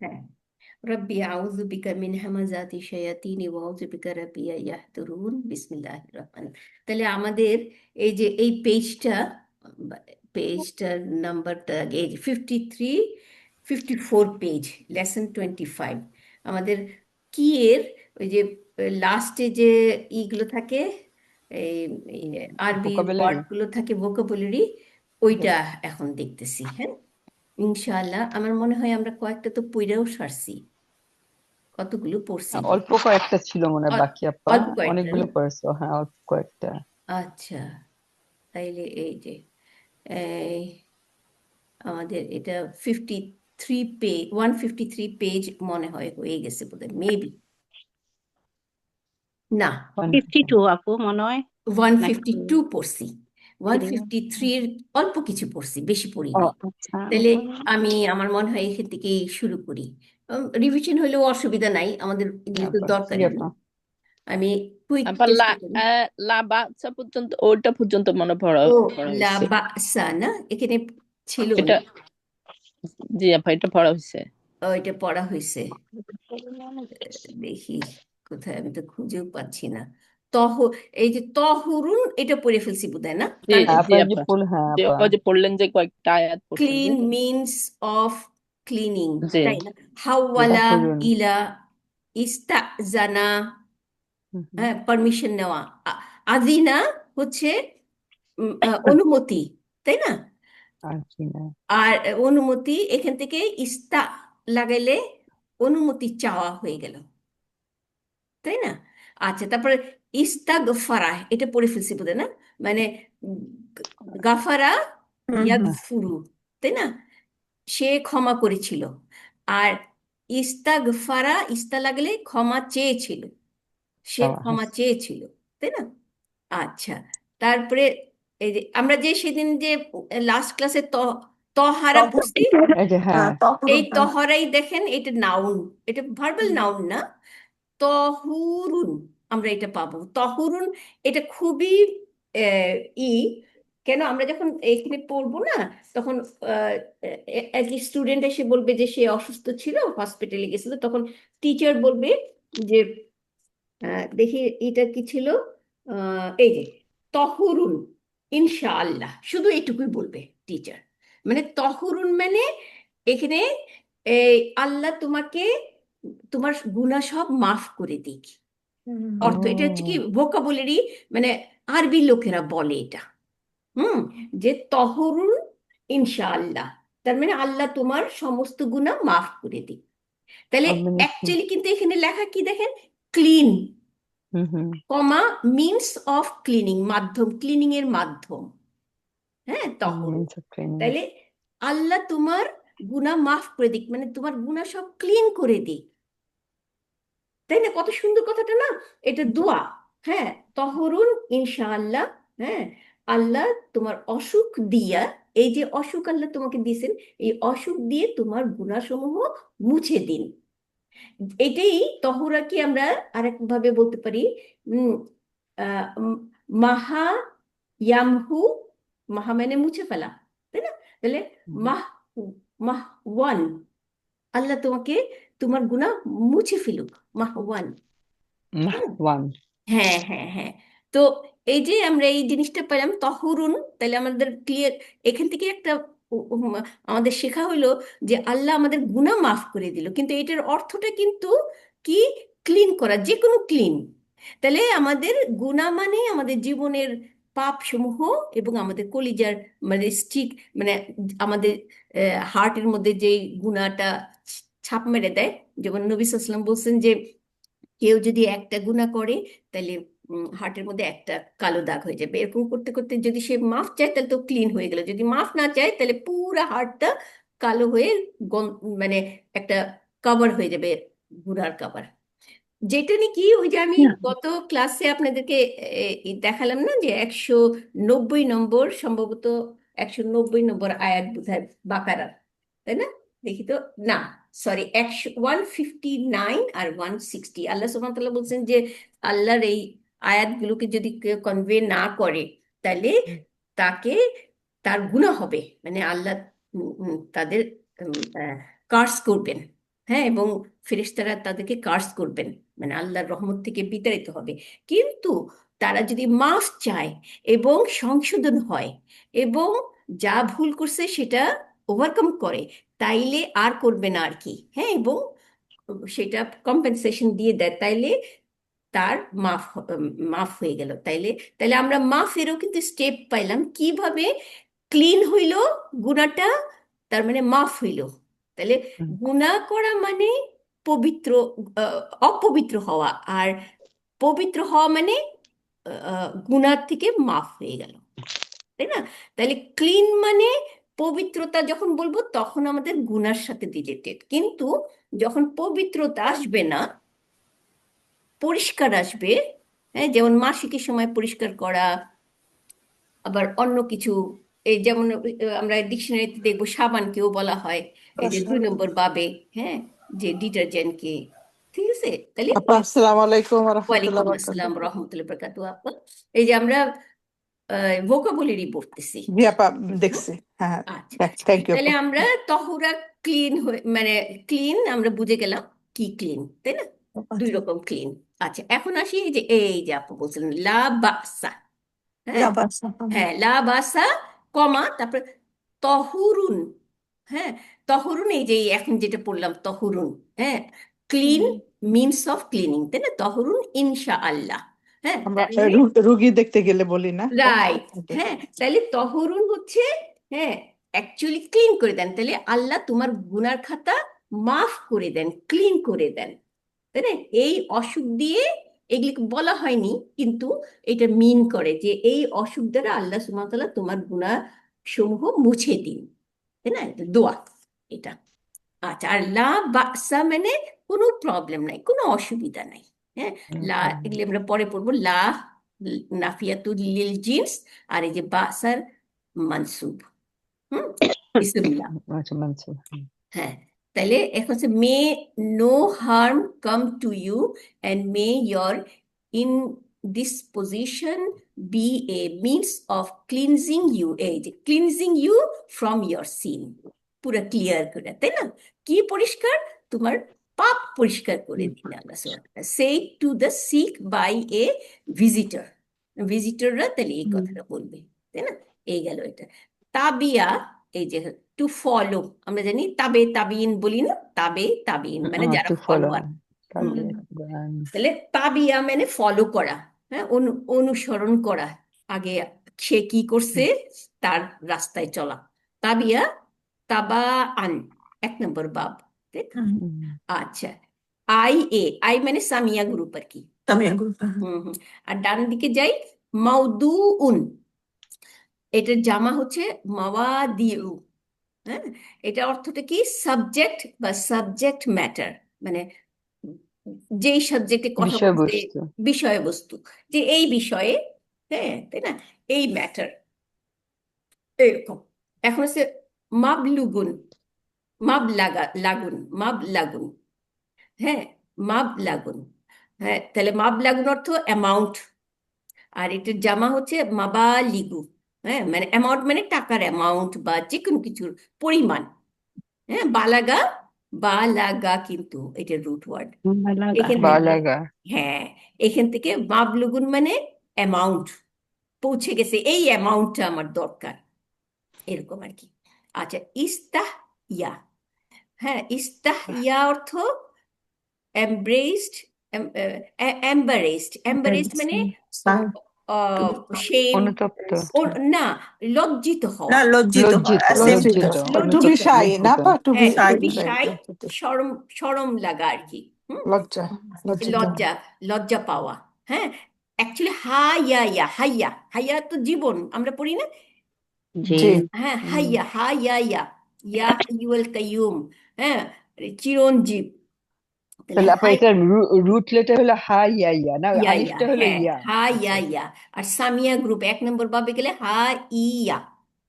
হ্যাঁ, রব্বি আউযু বিকা মিন হামাযাতি শায়াতিন ওয়া আউযু বিকা রাব্বি ইয়াহদুরুন বিসমিল্লাহির রহমান। তাহলে আমাদের এই যে এই পেজটার নাম্বারটা এই যে 54 পেজ, লেসন 25। আমাদের কি এর ওই যে লাস্টে যে ইগুলো থাকে, এই এই আরবি ভোকাবুলারি। ওয়ার্ডগুলো থাকে, ভোকাবুলারি, ওইটা এখন দেখতেছি। হ্যাঁ, ইনশাআল্লাহ আমার মনে হয় আমরা কয়েকটা তো পড়েও সারছি, কতগুলো পড়ছি বল। অল্প কয়েকটা ছিল মনে হয় অ- বাকি আপা। অল্প কয়েকটা অনেকগুলো না? পড়েছো, হ্যাঁ অল্প কয়েকটা। আচ্ছা, তাইলে এই যে এই আমাদের এটা 153 পেজ মনে হয় হয়ে গেছে বোধহয়, মেবি। না, 150। 52 আপু মনে হয়, ওয়ান নাকি ফিফটি টু পড়ছি। ওয়ান 3? ফিফটি থ্রির অল্প কিছু পড়ছি, বেশি পড়ি ও নাই। আচ্ছা। তাহলে আমার মনে হয় এখান থেকেই শুরু করি। রিভিশন হলেও অসুবিধা নাই, আমাদের এগুলো হ্যাঁ তো আপা, জি দরকারি না। আপা। আমি কুইক আবার চেষ্টা করি। লাবাচ্চা পর্যন্ত, ওইটা পর্যন্ত মনে পড়া ও, পড়া লা হয়েছে। বাসা না, এখানে ছিল এটা, না? জি আপা, এটা পড়া হয়েছে। এটা পড়া হয়েছে। দেখি কোথায়, আমি তো খুঁজেও পাচ্ছি না। তহ এই যে তহরুন, এটা পড়ে ফেলছি বোধহয়, না? জি তার হ্যাঁ মানে আপা, জি এই যে আপা, ফুল, হ্যাঁ যে আপা। ওই যে পড়লেন যে কয়েকটা আয়াত পড়ছেন যে। ক্লিন মিনস অফ ক্লিনিং, জি তাই না? জি হাওয়ালা তহরুন। ইলা ইস্তাজানা, হুম, হুম। হ্যাঁ, পারমিশন নেওয়া। আদিনা হচ্ছে অনুমতি, তাই না? আর কি না। আর অনুমতি, এখান থেকে ইস্তা লাগাইলে অনুমতি চাওয়া হয়ে গেল, তাই না? আচ্ছা, তারপরে ইস্তাগফারা, এটা পড়ে ফেলছি বোধহয়, না? মানে উম, গাফারা হ্যাঁ, ইয়াগফুরু, তাই না? সে ক্ষমা করেছিল। আর ইস্তাগফারা, ইস্তা লাগলে ক্ষমা চেয়েছিল, সে চাওয়া, হ্যাঁ। ক্ষমা চেয়েছিল, তাই না? আচ্ছা, তারপরে এই যে আমরা যে সেদিন যে লাস্ট ক্লাসে তহারা পড়ছি, এই যে হ্যাঁ। এই তহরাই দেখেন, এটা নাউন, এটা ভার্বাল নাউন না, তহুরুন। আমরা এটা পাবো তহুরুন। এটা খুবই আহ, ই কেন আমরা যখন এখানে পড়বো না, তখন স্টুডেন্ট এসে বলবে যে সে অসুস্থ ছিল, হসপিটালে গেছিল, তখন টিচার বলবে যে দেখি এটা কি ছিল, এই যে তহরুন ইনশাআল্লাহ, শুধু এটুকুই বলবে টিচার। মানে তহরুন মানে এখানে এই আল্লাহ তোমাকে তোমার গুনাহ সব মাফ করে দিক, অর্থ এটা হচ্ছে কি ও, ভোকাবুলারি, মানে আরবি লোকেরা বলে এটা। হুম, যে তহরুন ইনশাআল্লাহ, তার মানে আল্লাহ তোমার সমস্ত গুনাহ মাফ করে দিক। তাহলে মানে কি? অ্যাকচুয়ালি কিন্তু এখানে লেখা কি দেখেন, clean, hmm, hmm. Comma, means of cleaning, মাধ্যম, ক্লিনিং এর মাধ্যম। হ্যাঁ, তহরুন। Means of training. তাইলে আল্লাহ তোমার গুনাহ মাফ করে দিক, মানে তোমার গুনাহ সব ক্লিন করে দিক, তাই না? কত সুন্দর কথাটা না? এটা দোয়া। হ্যাঁ, তহরুন ইনশাআল্লাহ। হ্যাঁ, আল্লাহ তোমার অসুখ দিয়া, এই যে অসুখ আল্লাহ তোমাকে দিয়েছেন, এই অসুখ দিয়ে তোমার গুনাহসমূহ মুছে দিন। এটাই তহরা কি আমরা আরেক ভাবে বলতে পারি, উম, উম, মাহা ইয়ামহু, মাহা মানে মুছে ফেলা, তাই না? তাহলে মাহ মাহওয়ান, আল্লাহ তোমাকে তোমার গুনাহ মুছে ফেলুক, মাহওয়ান। ওয়ান। হ্যাঁ, হ্যাঁ, হ্যাঁ। তো এই যে আমরা এই জিনিসটা পেলাম তহরুন, তাহলে আমাদের ক্লিয়ার। এখান থেকে একটা আমাদের শেখা হলো যে আল্লাহ আমাদের গুনাহ মাফ করে দিল, কিন্তু এটার অর্থটা কিন্তু কি, ক্লিন করা, যে কোনো ক্লিন। তাহলে আমাদের গুনাহ মানে আমাদের জীবনের পাপ সমূহ, এবং আমাদের কলিজার, মানে স্টিক, মানে আমাদের হার্টের মধ্যে যে গুনাহটা ছাপ মেরে দেয়। যেমন নবী সাল্লাল্লাহু আলাইহি ওয়াসাল্লাম বলছেন যে কেউ যদি একটা গুনাহ করে, তাহলে হার্টের মধ্যে একটা কালো দাগ হয়ে যাবে। এরকম করতে করতে যদি সে মাফ চায় তাহলে তো ক্লিন হয়ে গেল, যদি মাফ না চায় তাহলে পুরো হার্টটা কালো হয়ে মানে একটা কভার হয়ে যাবে, গুনার কভার। যেটা নাকি ওই যে আমি গত ক্লাসে আপনাদেরকে দেখালাম না, যে 190 নম্বর, সম্ভবত 190 নম্বর আয়াত বোধহয় বাকারার, তাই না? দেখি তো, না, সরি, 159 আর 160, আল্লাহ সুবহানাহু ওয়া তাআলা বলছেন যে আল্লাহর এই আয়াতগুলোকে যদি কেউ কনভে না করে, তাহলে তাকে, তার গুনাহ হবে, মানে আল্লাহ তাদের কার্স করবেন, হ্যাঁ, এবং ফেরেশতারা তাদেরকে কার্স করবেন, মানে আল্লাহর রহমত থেকে বিতাড়িত হবে। কিন্তু তারা যদি মাফ চায় এবং সংশোধন হয় এবং যা ভুল করছে সেটা ওভারকাম করে, তাইলে আর করবে না আর কি। হ্যাঁ, এবং সেটা কম্পেনসেশন দিয়ে দেয়, তাইলে তার মাফ হয়ে গেল। তাইলে তাইলে আমরা মাফেরও কিন্তু স্টেপ পাইলাম, কিভাবে ক্লিন হইল গুনাহটা, তার মানে মাফ হইল। তাহলে গুনাহ করা মানে পবিত্র, আহ, অপবিত্র হওয়া, আর পবিত্র হওয়া মানে গুনাহ থেকে মাফ হয়ে গেল, তাই না? তাহলে ক্লিন মানে পবিত্রতা, যখন বলবো তখন আমাদের গুনার সাথে রিলেটেড। কিন্তু যখন পবিত্রতা আসবে না, পরিষ্কার আসবে, হ্যাঁ, যেমন মাসিকের সময় পরিষ্কার করা, আবার অন্য কিছু, এই যেমন আমরা ডিকশনারিতে দেখবো সাবানকেও বলা হয় এই যে 2 নম্বর বাবে, হ্যাঁ, যে ডিটারজেন্টকে। ঠিক আছে, তাহলে আপা আসসালামু আলাইকুম রহমতুল্লাহ ওয়ালাইকুম বরকাত। আসসালাম রহমতুল্লাহ বরকাতু আপা। এই যে আমরা ভোকাবুলারি পড়তেছি। জি আপা, দেখছি। হ্যাঁ, আচ্ছা, থ্যাংক ইউ তাহলে আপা। আমরা তহুরা ক্লিন হয়ে, মানে ক্লিন আমরা বুঝে গেলাম কি ক্লিন, তাই না? 2 রকম ক্লিন। আচ্ছা, এখন আসি এই যে আপু বলছিলেন লা বাসা। হ্যাঁ, লাবাসা। হ্যাঁ, লা বাসা, কমা, তারপর তহুরুন। হ্যাঁ, তহুরুন, এই যে এখন যেটা পড়লাম তহুরুন, হ্যাঁ, ক্লিন মিনস অফ ক্লিনিং, তাই না? তহুরুন ইনশা আল্লাহ। হ্যাঁ, আমরা তার মানে রুগী দেখতে গেলে বলি না? রাইট। হ্যাঁ, তাহলে তহরুন হচ্ছে, হ্যাঁ, অ্যাকচুয়ালি ক্লিন করে দেন। তাহলে আল্লাহ তোমার গুনার খাতা মাফ করে দেন, ক্লিন করে দেন, তাই না? এই অসুখ দিয়ে এগুলিকে বলা হয়নি, কিন্তু এটা মিন করে যে এই অসুখ দ্বারা আল্লাহ সুবহানাহু ওয়া তাআলা তোমার গুনাহ সমূহ মুছে দিন, তাই না? এটা দোয়া, এটা। আচ্ছা, আর লা বাসা মানে কোনো প্রবলেম নাই, কোনো অসুবিধা নাই। হ্যাঁ, লা, এগুলি আমরা পরে পড়বো। লা নাফিয়াতুল লিল জিন্স, আর এই যে বাসার মানসুব। হুম, বিসমিল্লাহ। আচ্ছা, মানছি। হ্যাঁ, তাহলে এখন হচ্ছে may no harm come to you and may your in disposition be a means of cleansing you, এই যে cleansing you from your sin, পুরো ক্লিয়ার করে, তাই না? কি পরিষ্কার? তোমার পাপ পরিষ্কার করে দিন আল্লাহ সুবহানাহু ওয়া তাআলা। say to the sick by a visitor, ভিজিটররা তাহলে এই কথাটা বলবে, তাই না? এই গেল এটা। তাবিয়া, এই যে টু ফলো, আমরা জানি তাবে তাবিন বলি না, তাবে তাবিন মানে যারা টু ফলো। ফলোয়ার। তাহলে তাবিয়া মানে ফলো করা, হ্যাঁ, অনুসরণ করা, আগে সে কি করছে তার রাস্তায় চলা। তাবিয়া, তাবা আন, 1 নম্বর বাব, তাই তো? আচ্ছা, আই মানে সামিয়া গ্রুপ আর কি। তামিয়া গ্রুপ। হুম হুম। আর ডান দিকে যাই, মাউদুউন, এটার জামা হচ্ছে মাওয়াদিউ। হ্যাঁ, এটা অর্থটা কি? সাবজেক্ট বা সাবজেক্ট ম্যাটার, মানে যেই সাবজেক্টে কথা বলতে, বিষয়বস্তু। বিষয়বস্তু, যে এই বিষয়ে, হ্যাঁ, তাই না? এই ম্যাটার, এরকম। এখন হচ্ছে মাবলুগুন, মাব লাগুন, হ্যাঁ, মাব লাগুন। হ্যাঁ, তাহলে মাব লাগুন অর্থ অ্যামাউন্ট, আর এটার জামা হচ্ছে মাবালিগু। হ্যাঁ, মানে অ্যামাউন্ট মানে টাকার অ্যামাউন্ট বা যে কোনো কিছুর পরিমাণ। হ্যাঁ, বালাগা, বালাগা কিন্তু এটার রুট ওয়ার্ড এখান থেকে। বালাগা। হ্যাঁ, এখান থেকে মাবলুগুন মানে অ্যামাউন্ট, পৌঁছে গেছে, এই অ্যামাউন্টটা আমার দরকার, এরকম আর কি। আচ্ছা, ইস্তাহ ইয়া। হ্যাঁ, ইস্তাহ ইয়া অর্থ এমব্রেসড, এম্বারেসড মানে শেম, অনুতপ্ত। না, লজ্জিত না, হওয়া, লজ্জিত লজ্জিত, হয়, লজ্জিত, টু বি লজ্জিত, শাই না লজ্জিত। পা, টু বি হ্যাঁ, টু বি শাই, শাই, শরম, শরম লাগা আর কি। হুম, লজ্জা, লজ্জিত। লজ্জা, লজ্জা পাওয়া। হ্যাঁ, অ্যাকচুয়ালি হাইয়া, হাইয়া, হাইয়া তো জীবন, আমরা পড়ি না? জি। জি। হ্যাঁ, হাইয়া, হাইয়া, ইয়া হাইয়ুল কাইয়ুম, হ্যাঁ, চিরঞ্জীব। তাহলে তাহলে আপনার হাই, এটা রুট লেটার হলো হা ইয়া ইয়া না, ইয়া ইয়া, আলিফটা হলো হ্যাঁ, ইয়া। হা ইয়া আচ্ছা। ইয়া। আর সামিয়া গ্রুপ 1 নম্বর বাবে গেলে হা ইয়া,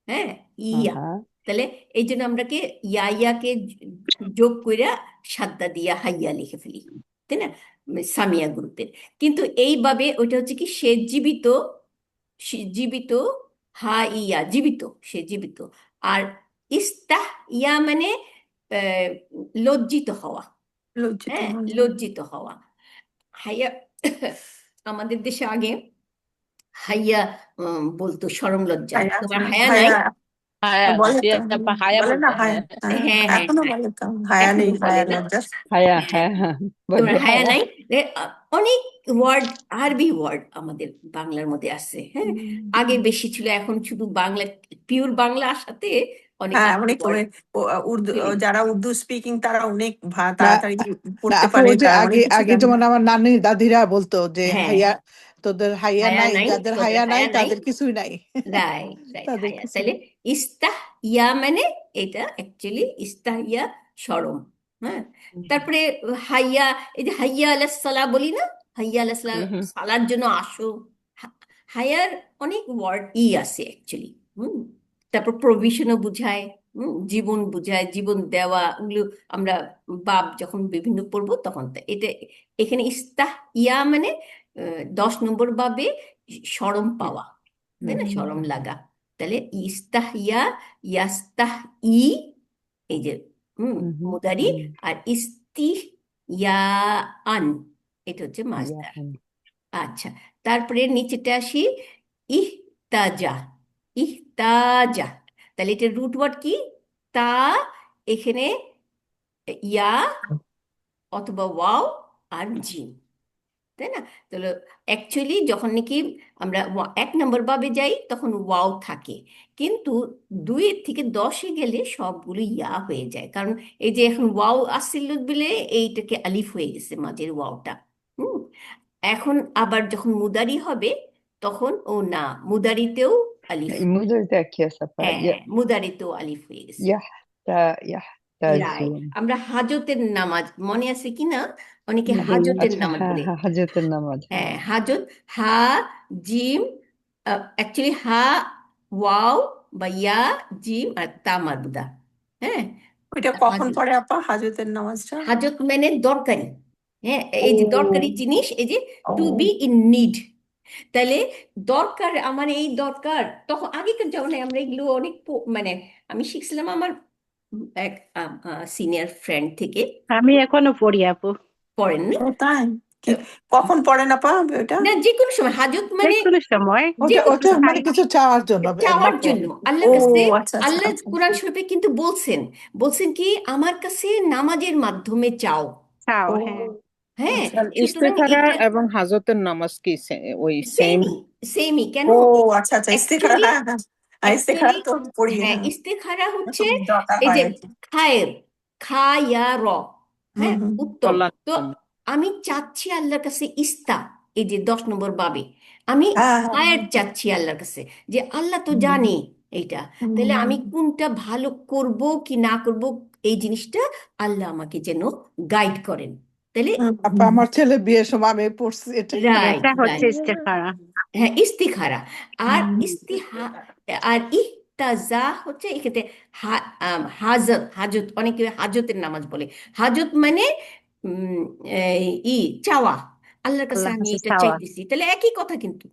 হ্যাঁ, ইয়া। হ্যাঁ। তাহলে এই জন্য আমরাকে ইয়াকে যোগ কইরা সাদ্দা দিয়া হাইয়া লিখে ফেলি, তাই না? সামিয়া গ্রুপের। কিন্তু এইভাবে ওইটা হচ্ছে কি, সে জীবিত, জীবিত, হা ইয়া জীবিত, সে জীবিত। আর ইস্তাহ ইয়া মানে আহ, লজ্জিত হওয়া। লজ্জিত হ্যাঁ, হওয়া। লজ্জিত হওয়া। হাইয়া আমাদের দেশে আগে হাইয়া বলতো শরম লজ্জা। হায়া, তোমার হায়া নাই? হায়া হায়া, বলে জি তো, আপা হায়া বলে না বলতে, হায়া, হ্যাঁ। হ্যাঁ, হ্যাঁ হ্যাঁ এখনো হ্যাঁ, বলে তো হায়া এখনো নেই, বলে হায়া না? লজ্জা। হায়া, হ্যাঁ, হ্যাঁ, তোমার বড্ড হায়া হায়া। নাই। অনেক ওয়ার্ড, আরবি ওয়ার্ড আমাদের বাংলার মধ্যে আছে। হ্যাঁ, আগে বেশি ছিল, এখন শুধু বাংলা, পিওর বাংলা আসাতে অনেক হ্যাঁ, আরবি অনেক ওয়ার্ড উর্দু, চলে যারা উর্দু স্পিকিং তারা অনেক না তাড়াতাড়ি না পড়তে আপু, পারে, ওই যে অনেক আগে কিছু আগে জানে। যেমন আমার নানি দাদিরা বলতো যে হ্যাঁ, হাইয়া, তোদের হাইয়া হায়া নাই, নাই, যাদের তোদের হাইয়া নাই হায়া নাই। তাদের কিছুই নাই। রাইট রাইট, তাদের হায়া। কিছু তাহলে নাই। ইস্তাহ ইয়া মানে এটা অ্যাকচুয়ালি ইস্তাহ ইয়া শরম। হ্যাঁ, তারপরে হাইয়া, এই যে হাইয়া আলাস সালা বলি না, হাইয়া আলাস সালা, হুম হুম। সালার জন্য আসো। হায়ার অনেক ওয়ার্ড আছে অ্যাকচুয়ালি। হুম, তারপর প্রভিশনও বুঝায়, জীবন বুঝায়, জীবন দেওয়া, ওগুলো আমরা বাপ যখন বিভিন্ন পড়বো তখন এটা এখানে ইস্তাহ ইয়া মানে 10 নম্বর বাবে শরম পাওয়া, তাই না, শরম লাগা। তাহলে ইস্তাহিয়া, ইয়াস্তাহ ই, এই যে মুদারি, আর ইস্তিহইয়াআন, এটা হচ্ছে মাসদার। আচ্ছা, তারপরে নিচেটা আসি, ইহতাজা। ইহতাজা, তাহলে এটা রুট ওয়ার্ড কি? তা, এখানে ইয়া অথবা ওয়াও আর জিম, তাই না? তাহলে অ্যাকচুয়ালি যখন নাকি আমরা 1 নম্বর বাবে যাই তখন ওয়াও থাকে, কিন্তু 2 থেকে 10-এ গেলে সবগুলো ইয়া হয়ে যায়, কারণ এই যে এখন ওয়াও আসছিল বলে এইটাকে আলিফ হয়ে গেছে মাঝের ওয়াওটা। হুম, এখন আবার যখন মুদারি হবে তখন ও না, মুদারিতেও আলিফ। মুদারিতে কি আছে আপা? হ্যাঁ হ্যাঁ, মুদারিতেও আলিফ হয়ে গেছে। রাইট। ইয়াহতাজুন। আমরা হাজতের নামাজ মনে আছে কি না? অনেকে হুম হুম। হাজতের আচ্ছা, নামাজ হ্যাঁ বলে। হ্যাঁ, হাজতের নামাজ, হ্যাঁ। হ্যাঁ, হাজত, হা জিম, অ্যাকচুয়ালি হা ওয়াও বা ইয়া জিম আর তা মারবুদা। হ্যাঁ, ওইটা কখন হাজত, পড়ে আপা হাজতের নামাজটা? হাজত মানে দরকারি। হ্যাঁ, ও, এই যে দরকারি জিনিস, এই যে টু বি ও ইন নিড। তাহলে দরকার, আমার এই দরকার, তখন আগেকার জমানায় আমরা এগুলো অনেক মানে আমি শিখছিলাম আমার এক সিনিয়র ফ্রেন্ড থেকে। আমি এখনো পড়ি আপু, পড়েন না? ও তাই? কি তো কখন পড়েন আপা ওইটা? না, যে কোনো সময় হাজত যে মানে কোনো সময়। যে ওটা কোনো ওটা সময় মানে কিছু চাওয়ার জন্য চাওয়ার নফল। জন্য ও আল্লাহর কাছে। আচ্ছা আচ্ছা আল্লাহ আচ্ছা কোরআন শরীফে কিন্তু বলছেন, বলছেন কি আমার কাছে নামাজের মাধ্যমে চাও। চাও, ও হ্যাঁ। হ্যাঁ, আচ্ছা সুতরাং ইস্তেখারা এটা এবং হাজতের নামাজ কি ওই সেম? সেমই, সেমই কেন? ও আচ্ছা আচ্ছা, ইস্তেখারা, অ্যাকচুয়ালি, হ্যাঁ হ্যাঁ হ্যাঁ, ইস্তেখারা অ্যাকচুয়ালি তো পড়ি, হ্যাঁ, হ্যাঁ, ইস্তেখারা এটা হচ্ছে খুব দরকার এই হয় যে আর কি। খায়ের, খায়া র, হুম হ্যাঁ, হুম উত্তম। কল্যাণের তো জন্য। আমি চাচ্ছি আল্লাহর কাছে ইস্তা, এই যে 10 নম্বর বাবে আমি হ্যাঁ হ্যাঁ খায়ের চাচ্ছি আল্লাহর কাছে, যে আল্লাহ তো হুম জানে এইটা, তাহলে হুম আমি কোনটা ভালো করব কি না করব, এই জিনিসটা আল্লাহ আমাকে যেন গাইড করেন। তাহলে হুম আপা, আমার ছেলে বিয়ের সময় আমি পড়ছি এটা। রাইট এটা হচ্ছে রাইট, ইস্তেখারা। হ্যাঁ ইস্তিখারা। আর হুম ইস্তিহা, আর ইহতাজা হচ্ছে এক্ষেত্রে হাজত, হাজত অনেকে হাজতের নামাজ বলে। হাজত মানে উম, ই চাওয়া, আল্লাহর কাছে আল্লাহ আমি কাছে এটা চাওয়া। চাইতেছি, তাহলে একই কথা কিন্তু।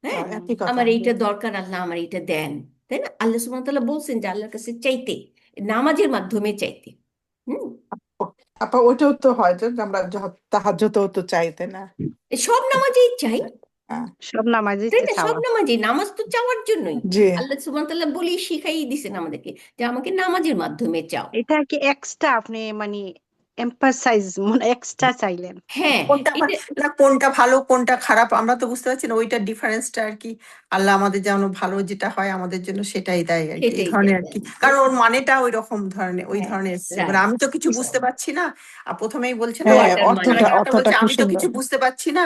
হ্যাঁ, একই কথা। আমার এইটা দরকার, আল্লাহ আমার এইটা দেন, তাই না? আল্লাহ সুবহানাহু ওয়া তাআলা বলছেন যে আল্লাহর কাছে চাইতে, নামাজের মাধ্যমে চাইতে। হুম, আপা, ওইটাও তো হয় যে আমরা তাহাজ্জুদেও তো চাই, তাই না? সব নামাজেই চাই, হ্যাঁ, সব নামাজই তাই তো না? সব চাওয়া। নামাজেই, নামাজ তো চাওয়ার জন্যই। জি। আল্লাহ সুবহানাহু ওয়া তাআলা বলি শিখাই দিছেন আমাদেরকে যে আমাকে নামাজের মাধ্যমে চাও। এটা কি এক্সট্রা আপনি মানে এম্পাসাইজ, মানে এক্সট্রা চাইলেন। হ্যাঁ, কোনটা এটা না, কোনটা ভালো কোনটা খারাপ আমরা তো বুঝতে পারছি না, ওইটার ডিফারেন্সটা আর কি। আল্লাহ আমাদের যেন ভালো যেটা হয় আমাদের জন্য সেটাই দেয় আর কি, এই সেটাই ধরনের আর কি, দেখবেন, তাই কারণ না? ওর মানেটা ওই রকম ধরনের, ওই হ্যাঁ, ধরনের এসছে। এবার রাইট। আমি তো কিছু বুঝতে পারছি না, আর প্রথমেই বলছে না, হ্যাঁ, দোয়াটার মানে, সাহেবটা অর্থটা বলছে খুব আমি তো সুন্দর। কিছু বুঝতে পারছি না,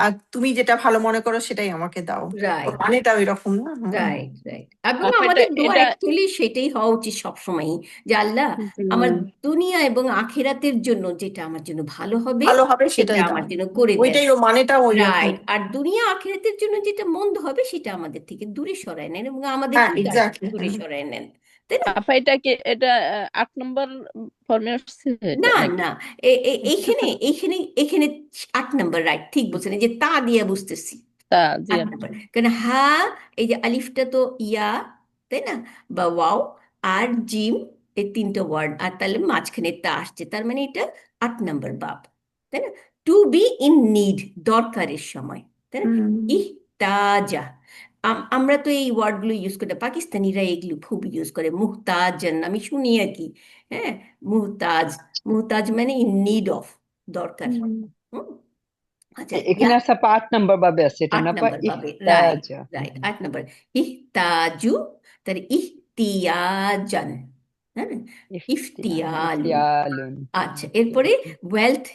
আর তুমি যেটা ভালো মনে করো সেটাই আমাকে দাও। ওর রাইট মানেটা ওই রকম না। Right right. এবং আপা এটা আমাদের দোয়া এটা অ্যাকচুয়ালি সেটাই হওয়া উচিত সবসময়ই, যে আল্লাহ আমার হুম। দুনিয়া এবং আখিরাতের জন্য যেটা আমার জন্য ভালো হবে ভালো হবে সেটা সেটাই দাও, আমার জন্য করে দেন। ওইটাই, ও মানেটা ওই রকম। রাইট, আর দুনিয়া আখিরাতের জন্য যেটা মন্দ হবে সেটা আমাদের থেকে দূরে সরায় নেন এবং হ্যাঁ আমাদেরকেও তার থেকে এক্স্যাক্টলি, দূরে হ্যাঁ। সরায় নেন, তাই না? আপা এটা কি এটা 8 নম্বর ফর্মে আসছে এটা না নাকি? না, এইখানে এইখানে এখানে 8 নম্বর, রাইট, ঠিক বলছেন, এই যে তা দিয়ে বুঝতেছি। তা জি আট আপা। নাম্বার, কারণ এই যে আলিফটা তো ইয়া, তাই না, বা ওয়াও, আর জিম এই তিনটা ওয়ার্ড, আর তাহলে মাঝখানে তা আসছে, তার মানে এটা 8 নম্বর বাব, তাই না? টু বি ইন নিড, দরকারের সময়, তাই না? ইহতাজা, আমরা তো এই ওয়ার্ডগুলো ইউজ করি না, পাকিস্তানিরা এগুলো খুব ইউজ করে, মুহতাজান আমি শুনি আর কি। হ্যাঁ, মুহতাজ, মুহতাজ মানে ইন নিড অফ, দরকার। হুম, আচ্ছা, এখানে আছে আপা 8 নম্বর বাবে আছে, এটা 8 না আপা? নম্বর পাবে, রাইট ইহতাজা। রাইট, 8 নম্বর। ইহতাজু, তার ইহতিয়াজান, হ্যাঁ, ইফতিয়ালুন। ইফতিয়ালুন। আচ্ছা, এরপরে ওয়েলথ,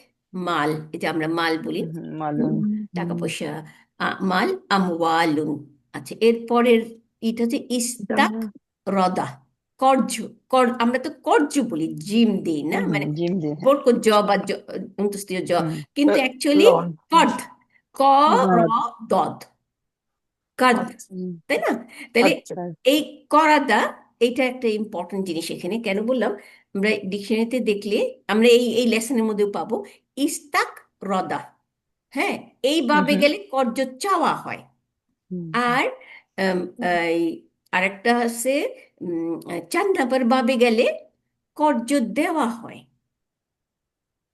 মাল, এই যে আমরা মাল বলি, মালুন। টাকা পয়সা, মাল, আমওয়ালুন। আচ্ছা, এরপরের এটা হচ্ছে ইস্তাক রদা, কর্জ, আমরা তো কর্জ বলি, জিম দিই না, মানে জিম দিয়ে। বোর্ড জ বা অন্তস্তীয় জ, কিন্তু অ্যাকচুয়ালি লন। কর্দ, ক র দদ, কর্দ, তাই না? তাহলে আচ্ছা। এই করাদা, এইটা একটা ইম্পর্টেন্ট জিনিস এখানে, কেন বললাম, আমরা ডিকশনারিতে দেখলে আমরা এই এই লেসনের মধ্যেও পাবো ইস্তাক রদা। হ্যাঁ, এইভাবে গেলে কর্য চাওয়া হয়। আর এই আরেকটা আছে 4 নম্বর ভাবে গেলে কর্য দেওয়া হয়।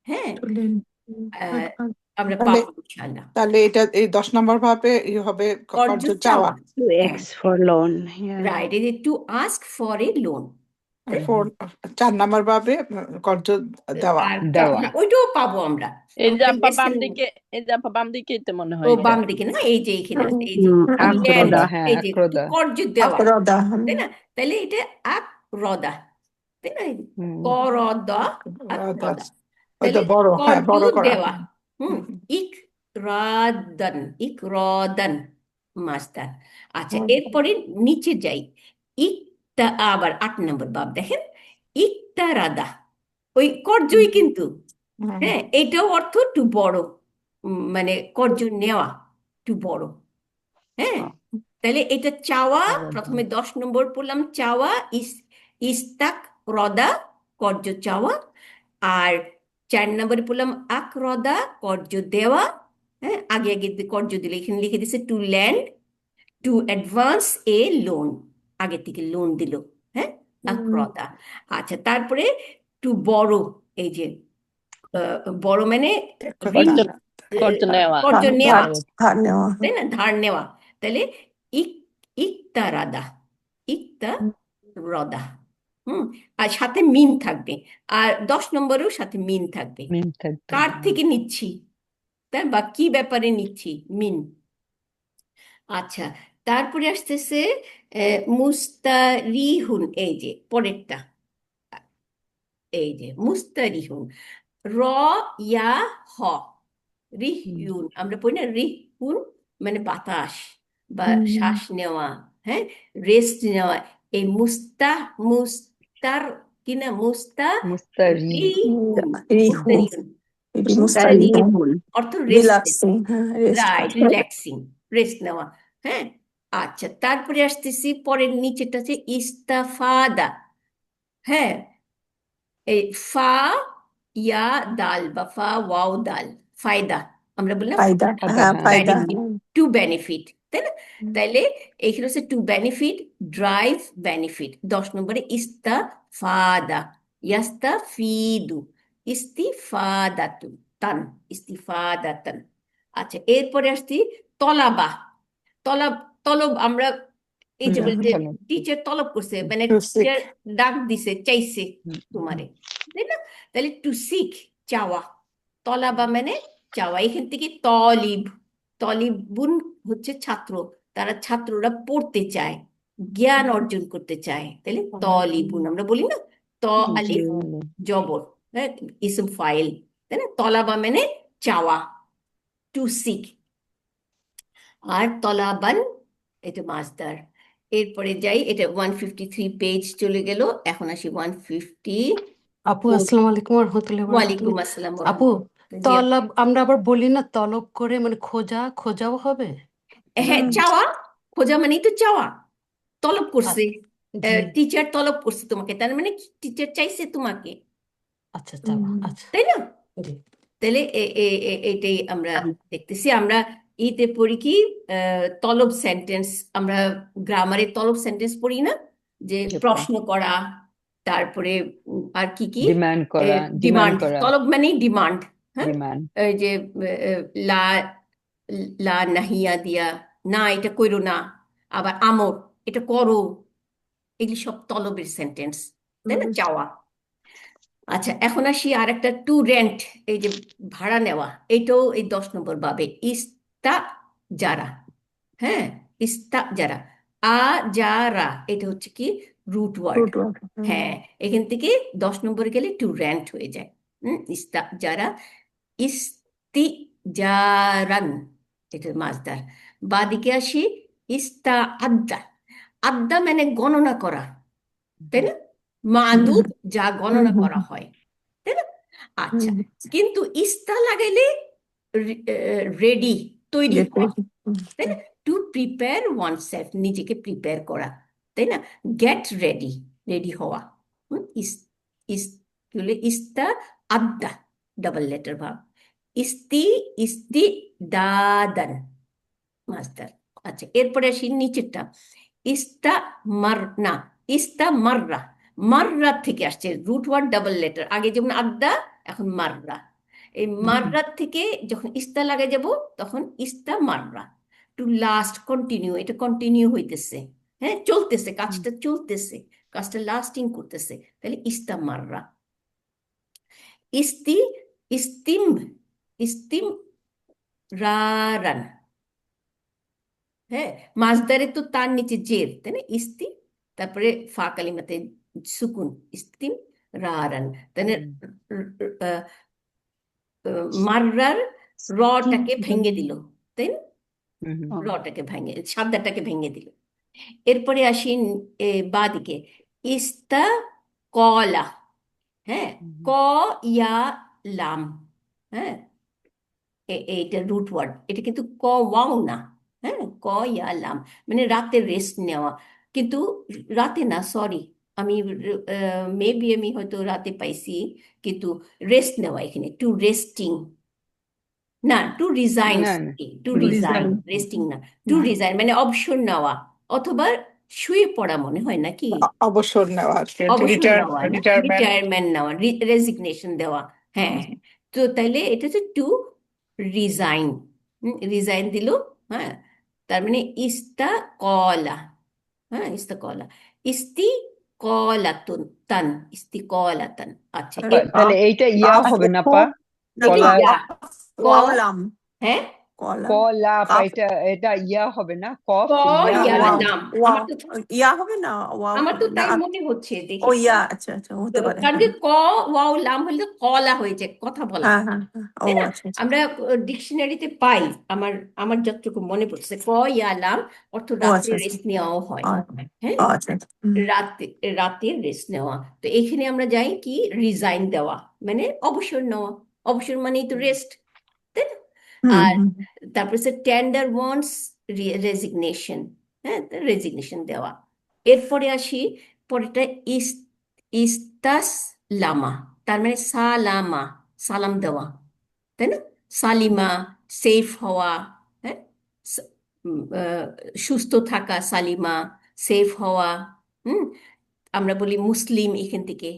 হ্যাঁ, আমরা তাহলে পাবো ইনশাআল্লাহ। তাহলে এটা এই 10 নম্বর ভাবে হবে কর্য কর্য চাওয়া। চাওয়া, To হ্যাঁ ask for loan. Yeah. Right, এই যে to ask for a loan. আর 4 নম্বর ভাবে কর্য দেওয়া। আর দেওয়া। ওইটাও পাবো আমরা এই যে আমাদের আপা বাম lesson-এর দিকে, এই যে আপা বাম দিকে তো মনে ও হয় এটা। বাম দিকে না, এই যে এখানে আছে, এই যে আকরদা। ল্যান্ড, হ্যাঁ, এই যে আকরদা। কর্য দেওয়া, আকরদা। তাই না? তাহলে এটা আক রদা, তাই না? হুম। করদা, আক আচ্ছা, রদা, ওইটা তাহলে বড়, হ্যাঁ কর্য বড় করা। দেওয়া। হুম, ইক রাদান, ইক রদান মাস্টার। আচ্ছা, এরপরে নিচে যাই, ইকতা, আবার 8 নম্বর বাব দেখেন, ইকতা রাদা, ওই কর্যই কিন্তু, হ্যাঁ, এটাও অর্থ টু বড়, মানে কর্য নেওয়া, টু বড়। হ্যাঁ, তাহলে এটা চাওয়া, প্রথমে 10 নম্বর পড়লাম চাওয়া, ইস্তাক রদা, কর্য চাওয়া। আর 4 নম্বরে পড়লাম আক রদা, কর্য দেওয়া। হ্যাঁ, আগে আগে কর্য দিলে, এখানে লিখে দিছে to land, to advance a loan, আগে থেকে লোন দিল। হ্যাঁ, আক রদা। আচ্ছা, তারপরে টু বড়, এই যে বড় মানে ঋণ, কর্জ, কর্জ নেওয়া। কর্জ নেওয়া, ধার নেওয়া। তাই না, ধার নেওয়া। তাহলে ইক, ইকতা রাদা, ইকতা রদা। হুম, আর সাথে মিন থাকবে, আর 10 নম্বরেও সাথে মিন থাকবে, মিম থাকবে। কার থেকে নিচ্ছি, তাই, বা কি ব্যাপারে নিচ্ছি, মিন। আচ্ছা, তারপরে আসতেছে মুস্তারিহুন, এই যে পরেরটা, এই যে মুস্তারিহুন, র ইয়া হ, রিহুন, আমরা পড়ি না, রিহুন মানে বাতাস বা শ্বাস নেওয়া, হ্যাঁ, রেস্ট নেওয়া। এই মুস্তার কিনা, মুস্তারি। মুস্তারিহুন, রিহু, মুস্তারিহুন, মুস্তারিহুন, অর্থ রেস্ট, রিল্যাক্সিং, হ্যাঁ রেস্ট রাইট, রিল্যাক্সিং, রেস্ট নেওয়া। হ্যাঁ, আচ্ছা, তারপরে আসতেছি পরের নিচেটা আছে ইস্তাফাদা। হ্যাঁ, এই ফা ইয়া দাল বা ফা ওয়াও দাল, ফায়দা, আমরা বললাম ফায়দা, ফায়দা, হ্যাঁ হ্যাঁ। ফায়দা। বেনিফিট, টু বেনিফিট, তাই না? তাইলে এইখানে হচ্ছে টু বেনিফিট, ড্রাইভ বেনিফিট। 10 নম্বরে ইস্তাফাদা, ইয়াস্তাফিদু, ইস্তিফাদাতু, তান, ইস্তিফাদাতান। আচ্ছা, এরপরে আসছি তলাবা, তলব, তলব আমরা এই যে বলি যে চলো। টিচার তলব করছে, মানে To seek. টিচার ডাক দিছে, চাইছে তোমারে, তাই না? তাহলে টু সিক, চাওয়া, তলাবা মানে চাওয়া। এখান থেকে তলিব, তলিবুন হচ্ছে ছাত্র, তারা ছাত্ররা পড়তে চায়, জ্ঞান অর্জন করতে চায়, তাহলে তলিবুন আমরা বলি না, ত আলিফ জবর, হ্যাঁ, ইসম ফাইল, তাই না? তলাবা মানে চাওয়া, টু সিক। আর তলাবান, এটা মাসদার। এরপরে যাই, এটা 153 পেজ চলে গেল, এখন আসি 150। আপু আসসালামু আলাইকুম রহমতুল্লাহ ওয়ালাইকুম বারাকাতুহু। আসসালাম আপু ওয়া জি আপু। তলব আমরা আবার বলি না, তলব করে মানে খোঁজা, খোঁজাও হবে? হ্যাঁ, চাওয়া, খোঁজা মানেই তো চাওয়া, তলব করছে, জি, টিচার তলব করছে তোমাকে, তার মানে টিচার চাইছে তোমাকে, আচ্ছা চাওয়া, আচ্ছা তাই না? জি। তাহলে এটাই আমরা দেখতেছি। আমরা ইতে পড়ি কি তলব সেন্টেন্স, আমরা গ্রামারে তলব সেন্টেন্স পড়ি না, যে জি, প্রশ্ন করা, তারপরে আর কি কি ডিমান্ড করা, ডিমান্ড ডিমান্ড, করা, তলব মানেই ডিমান্ড। হ্যাঁ, ডিমান্ড। এই যে লা লা নাহিয়া দিয়া, না এটা কইরো না, আবার আমর এটা করো, এগুলি সব তলবের সেন্টেন্স, তাই না, চাওয়া। আচ্ছা, এখন আসি আর একটা টু রেন্ট, এই যে ভাড়া নেওয়া, এটাও এই 10 নম্বর বাবে ইস্তা যারা। হ্যাঁ, ইস্তা যারা, আ যারা, এটা হচ্ছে কি রুট ওয়ার্ড। Root word. হ্যাঁ, এখান থেকে 10 নম্বরে গেলে টু রেন্ট হয়ে যায়। ইস্তা যারা, ইস্তি জারান, এটা মাজদার। বাদিকে আসি ইস্তা আদ্দা। আদ্দা মানে গণনা করা, তাই না, মাদুদ যা গণনা করা হয়, তাই না। আচ্ছা, কিন্তু ইস্তা লাগাইলে রেডি, তৈরি হওয়া, তাই না, টু প্রিপেয়ার ওয়ান সেলফ, নিজেকে প্রিপেয়ার করা, তাই না, গেট রেডি, রেডি হওয়া। ইস ইস কি বলে, ইস্তা আদ্দা, ডাবল লেটার ভাব। ইস্তি ইস্তি দাদান, মাস্টার। আচ্ছা, এরপরে আসি নিচেরটা, ইস্তা মার না, ইস্তা মাররা, মাররা থেকে আসছে, রুট ওয়ার্ড ডাবল লেটার, আগে যেমন আদ্দা, এখন মাররা। এই মাররা থেকে যখন ইস্তা লাগে যাব, তখন ইস্তা মাররা, টু লাস্ট, কন্টিনিউ, এটা কন্টিনিউ হইতেছে, হ্যাঁ, চলতেছে, কাজটা চলতেছে, কাজটা লাস্টিং করতেছে, তাহলে ইস্তা মাররা। ইস্তি ইস্তিম ইস্তিম রারান। হ্যাঁ, মাজদারে তো তার নিচে জের, তাই না, ইস্তি, তারপরে ফা কালিমাতে সুকুন, ইস্তিম রারান, তাই না। আহ, মাররার রটাকে ভেঙে দিল, তাই না, রটাকে ভেঙে, সাদ্দাটাকে ভেঙে দিল। এরপরে আসি বাদিকে, ইস্তা কলা। হ্যাঁ, ক ইয়া লাম। হ্যাঁ, এইটা রুট ওয়ার্ড, এটা কিন্তু ক ওয়াও না। হ্যাঁ, ক ইয়া লাম মানে রাতে রেস্ট নেওয়া, কিন্তু রাতে না, সরি, আমি মেবি আমি হয়তো রাতে পাইছি, কিন্তু রেস্ট নেওয়া এখানে, টু রেস্টিং না, টু রিজাইন, না না, two To resign, resign. Resting না, টু রিজাইন মানে অবসর নেওয়া, অথবা শুয়ে পড়া মনে হয় নাকি, অবসর নেওয়া আর কি, অবসর নেওয়া না, রিটায়ারমেন্ট। রিটায়ারমেন্ট নেওয়া, রেজিগনেশন দেওয়া। হ্যাঁ, তো তাইলে এটা হচ্ছে টু রিজাইন, রিজাইন দিল। হ্যাঁ, তার মানে ইস্তা কলা। হ্যাঁ, ইস্তা কলা, ইস্তি কলাতুন, তান, ইস্তি কলাতান। আচ্ছা, তাহলে এইটা ইয়া হবে না পা, এটা কলা, ইয়া, ক, ওয়াওলাম, হ্যাঁ, কলা, কলা পা, কাফ, এটা এটা ইয়া হবে না, কফ ক ইয়া ইয়া হবে না। লাম। ওয়াও, আমার তো ইয়া হবে না, ওয়াও আমার তো হবে না, তাই মনে হচ্ছে, ও দেখি তো। ইয়া, আচ্ছা আচ্ছা, হতে পারে। কারণ যে ক ওয়াও লাম হলে তো কলা হয়েছে, কথা বলা, হ্যাঁ হ্যাঁ হ্যাঁ, ও তাই না। আচ্ছা আচ্ছা, আমরা ডিকশনারিতে পাই, আমার আমার যতটুকু মনে পড়ছে, ক ইয়া লাম অর্থ ও রাতে আচ্ছা আচ্ছা, রেস্ট নেওয়াও হয়। হ্যাঁ, ও আচ্ছা আচ্ছা, রাতে রাতে রেস্ট নেওয়া, তো এখানে আমরা যাই কি রিজাইন দেওয়া, মানে অবসর নেওয়া, অবসর মানেই তো রেস্ট, তাই না। আর তারপরে সে টেন্ডার ওয়ান্টস রেজিগনেশন, হ্যাঁ, রেজিগনেশন দেওয়া। এরপরে আসি পরেরটা, ইস ইস্তাস লামা, তার মানে সালামা, সালাম দেওয়া, তাই না, সালিমা, সেফ হওয়া। হ্যাঁ, স- সুস্থ থাকা, সালিমা, সেফ হওয়া। হুম, আমরা বলি মুসলিম, এখান থেকে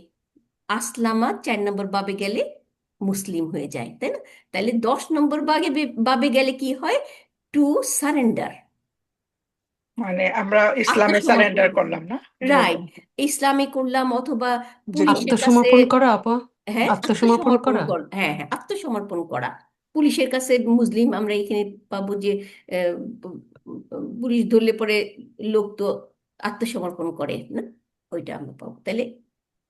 আসলামা 4 নম্বর বাবে গেলে মুসলিম হয়ে যায়, তাই না। তাহলে 10 নম্বর বাবে গেলে কি হয়, টু সারেন্ডার, মানে আমরা ইসলামে আত্মসমর্পণ সারেন্ডার করলাম, করলাম না। রাইট, ইসলামে করলাম, অথবা যে পুলিশের কাছে, আত্মসমর্পণ করা আপা, হ্যাঁ, আত্মসমর্পণ করা। হ্যাঁ হ্যাঁ, আত্মসমর্পণ করা, পুলিশের কাছে মুসলিম, আমরা এখানে পাবো যে আহ, পুলিশ ধরলে পরে লোক তো আত্মসমর্পণ করে না, ওইটা আমরা পাবো। তাহলে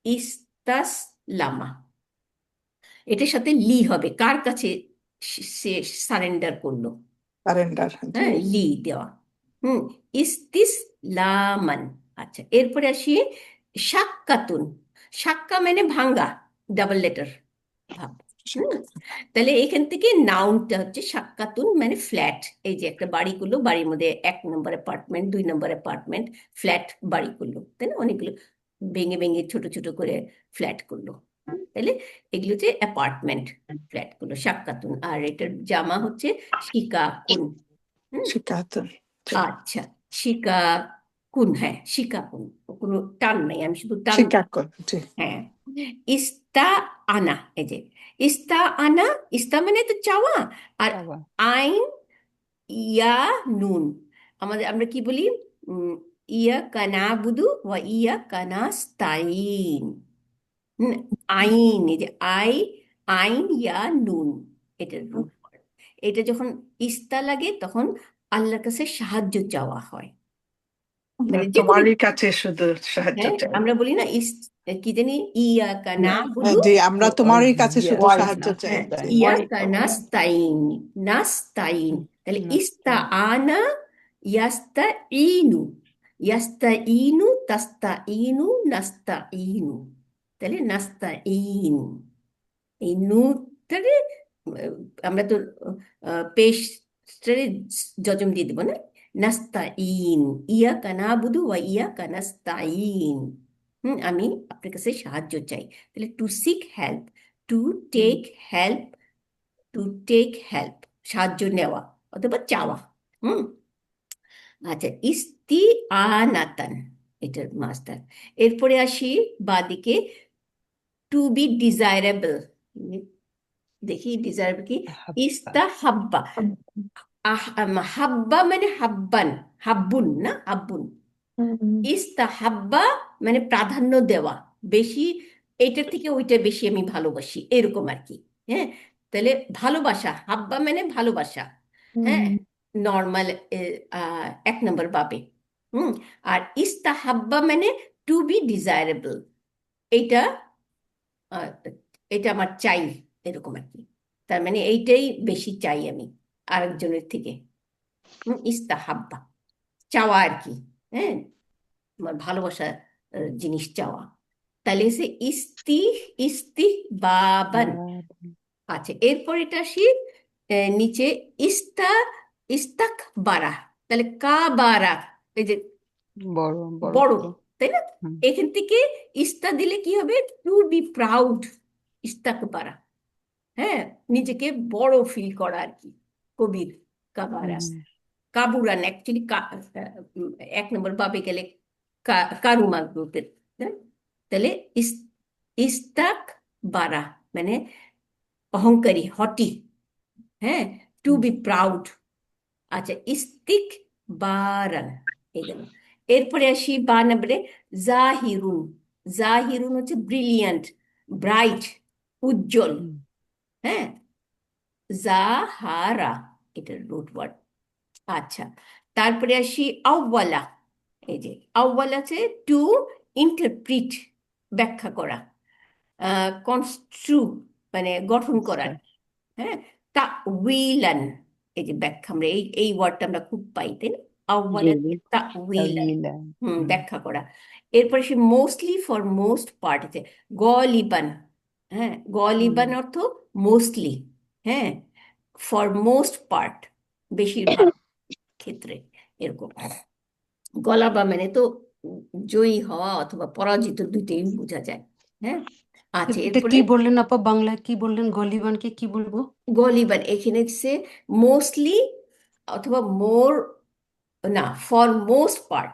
ইস্তাস লামা, এটার সাথে লি হবে, কার কাছে সে সারেন্ডার করলো, সারেন্ডার। হ্যাঁ, লি দেওয়া। হুম, ইস্তিস লামান। আচ্ছা, এরপরে আসি সাক্কাতুন, সাক্কা মানে ভাঙ্গা, ডাবল লেটার ভাব। হুম, তাহলে এখান থেকে নাউনটা হচ্ছে সাক্কাতুন মানে ফ্ল্যাট, এই যে একটা বাড়ি করলো, বাড়ির মধ্যে 1 নম্বর অ্যাপার্টমেন্ট, 2 নম্বর অ্যাপার্টমেন্ট, ফ্ল্যাট বাড়ি করলো, তাই না, অনেকগুলো ভেঙে ভেঙে ছোট ছোট করে ফ্ল্যাট করলো। তাহলে এগুলো হচ্ছে অ্যাপার্টমেন্ট, ফ্ল্যাট গুলো সাক্কাতুন। আর এটার জামা হচ্ছে শিকাকুন। হুম, শিকাতুন। আচ্ছা, শিকা কুন, হ্যাঁ শিকা কুন, কোনো টান নাই, আমি শুধু টান স্বীকার কর, জি। হ্যাঁ। ইস্তা আনা, এই যে ইস্তা আনা, ইস্তা মানে তো চাওয়া, আর চাওয়া। আইন ইয়া নুন, আমরা কি বলি, উম, ইয়া কানা বুধু ওয়া ইয়া কানাস্তাইন। আইন, এই যে আইন ইয়া নুন, এটার রূপ। এটা যখন ইস্তা লাগে তখন আল্লাহর কাছে সাহায্য চাওয়া হয়, মানে যে কোনো, তোমারই কাছে শুধু সাহায্য হ্যাঁ চাই। আমরা বলি না কি জানি, ইয়া কানা বুধু জি, আমরা তোমারই কাছে শুধু ওয়াই সাহায্য চাই, হ্যাঁ, তাই। ওয়াই ইয়াকা নাস্তাইন, নাস্তাইন, তাহলে ইস্তা আনা ইয়াস্তা ইনু, ইয়াস্তা ইনু তাস্তা ইনু নাস্তা ইনু, তাহলে নাস্তা ইন, এই নুটারে আমরা তো পেশ যজম দিয়ে দেবো না, নাস্তা ইন, ইয়া কানা বুধু ওয়া ইয়া কানাস্তাইন। আমি আপনার কাছে সাহায্য চাই, তাহলে to seek help, to take help, to take help সাহায্য নেওয়া অথবা চাওয়া। হুম আচ্ছা, ইস্তি আনাতান, এটার মাস্টার। এরপরে আসি বাদিকে, টু বি ডিজায়ারেবল, দেখি ডিজায়ারেবল কি, হাব্বা। ইস্তা হাব্বা, হাব্বা মানে হাব্বান, হাব্বুন না হাব্বুন, ইস্তাহাব্বা মানে প্রাধান্য দেওয়া বেশি, এইটার থেকে ওইটা বেশি আমি ভালোবাসি, এরকম আর কি। হ্যাঁ, তাহলে ভালোবাসা, হাব্বা মানে ভালোবাসা, হ্যাঁ নর্মাল 1 নম্বর বাবে। হুম আর ইস্তাহাব্বা মানে টু বি ডিজায়ারেবল, এইটা আহ, এটা আমার চাই, এরকম আর কি। তার মানে এইটাই বেশি চাই আমি আরেকজনের থেকে। ইস্তাহাব্বা চাওয়া আর কি, হ্যাঁ আমার ভালোবাসা জিনিস চাওয়া, তাহলে সে ইস্তি বাবান। আচ্ছা, এরপর এটা আসি নিচে, ইস্তা ইস্তাক বারা, তাহলে কা বারা, এই যে বড় বড় বড়, করে। তাই না, হুম। এখান থেকে ইস্তা দিলে কি হবে, টু বি প্রাউড, ইস্তাক বারা, হ্যাঁ নিজেকে বড় ফিল করা আর কি, কবির কাবারা, কাবুরান অ্যাকচুয়ালি 1 নম্বর বাবে গেলে কারুমা গ্রুপের, তাহলে ইস্তাক বারা মানে অহংকারী, হটি, হ্যাঁ টু বি প্রাউড। আচ্ছা, ইস্তিক বারান, এই গেল। এরপরে আসি 12 নম্বরে, জাহিরুন, জাহিরুন হচ্ছে ব্রিলিয়ান্ট, ব্রাইট, উজ্জ্বল, হ্যাঁ জাহারা, এটার রুট ওয়ার্ড। আচ্ছা, তারপরে আসি আউওয়ালা, এই যে আউওয়ালা আছে টু ইন্টারপ্রিট, ব্যাখ্যা করা, কনস্ট্রু মানে গঠন করার, হ্যাঁ তা উইলান, এই যে ব্যাখ্যা, আমরা এই ওয়ার্ডটা আমরা খুব পাই, তাই না, আউওয়ালা তা উইলান, ব্যাখ্যা করা। এরপরে সে মোস্টলি ফর মোস্ট পার্ট আছে, গলিবান, হ্যাঁ গলিবান অর্থ মোস্টলি, হ্যাঁ ফর মোস্ট পার্ট বেশিরভাগ ক্ষেত্রে, এরকম। গলাবা মানে তো জয়ী হওয়া অথবা পরাজিত, দুইটাই বোঝা যায়। হ্যাঁ আচ্ছা, এটা এরপরে কি বললেন আপা, বাংলায় কি বললেন, গলিবানকে কি বলবো? গলিবান, এখানে সে মোস্টলি অথবা মোর, না ফর মোস্ট পার্ট,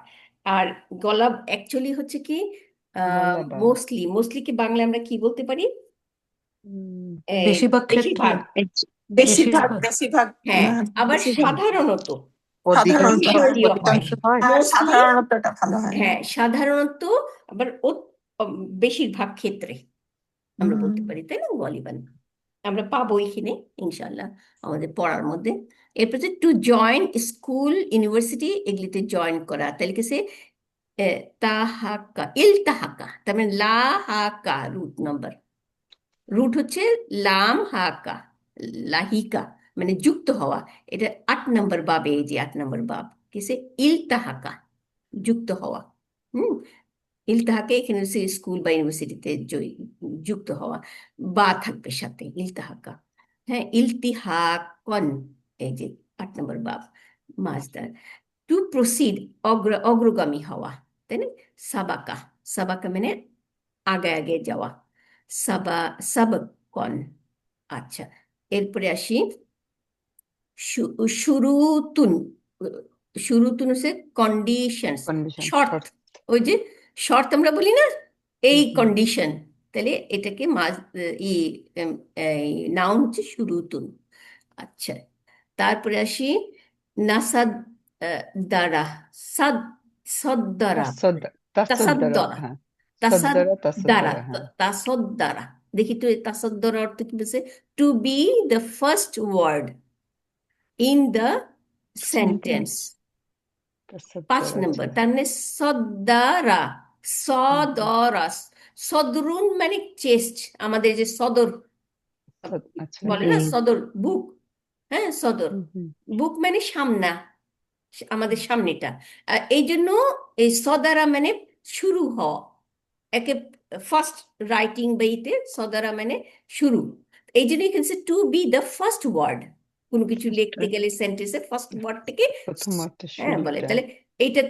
আর গলা অ্যাকচুয়ালি হচ্ছে কি, গলাবা। মোস্টলি কি বাংলায় আমরা কি বলতে পারি, বেশিরভাগ ক্ষেত্রে, বেশিরভাগ, বেশিরভাগ বেশিরভাগ। বেশিরভাগ হ্যাঁ আবার বেশিরভাগ সাধারণত, সাধারণত হয়, majority-ও হয়, অধিকাংশ হয়। মোস্টলি, সাধারণতটা ভালো হয়। হ্যাঁ সাধারণত, আবার বেশিরভাগ ক্ষেত্রে আমরা বলতে পারি, তাই না, গলিবান আমরা পাবো এখানে ইনশাল্লাহ আমাদের পড়ার মধ্যে। এরপর যে টু জয়েন স্কুল ইউনিভার্সিটি, এগুলিতে জয়েন করা, তাহলে কি সে তাহাকা, ইলতাহাকা, তার মানে লা হাকা, রুট হচ্ছে লাম হাকা, লাহিকা মানে যুক্ত হওয়া, এটা 8 নম্বর বাবে, এই যে 8 নম্বর বাব কিসে, ইলতাহাকা যুক্ত হওয়া। হুম ইলতাহাকে এখানে হচ্ছে স্কুল বা ইউনিভার্সিটিতে যুক্ত হওয়া, বা থাকবে সাথে, ইলতাহাকা, হ্যাঁ ইলতিহাকন, এই যে 8 নম্বর বাব মাজদার। টু প্রসিড, অগ্রগামী হওয়া, তাই না, সাবাকা, সাবাকা মানে আগে আগে যাওয়া, সাবকন। আচ্ছা, এরপরে আসি শুরুতুন, শুরুতুন হচ্ছে কন্ডিশনস, কন্ডিশন শর্ত। শর্ট। ওই যে শর্ত আমরা বলি না, এই হুম, হুম। কন্ডিশন, তাহলে এটাকে ই নাউন হচ্ছে শুরুতুন। আচ্ছা, তারপরে আসি নাসাদ দ্বারা, সাদ, সদ্দারা, তাসদ্দারা, তাসাদ্দরা, হ্যাঁ। তাসাদ সদ্দারা দ্বারা, তাসদ্দারা, হ্যাঁ। তাসদ্দারা। দেখি তো এই তাসাদ্দরা অর্থ কি বলছে? To be the first word in the sentence. পাঁচ তাসদ্দারা, নম্বর, আচ্ছা। তার মানে সদ্দারা, হুম, হুম। সদরাস। সদরুন মানে চেস্ট, আমাদের যে সদর আচ্ছা। বলে না, সদর বুক, হ্যাঁ সদর। হুম, হুম। বুক মানে সামনা, আমাদের সামনেটা। এই জন্য এই সদারা মানে শুরু হওয়া, একে ফার্স্ট রাইটিং বইতে সদারা মানে শুরু। এই জন্য এখানে to be the first word, কোনো কিছু লিখতে গেলে সেন্টেন্সের ফার্স্ট ওয়ার্ডটাকে প্রথম অর্থ হ্যাঁ বলে। শুরুটা। তাহলে এইটা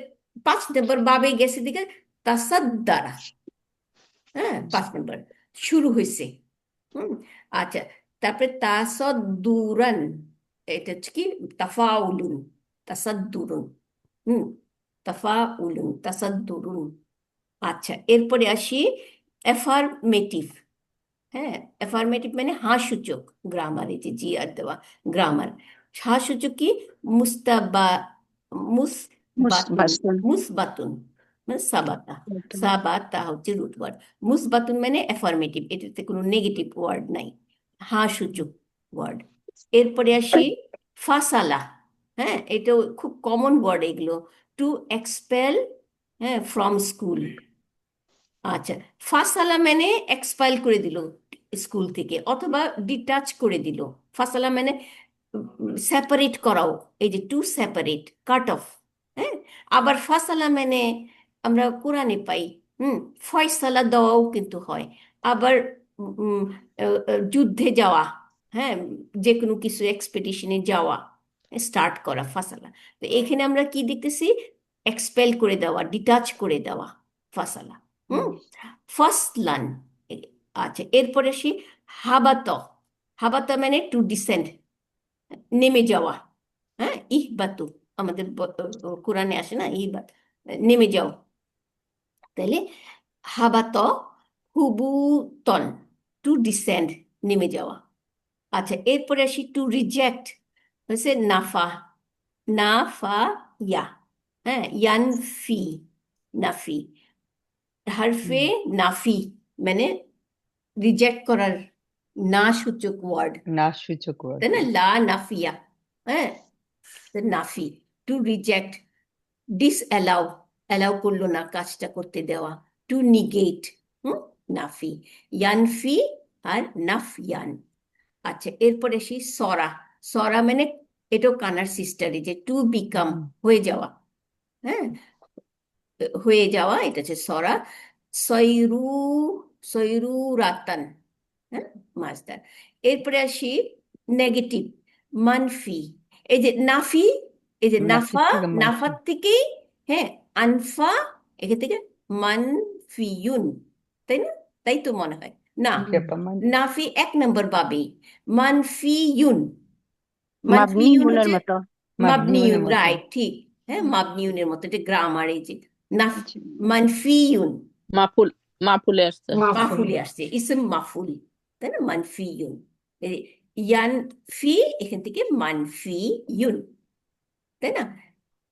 5 নম্বর বাবে গেছে দিকে তাসাদ্দারা, হ্যাঁ 5 নম্বর শুরু হয়েছে। হুম। আচ্ছা, তারপরে তাসাদ্দুরান, এটা হচ্ছে কি তাফাউলুন, তাসাদ্দুরুন। হুম, তাফাউলুন, তাসাদ্দুরুন। আচ্ছা, এরপরে আসি অ্যাফার্মেটিভ। হ্যাঁ, অ্যাফার্মেটিভ মানে হ্যাঁ সূচক, গ্রামার, এই যে জি আর দেওয়া গ্রামার। হ্যাঁ সূচক কি? মুস্তাবা, মুসবাতুন, মুসবাসন মুসবাতুন মানে সাবাতা, সাবাতা হচ্ছে রুট ওয়ার্ড। মুসবাতুন মানে অ্যাফার্মেটিভ, এটাতে কোনো নেগেটিভ ওয়ার্ড নাই, হ্যাঁ সূচক ওয়ার্ড। এরপরে আসি ফাসালা। হ্যাঁ, এটাও খুব কমন ওয়ার্ড এগুলো। টু এক্সপেল, হ্যাঁ, ফ্রম স্কুল। আচ্ছা, ফাসালা মানে এক্সপাইল করে দিল স্কুল থেকে, অথবা ডিটাচ করে দিল। ফাসালা মানে সেপারেট করাও, এই যে টু সেপারেট, কাট অফ। হ্যাঁ, আবার ফাসালা মানে আমরা কোরআনে পাই, ফয়সালা দেওয়াও কিন্তু হয়। আবার উম, যুদ্ধে যাওয়া, হ্যাঁ, যে কোনো কিছু এক্সপেডিশনে যাওয়া, স্টার্ট করা, ফাসালা। তো এখানে আমরা কি দেখতেছি? এক্সপেল করে দেওয়া, ডিটাচ করে দেওয়া, ফাসালা। হুম, ফাসলান। আচ্ছা, এরপরে আসি হাবাত। হাবাত মানে টু ডিসেন্ড, নেমে যাওয়া। হ্যাঁ, ইহবাতু, আমাদের কোরআনে আসে না ইহবাত, নেমে যাও। তাহলে হাবাত হুবুতন, টু ডিসেন্ড, নেমে যাওয়া। আচ্ছা, এরপরে আসি টু রিজেক্ট, হচ্ছে নাফা, নাফা ইয়া, হ্যাঁ, ইয়ানফি, নাফি। হারফে নাফি মানে রিজেক্ট করার না সূচক ওয়ার্ড, না সূচক ওয়ার্ড। তাই না? লা নাফিয়া, হ্যাঁ, Nafi, two reject. Disallow, allow করলো না, কাজটা করতে দেওয়া। টু নিগেট, নাফি, ইয়ানফি আর নাফিয়ান। আচ্ছা, এরপরে আসি সরা। সরা মানে এটাও কানার সিস্টারে, যে টু বিকাম, হয়ে যাওয়া। হ্যাঁ, হয়ে যাওয়া, এটা হচ্ছে সরা। সৈরু, সৈরু রাতান, হ্যাঁ, মাজদার। এরপরে আসি নেগেটিভ, মানফি। এই যে নাফি, এই যে নাফির নাফা, থেকে মানফি। নাফার থেকেই, হ্যাঁ, আনফা, এখান থেকে মানফিয়ুন, তাই না? তাই তো মনে হয় না, জি আপা, নাফি 1 নম্বর পাবেই, মানফিয়ুন। মাবনি মানফিয়ুন মনের হচ্ছে মতো। মাবনিউন, মাবনিউনের মতো। রাইট, ঠিক। হ্যাঁ, মাবনিউনের মতো, এটা গ্রামার। এই যে নাফ, জি। মানফিয়ুন, মাফুল, মাফুলে আসছে। মাফুল। মাফুলে আসছে, ইসম মাফুল, তাই না? মানফিয়ুন, এই ইয়ানফি, এখান থেকে মানফিয়ুন, তাই না?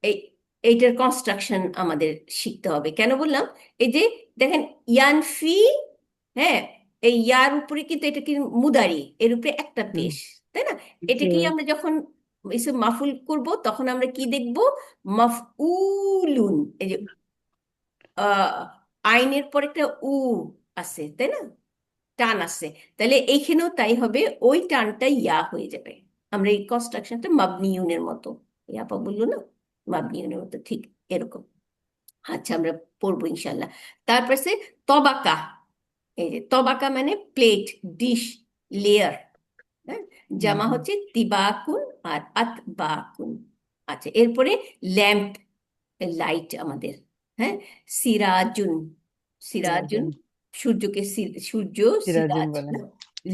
এই এইটার কনস্ট্রাকশন আমাদের শিখতে হবে। কেন বললাম? এই যে দেখেন ইয়ানফি, হ্যাঁ, এই ইয়ার উপরে কিন্তু এটা কি মুদারি, এর উপরে একটা পেশ, তাই না? এটা জি কি আমরা যখন ইসম মাফুল করব তখন আমরা কি দেখব? মাফউলুন, এই যে আইনের পর একটা উ আছে, তাই না? টান আছে, তাহলে এইখানেও তাই হবে, ওই টানটা ইয়া হয়ে যাবে। আমরা এই কনস্ট্রাকশনটা মাবনিউনের মতো, ইয়াপা বললো না, মাবনিউনের মতো, ঠিক এরকম। আচ্ছা, আমরা পড়বো ইনশাল্লাহ। তারপর সে তবাকা। এই যে তবাকা মানে প্লেট, ডিশ, লেয়ার। হ্যাঁ, জামা হচ্ছে তিবাকুন আর আতবাকুন। আচ্ছা, এরপরে ল্যাম্প, লাইট আমাদের। হ্যাঁ, সিরাজুন, সিরাজুন, সূর্যকে সূর্য, সিরাজুন সিরাজ, বলেন।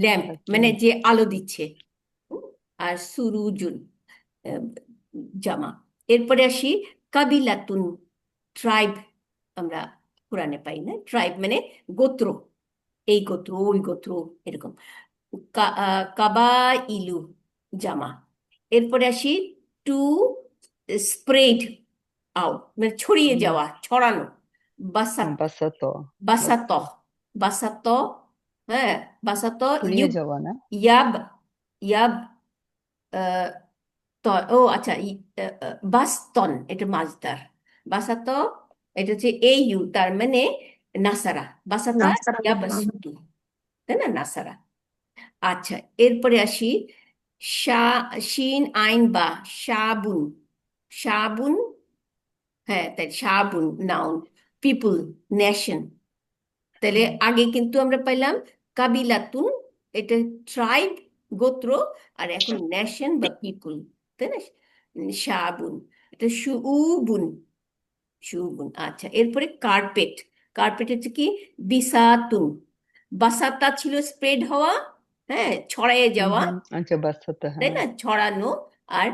ল্যাম্প মানে যে আলো দিচ্ছে। আর সুরুজুন, আহ, জামা। এরপরে আসি কাবিলাতুন, ট্রাইব। আমরা কোরআনে পাই না, ট্রাইব মানে গোত্র, এই গোত্র ওই গোত্র এরকম। কাবা ইলু, জামা। এরপরে আসি টু স্প্রেড আউট, মানে ছড়িয়ে যাওয়া, ছড়ানো, বাসাত, বাসাত বাসাত, বাসাত, হ্যাঁ বাসাত। ছড়িয়ে যাওয়া না? ইয়াব, ইয়াব, আহ, ও আচ্ছা, বাস্তন এটা মাজদার, বাসাত এটা হচ্ছে এই ইউ, তার মানে নাসারা, বাসাতা নাসারা। ইয়াবাসুতু, তাই না, নাসারা। আচ্ছা, এরপরে আসি শিন আইন বা, সাবুন, সাবুন, হ্যাঁ তাই সাবুন নাউন, পিপুল, নেশন। তাহলে আগে কিন্তু আমরা পাইলাম কাবিলাতুন, এটা ট্রাইব, গোত্র, আর এখন নেশন বা পিপুল, তাই না। সাবুন, এটা সুউবুন, সুউবুন। আচ্ছা, এরপরে কার্পেট, কার্পেট হচ্ছে কি বিসাতুন, বাসাতা ছিল স্প্রেড হওয়া, হ্যাঁ ছড়াইয়ে যাওয়া, আচ্ছা, বাসাত, তাই হ্যাঁ। না, ছড়ানো। আর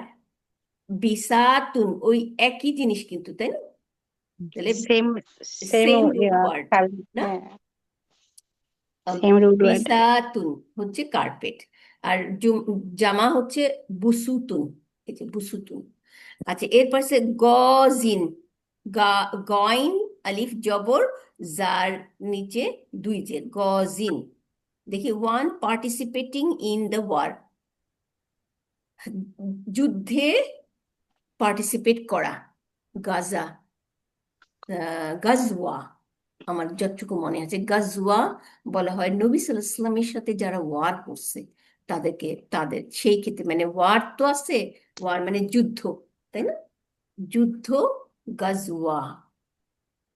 বিসাতুন ওই একই জিনিস কিন্তু, তাই না, তাহলে same same same root word না। হ্যাঁ সেম রুট ওয়ার্ড। বিসাতুন হচ্ছে কার্পেট, আর জামা হচ্ছে বুসুতুন, এই যে বুসুতুন। আচ্ছা, এরপর সে গজিন, গইন আলিফ জবর, যার নিচে দুই জের, গজিন। দেখি one participating in the war, যুদ্ধে পার্টিসিপেট করা, গাজা, গাজওয়া, আমার যতটুকু মনে আছে গাজওয়া বলা হয় নবী সাল্লাল্লাহু আলাইহি ওয়াসাল্লামের সাথে যারা ওয়ার করছে তাদেরকে, তাদের সেই ক্ষেত্রে, মানে ওয়ার তো আছে, ওয়ার মানে যুদ্ধ, তাই না, যুদ্ধ, গাজওয়া।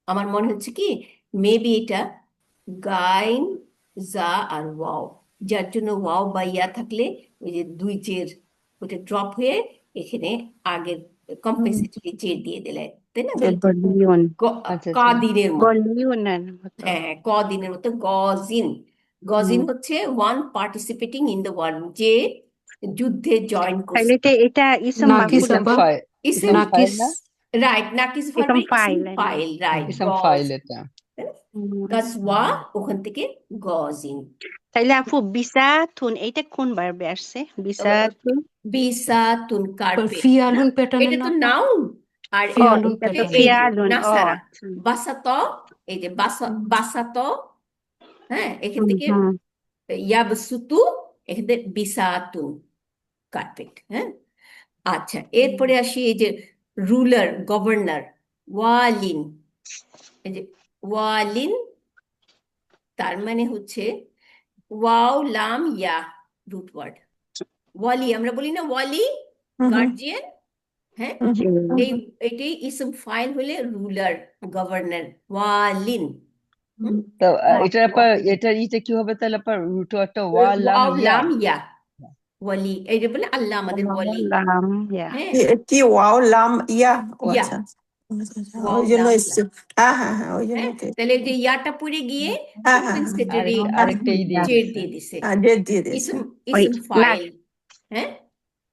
আমার মনে হচ্ছে কি মেবি এটা গাইন, জা আর ওয়াও, যার জন্য ওয়াও বা ইয়া থাকলে ওই যে দুই জের ওটা ড্রপ হয়ে এখানে আগের কম্পেনসেটরি জের দিয়ে দিলে, তাই না, তাহলে গলিয়ন, আচ্ছা, আচ্ছা। কাদিনের মতো, গলিয়নের মতো। হ্যাঁ কদিনের মতো গজিন। গজিন হচ্ছে one participating in the war, যে যুদ্ধে জয়েন তাহলে করছে। এটা ইসম নাকিস মাফুল ইসম আপা, ফাইল, ইসম, ইসম ফাইল নাকিস। না? রাইট, নাকিস ইসম ভার্বের ইসম ফাইল ফাইল, রাইট, ইসম গজ, ফাইল এটা। গাজওয়া, ওখান থেকে গজিন। তাইলে আপু বিসাতুন এইটা কোন ভার্বে আসছে? বিসাতুন, বিসাতুন, কার্পেট না, ফিয়ালুন প্যাটার্নের এটা না তো আপা? নাউন, আর ও ফিয়ালুন এটা তো হচ্ছে প্যাটার্ন। এই যে ফিয়ালুন। ও নাসারা, আচ্ছা। বাসাত, এই যে বাসাত, হ্যাঁ এখান থেকে হুম। ইয়াবসুতু, এখান থেকে বিসাতুন, কার্পেট, হ্যাঁ। আচ্ছা, এরপরে আসি এই যে রুলার, গভর্নর, ওয়ালিন, এই যে ওয়ালিন, তার মানে হচ্ছে ওয়াও লাম ইয়া, রুট ওয়ার্ড। ওয়ালি, আমরা বলি না ওয়ালি, গার্জিয়ান, হ্যাঁ, জি। এটাই ইসম ফাইল হলে রুলার, গভর্নর, ওয়ালিন। তো এটার আবার এটা কি হবে তাহলে আবার রুট একটা ওয়া লাম ওয়াও ইয়া? লাম ইয়া, ওয়ালি, এই যে বলে আল্লাহ আমাদের ওয়ালি, লাম ইয়া। হ্যাঁ, কি ওয়াও লাম ইয়া? ও ইয়া, আচ্ছা, ওয়াও ওই জন্য লাম ইয়া, এসছে। হ্যাঁ হ্যাঁ হ্যাঁ, ওই জন্য হ্যাঁ, তো। তাহলে যে ইয়াটা পড়ে গিয়ে হ্যাঁ হ্যাঁ কম্পেনসেটরি আরেকটাই দিয়ে জেড দিছে। দিয়ে দিছে, হ্যাঁ, ডেট দিয়ে দিয়েছে। ইসম, ওই ইসম ফাইল, হ্যাঁ,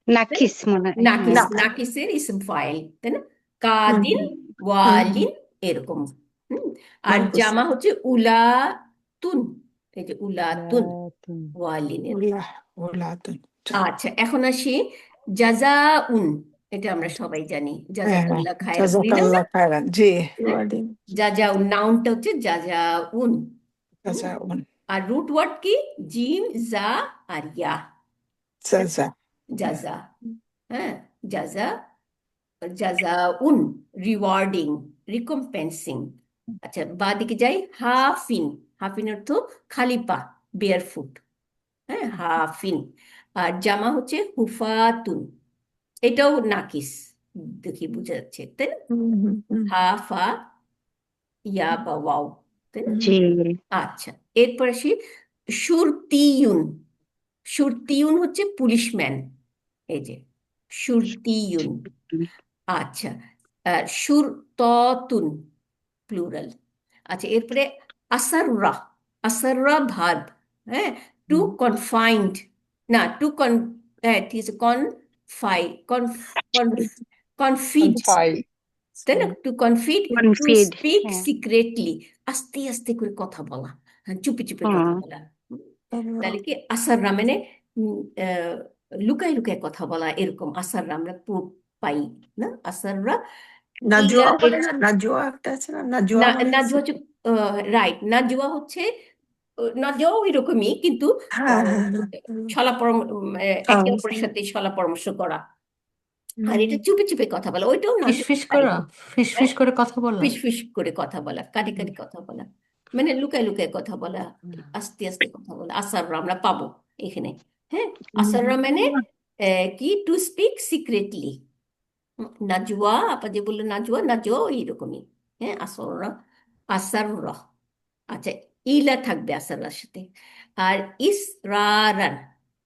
তাই না? নাকিস মনে হয়। নাকিস, না। নাকিসের ইসম ফাইল, তাই না, হুম, কাদিন, হুম, ওয়ালিন, এরকম। আর মানকুস। জামা হচ্ছে উলাতুন, এই যে উলাতুন, লাতুন। ওয়ালিনের। উল্লাহ উল্লাতুন। আচ্ছা, এখন আসি জাজাউন, এটা আমরা সবাই জানি, হ্যাঁ, জাজাকাল্লাহ খায়রা বলি না আমরা, জাযাকাল্লাহ খায়রান। জি, হ্যাঁ? জাজাউন, নাউনটা হচ্ছে জাজাউন, জাযাউন, আর রুট ওয়ার্ড কি জিম, জা আর ইয়া, জাযা। জাজা, হ্যাঁ, জাজা, জাজাউন, রিওয়ার্ডিং, রিকম্পেন্সিং। আচ্ছা, বাদিকে যাই, হাফিন, হাফিন অর্থ খালি পা, বেয়ার ফুট, হ্যাঁ হাফিন। আর জামা হচ্ছে হুফাতুন, এটাও নাকিস, দেখি বোঝা যাচ্ছে, তাই না, হাফা, ইয়া বা ওয়াও, তাই না। জি। আচ্ছা, এরপর আসি সুরতিয়ুন, সুরতিয়ুন হচ্ছে পুলিশম্যান, এই যে সুরতিয়ুন। আচ্ছা, সুরততুন, প্লুরাল। আচ্ছা, এরপরে আসাররা, আসাররা ভার্ব, হ্যাঁ, টু কনফাইন্ড, না টু কন, হ্যাঁ ঠিক আছে, কনফাই, কনফিড, confide, তাই না? টু কনফিড, টু কনফিড স্পিক হ্যাঁ সিক্রেটলি, আস্তে আস্তে করে কথা বলা, হ্যাঁ, চুপি চুপি কথা হুম বলা। তাহলে কি আসাররা মানে লুকায় লুকায় কথা বলা, এরকম আসাররা আমরা পাই না? আসাররা ইলা নাজুয়া বলে না, নাজুয়া একটা আছে না, নাজুয়া মানে নাজওয়া হচ্ছে, রাইট, নাজওয়া হচ্ছে, নাজওয়া এরকমই, কিন্তু হ্যাঁ আহ, হ্যাঁ হ্যাঁ ছলা পরামর্শ, একে হ্যাঁ, অপরের সাথে ছলা পরামর্শ করা। আর হুম। এটা চুপি চুপি কথা বলা, ওইটাও ফিস নাজওয়া। ফিস করা, ফিস হ্যাঁ, ফিস করে কথা বলা। ফিস ফিস করে কথা বলা, কানে কানে কথা বলা, মানে লুকায় লুকায় কথা বলা, আস্তে আস্তে কথা বলা, আসাররা আমরা পাবো এখানে। হ্যাঁ, আসাররা মানে কি, টু স্পিক সিক্রেটলি। নাজওয়া, আপা যে বললো নাজওয়া, নাজওয়া এইরকমই। হ্যাঁ, আসররা, আসাররা। আচ্ছা, ইলা থাকবে আসারার সাথে। আর ইসরারান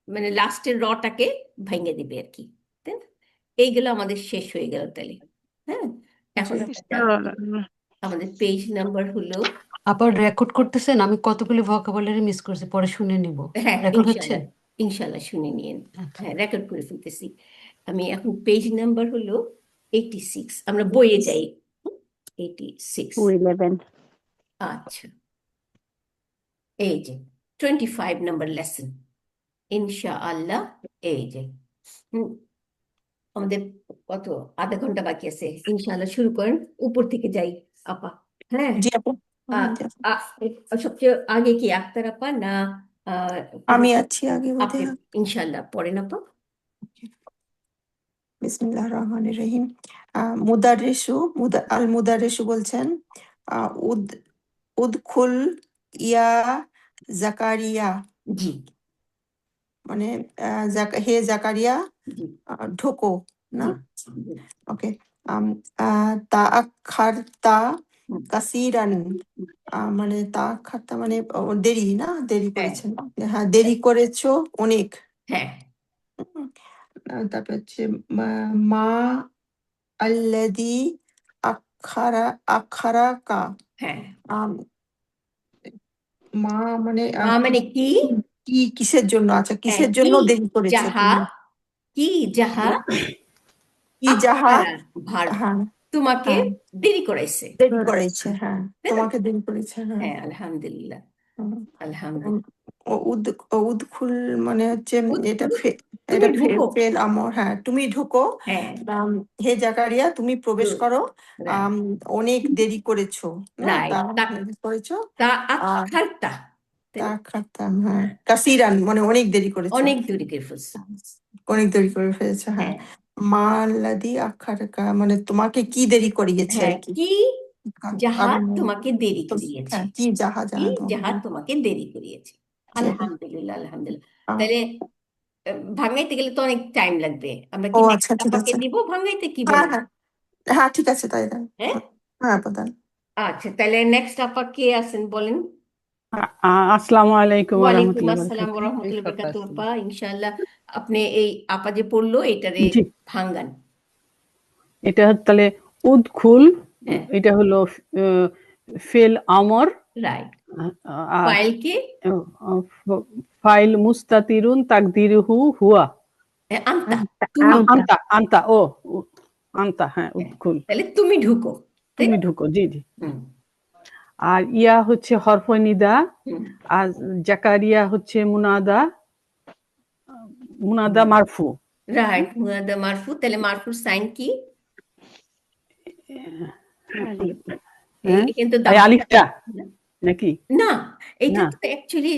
মানে লাস্টের রটাকে ভেঙে দিবে আর কি, তাই না? এইগুলো আমাদের শেষ হয়ে গেল তাহলে। হ্যাঁ, এখন জি। আমরা যাচ্ছি, আমাদের পেজ নাম্বার হলো, আবার রেকর্ড করতেছেন? আমি কতগুলি ভোকাবুলারি মিস করছি, পরে শুনে নিব। হ্যাঁ রেকর্ড হচ্ছে? ইনশাল্লাহ, ইনশাল্লাহ শুনে নিয়েন। আচ্ছা। হ্যাঁ, রেকর্ড করে ফেলতেছি আমি। এখন পেজ নাম্বার হলো 86, আমরা বইয়ে যাই। 86, 211 আচ্ছা, এই যে 25 নাম্বার লেসন, ইনশাআল্লাহ। এই যে হুম, আমাদের কত, আধা ঘন্টা বাকি আছে, ইনশাআল্লাহ শুরু করেন, উপর থেকে যাই আপা। হ্যাঁ, জি আপু, আ- সবচেয়ে আগে কি আক্তার আপা না আমি আছি আগে আপনি? বোধহয়। ইনশাআল্লাহ পড়েন আপা। বিসমিল্লাহ রহমানির রহিম। মুদারিসু আল মুদারিসু বলছেন উদ উদখুল ইয়া জাকারিয়া, জি মানে হে জাকারিয়া জি ঢোকো না। জি জি। ওকে, তা আখারতা হুম, কাসিরান, মানে তা আখারতা মানে দেরি না, দেরি হ্যাঁ করেছেন, হ্যাঁ দেরি করেছো অনেক। হ্যাঁ হুম, তারপর হচ্ছে মা আল্লাদি আখারাকা, হ্যাঁ, আম, মা মানে মা মানে কি? কি কিসের জন্য, আচ্ছা হ্যাঁ, কিসের কি জন্য দেরি করেছো যাহা, তুমি, কি যাহা কি যাহা, আখারা ভার্ব, হ্যাঁ তোমাকে হ্যাঁ দেরি করাইছে, দেরি করেছে, হ্যাঁ তাই না? তোমাকে দেরি করেছে, হ্যাঁ। হ্যাঁ, আলহামদুলিল্লাহ, হুম। আলহামদুলিল্লাহ। উদখুল মানে হচ্ছে এটা তুমি এটা ঢুকো। ফেল আমর, হ্যাঁ তুমি ঢুকো। হ্যাঁ, হে জাকারিয়া তুমি প্রবেশ করো, রাইট অনেক দেরি করেছো না, তা রাইট, দেরি করেছো। তা আর আখারতা, তাই তা না? খাতাম, হ্যাঁ কাসিরান মানে অনেক দেরি করেছো, অনেক দেরি করে ফেলছো। অনেক দেরি করে ফেলেছো, হ্যাঁ। হ্যাঁ মাল্লাদি আখারকা মানে তোমাকে কি দেরি করিয়েছে হ্যাঁ, আর কি, কি যাহা কারণ তোমাকে দেরি করিয়েছে, হ্যাঁ কি যাহা কি যাহা তোমাকে যাহা দেরি তোমাকে দেরি করিয়েছে। করিয়েছে। আলহামদুলিল্লাহ, আলহামদুলিল্লাহ। আহ, তাহলে ভাঙাইতে গেলে তো অনেক টাইম লাগবে, আমরা ও কি আচ্ছা নেক্সট ঠিক আপাকে আছে, দিব ভাঙাইতে, কি হ্যাঁ বলেন? হ্যাঁ হ্যাঁ ঠিক আছে তাই দেন, হ্যাঁ, হ্যাঁ প্রধান। আচ্ছা, তাহলে নেক্সট আপা কে আছেন বলেন? আসসালামু আলাইকুম ওয়ালাইকুম রহমতুল্লাহ আসসালাম বরকাত। রহমতুল্লাহ ইফাত বরকাতুহু। আছেন। আপা ইনশাআল্লাহ আপনি এই আপা যে পড়লো এটারে জি, ভাঙ্গান। এটা তাহলে উদখুল, হ্যাঁ, এটা হলো ফেল আমর, রাইট। আর ফাইল কি? ফাইল মুস্তাতিরুন তাকদিরুহু হুয়া, আনতা, তুমি। আনতা আনতা আনতা, হ্যাঁ হ্যাঁ, উদখুল তাহলে তুমি ঢুকো, তাই তুমি না? ঢুকো, জি জি। হুম আর ইয়া হচ্ছে হরফে নিদা, হুম আর জাকারিয়া হচ্ছে মুনাদা মারফু। রাইট, মুনাদা মারফু, তাহলে মারফুর সাইন কি? হ্যাঁ, এখানে তো এই দাম্মা আলিফটা না, নাকি? না, এটা না, তো অ্যাকচুয়ালি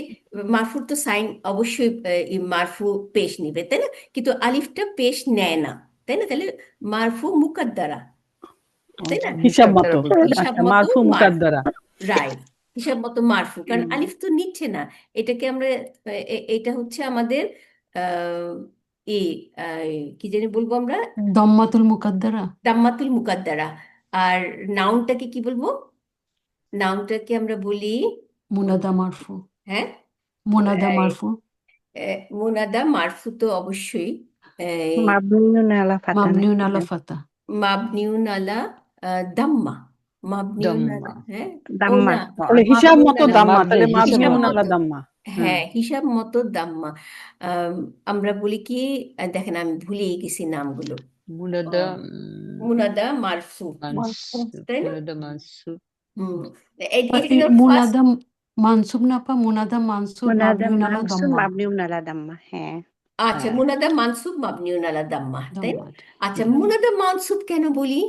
মারফুর তো সাইন অবশ্যই এই মারফু পেশ নিবে, তাই না? কিন্তু আলিফটা পেশ নেয় না, তাই না? তাহলে মারফু মুকাদ্দারা, তাই না? হিসাব মুকাদ্দারা মতো, বলতে হিসাব আচ্ছা মতো মারফু মুকাদ্দারা। রাইট, হিসাব মতো মারফু, কারণ আলিফ তো নিচ্ছে না। এটাকে আমরা এটা হচ্ছে আমাদের আহ, ই কি জানি বলবো আমরা, দম্মাতুল মুকাদ্দারা। দাম্মাতুল মুকাদ্দারা। আর নাউনটাকে কি বলবো? নাউনটাকে আমরা বলি, মুনাদা মারফু। হ্যাঁ, মুনাদা মারফু। মুনাদা মারফু তো অবশ্যই মাবনিউন আলা ফাতা মামনিউন নাকি? আলা ফাতা। মাবনিউন আলা দাম্মা, মাবনিউন আলা, দাম্মা। হ্যাঁ, ও দাম্মা। না, তাহলে হিসাব মাবনিউন মতো আলা, দাম্মা, মাবনি তাহলে হিসাব হিসাব মাবনিউন মতো। আলা মতো, দাম্মা। হ্যাঁ, হ্যাঁ হিসাব মতো দাম্মা। আমরা বলি কি, দেখেন আমি ভুলিয়ে গেছি নামগুলো। মুনাদা মুনাদা মারফু, তাই না? মুনাদা মানসুব হুম আপা এটা এই কিন্তু ফার্স্ট। মুনাদা মানসুব না আপা, মুনাদা মানসুব মুনাদা মাবনিউন আলা মানসুব দম্মা। মাবনিউন আলা দাম্মা, হ্যাঁ। আচ্ছা, হ্যাঁ মুনাদা মানসুব মাবনিউন আলা দাম্মা, তাই না? দম্মা। আচ্ছা, হুম। মুনাদা মানসুব কেন বলি?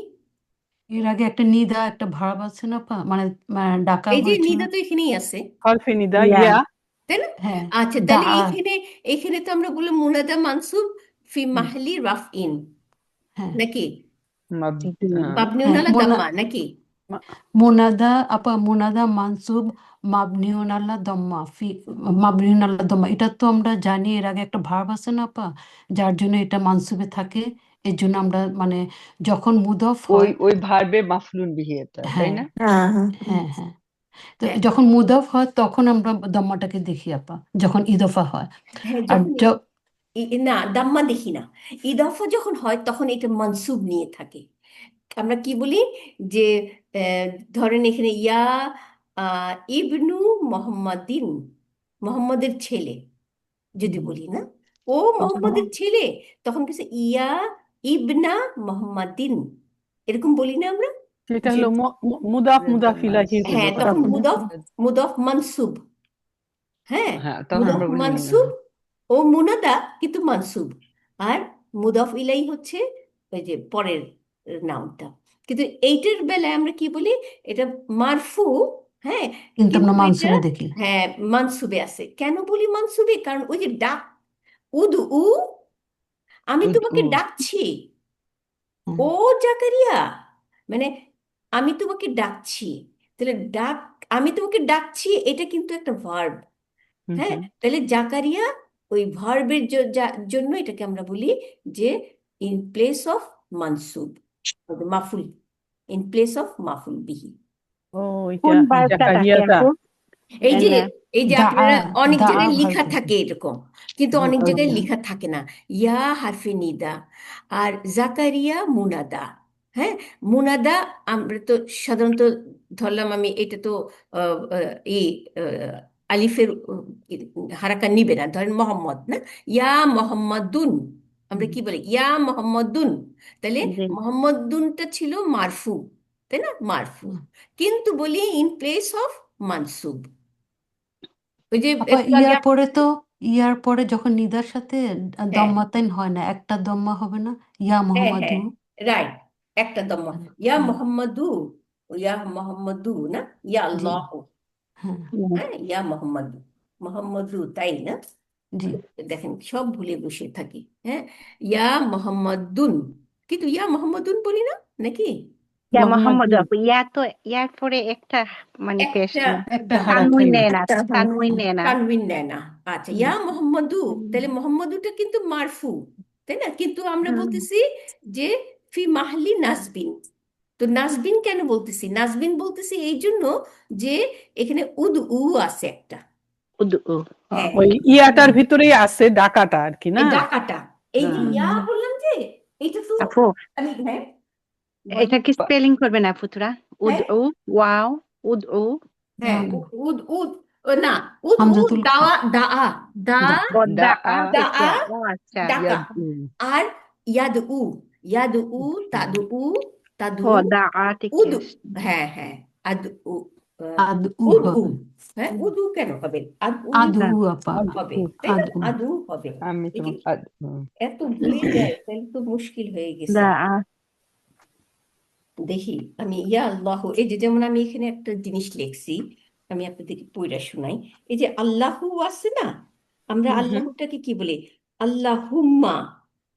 এর আগে একটা নিদা একটা ভার্ব আছে না আপা, মানে ডাকা এই যে হয়েছে না? নিদা তো এখানেই আছে, হরফে নিদা ইয়া ইয়া। তাই না? হ্যাঁ, আচ্ছা, দা তাহলে এখানে তো আমরা বললাম মুনাদা মানসুব ফি মাহলি রাফইন, হ্যাঁ নাকি মাব জি। মাবনিউন হ্যাঁ আলা দাম্মা, নাকি? মুনাদা আপা, মুনাদা মানসুব মাবনিউন আলা দম্মা মাবনিউন আলা দম্মা, এটা তো আমরা জানি। এর আগে একটা ভার্ব আছে না আপা, যার জন্য এটা মানসুবে থাকে। এর জন্য আমরা মানে যখন মুদফ ওই হয়, ওই ভার্বে মাফলুন বিহি এটা, তাই হ্যাঁ না? হ্যাঁ হ্যাঁ হ্যাঁ হ্যাঁ, তো হ্যাঁ যখন মুদফ হয় তখন আমরা দম্মাটাকে দেখি আপা, যখন ইদফা হয়। হ্যাঁ, আর যখন না দাম্মা দেখি না, ইদাফা যখন হয় তখন এটা মনসুব নিয়ে থাকে। আমরা কি বলি যে আহ, ধরেন এখানে ইয়া ইবনু মোহাম্মদিন, মোহাম্মদের ছেলে যদি বলি না, ও মোহাম্মদের ছেলে, তখন কিছু ইয়া ইবনা মোহাম্মদিন, এরকম বলি না আমরা? এটা যে হলো মুদাফ মুনাদা মুদাফ ইলাহি মানসুব হ্যাঁ, হলো তখন তখন। মুদফ, মুদফ মনসুব, হ্যাঁ, হ্যাঁ তখন মুদফ আমরা বলি মনসুব ও মুনাদা কিন্তু মনসুব, আর মুদফ ইলাই হচ্ছে ওই যে পরের নামটা। কিন্তু এইটার বেলায় আমরা কি বলি, এটা মারফু, হ্যাঁ, কিন্তু কিন্তু আমরা এটা মানসুবে দেখি। হ্যাঁ মানসুবে আছে। কেন বলি মানসুবে? কারণ ওই যে ডাক, উদু উ, আমি উদ তোমাকে উ ডাকছি, হুম, ও জাকারিয়া, মানে আমি তোমাকে ডাকছি, তাহলে আমি তোমাকে ডাকছি এটা কিন্তু একটা ভার্ব, হুম হ্যাঁ, হুম। তাহলে জাকারিয়া ওই ভার্বের জন্য এটাকে আমরা বলি যে ইন প্লেস অফ মানসুব, মাফুল, ইন প্লেস অফ মাফুল বিহি। ও কোন এটা বার্বটা থাকে জাকারিয়াটা। আপু? এই যে এনে এই যে দা আপনারা অনেক দা জায়গায় লেখা ভার্ব। থাকে এরকম, কিন্তু হুম অনেক ওই জায়গায় যে লেখা থাকে না। ইয়া হারফে নিদা আর জাকারিয়া মুনাদা, হ্যাঁ, মুনাদা আমরা তো সাধারণত ধরলাম, আমি এটা তো আহ, আহ, ই আলিফের হারাকা নিবে না, ধরেন মোহাম্মদ না, ইয়া মোহাম্মদুন, আমরা কি বলি ইয়া মোহাম্মদুন, তাহলে জি। মোহাম্মদুনটা ছিল মারফু, তাই না, মারফু, কিন্তু বলি ইন প্লেস অফ মানসুব। ওই যে আপা একটু আগে ইয়ার পরে তো, ইয়ার পরে যখন নিদার সাথে হ্যাঁ দম্মাতাইন হয় না, একটা দম্মা হবে না? ইয়া হ্যাঁ মোহাম্মদু। হ্যাঁ, রাইট, একটা দম্মা, ইয়া মোহাম্মদু, ইয়া মোহাম্মদু না, ইয়া জি, আল্লাহ, হ্যাঁ হ্যাঁ, ইয়া মোহাম্মদু, মোহাম্মদু, তাই না? জি। দেখেন সব ভুলে বসে থাকি, হ্যাঁ, ইয়া মোহাম্মদুন, কিন্তু ইয়া মোহাম্মদুন বলি না, নাকি? ইয়া মোহাম্মদ মোহাম্মদুন। আপু, ইয়া তো ইয়ার পরে একটা মানে পেশ একটা একটা তানউইন হারাকান। নেয় না, একটা তানউইন নেয় না। তানবিন নেয় না। আচ্ছা, হুম, ইয়া মোহাম্মদু, তাহলে মোহাম্মদুটা কিন্তু মারফু, তাই না? কিন্তু আমরা বলতেছি যে ফি মাহলি নাসবিন। তো নাসবিন কেন বলতেছি? নাসবিন বলতেছি এই জন্য যে এখানে উদ উ আছে একটা, উদু উ। হ্যাঁ, ওই ইয়াটার ভিতরেই আছে ডাকাটা আর কি না। এই ডাকাটা, এই যে হ্যাঁ। ইয়া বললাম যে এটা তো আপু আমি, হ্যাঁ বল, এটা কি স্পেলিং করবেন আপু তোরা? উদ হ্যাঁ উ, ওয়াও, উদ উ। হ্যাঁ, না, উদ উদ না, উদ উদ হামজাতুল দাওয়া দা দা দা। ও দা দা আ দা এটা, ও আচ্ছা। ডাকা, ইয়াদ উ আর ইয়াদ উ, ইয়াদ উ, তাদু উ, তাদু ও দা ঠিক উদ, আছে। হ্যাঁ হ্যাঁ, আদ উ, আদ উ উদ উ, হবে। হ্যাঁ, উদ উ কেন হবে, আদ উ আদ উ হ্যাঁ। আপা, আদ হবে, উ। তাই না, আদ উ। আদু হবে। আমি এই যে তোমার এত ভুলে যায় তাহলে তো মুশকিল হয়ে গেছে। দা দেখি আমি ইয়া আল্লাহ, এই যে যেমন আমি এখানে একটা জিনিস লিখছি, আমি আপনাদেরকে পড়া শোনাই। এই যে আল্লাহু আছে না, আমরা হুম হুম আল্লাহটাকে কি বলি, আল্লাহুম্মা